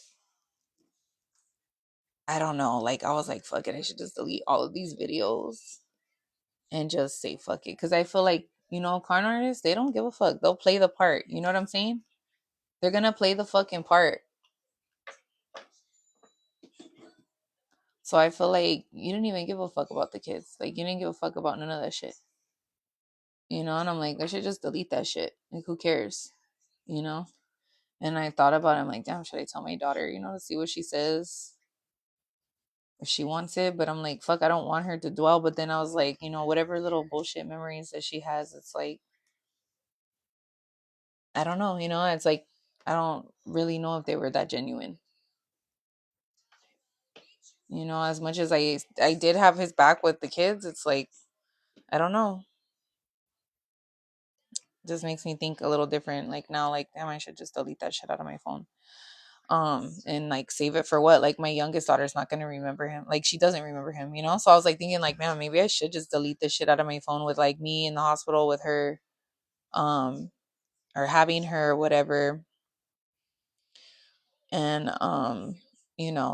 I don't know. Like I was like, fuck it, I should just delete all of these videos and just say fuck it. Cause I feel like, con artists, they don't give a fuck. They'll play the part. You know what I'm saying? They're gonna play the fucking part. So I feel like you didn't even give a fuck about the kids. Like you didn't give a fuck about none of that shit. And I'm like, I should just delete that shit. Like who cares? You know? And I thought about it, I'm like, damn, should I tell my daughter, to see what she says? If she wants it, but I'm like, fuck, I don't want her to dwell. But then I was like, whatever little bullshit memories that she has, it's like, I don't know, it's like, I don't really know if they were that genuine. As much as I did have his back with the kids, it's like, I don't know. It just makes me think a little different. Like now, like, damn, I should just delete that shit out of my phone. And like save it for what? Like my youngest daughter's not gonna remember him. Like she doesn't remember him. So I was like thinking like, man, maybe I should just delete this shit out of my phone with like me in the hospital with her, um, or having her, whatever. And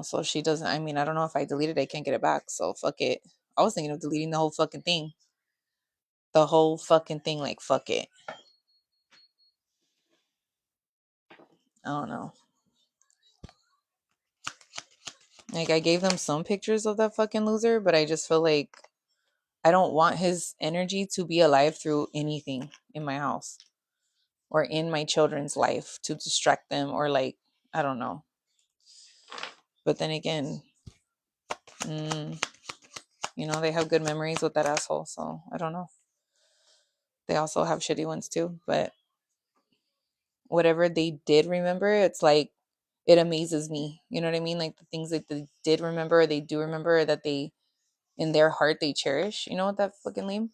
so she doesn't, I mean, I don't know, if I delete it I can't get it back, so fuck it. I was thinking of deleting the whole fucking thing. The whole fucking thing, like fuck it. I don't know. Like I gave them some pictures of that fucking loser, but I just feel like I don't want his energy to be alive through anything in my house or in my children's life to distract them or like, I don't know. But then again, mm, they have good memories with that asshole, so I don't know. They also have shitty ones too, but whatever they did remember, it's like it amazes me. You know what I mean? Like the things that they did remember, they do remember, that they in their heart they cherish. You know what, that fucking lame.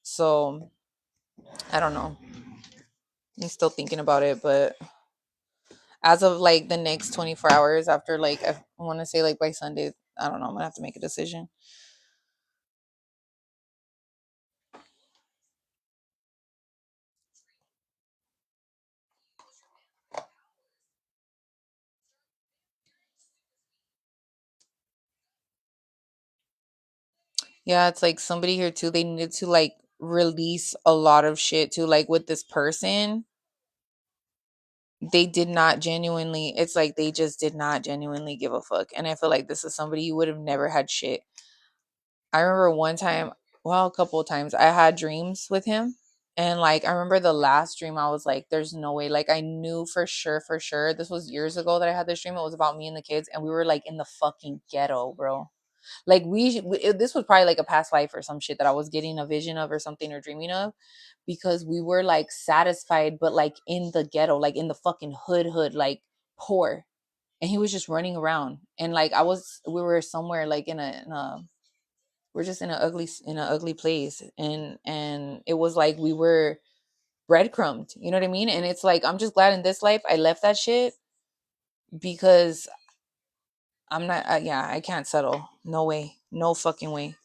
So I don't know. I'm still thinking about it, but as of like the next 24 hours after, like I want to say like by Sunday, I don't know. I'm gonna have to make a decision. Yeah, it's like somebody here too. They needed to like release a lot of shit too, like with this person. they did not genuinely, it's like they just did not genuinely give a fuck. And I feel like this is somebody you would have never had shit. I remember one time, well, a couple of times, I had dreams with him. And like, I remember the last dream, I was like, there's no way. Like, I knew for sure. This was years ago that I had this dream. It was about me and the kids, and we were like in the fucking ghetto, bro. Like, this was probably like a past life or some shit that I was getting a vision of or something or dreaming of, because we were like satisfied, but like in the ghetto, like in the fucking hood, like poor. And he was just running around. And like, we were somewhere like we're just in an ugly place, and it was like we were breadcrumbed, you know what I mean? And it's like, I'm just glad in this life I left that shit, because I'm not yeah, I can't settle, no way, no fucking way.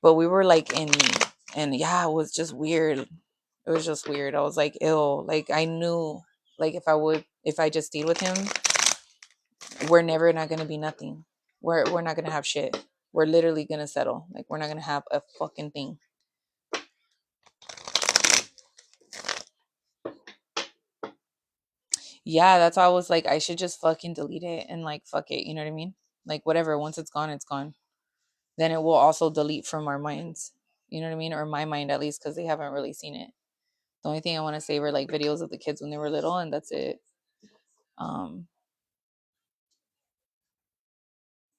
But we were like in, and yeah, it was just weird. It was just weird. I was like, ill. Like, I knew, like, if I just stayed with him, we're never not gonna be nothing. We're not gonna have shit. We're literally gonna settle. Like, we're not gonna have a fucking thing. Yeah, that's why I was like, I should just fucking delete it and like fuck it. You know what I mean? Like, whatever. Once it's gone, it's gone. Then it will also delete from our minds. You know what I mean? Or my mind, at least, because they haven't really seen it. The only thing I want to save are like videos of the kids when they were little, and that's it. Um,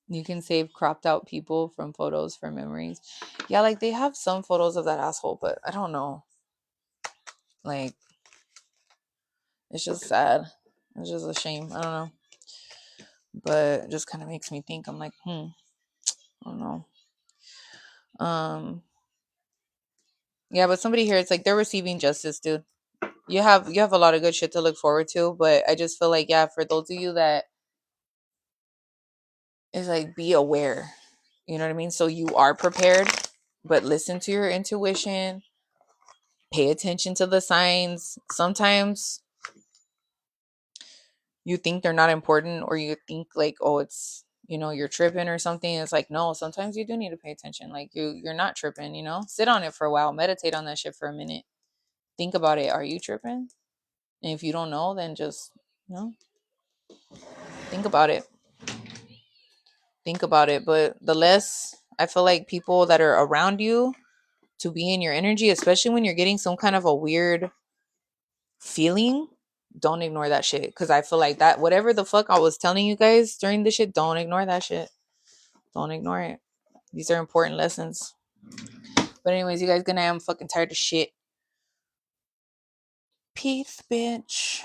you can save cropped out people from photos for memories. Yeah, like they have some photos of that asshole, but I don't know. Like, it's just sad. It's just a shame. I don't know. But it just kind of makes me think. I'm like, I don't know. Um, yeah, but somebody here, it's like they're receiving justice, dude. You have a lot of good shit to look forward to, but I just feel like, yeah, for those of you that is like, be aware. You know what I mean? So you are prepared, but listen to your intuition, pay attention to the signs. Sometimes you think they're not important, or you think like, oh, it's, you're tripping or something. It's like, no, sometimes you do need to pay attention. Like, you're not tripping, sit on it for a while, meditate on that shit for a minute, think about it. Are you tripping? And if you don't know, then just, you know think about it. Think about it. But the less I feel like people that are around you to be in your energy, especially when you're getting some kind of a weird feeling, don't ignore that shit. Because I feel like that, whatever the fuck I was telling you guys during this shit, don't ignore that shit. Don't ignore it. These are important lessons. But anyways, you guys, good night. I'm fucking tired of shit. Peace, bitch.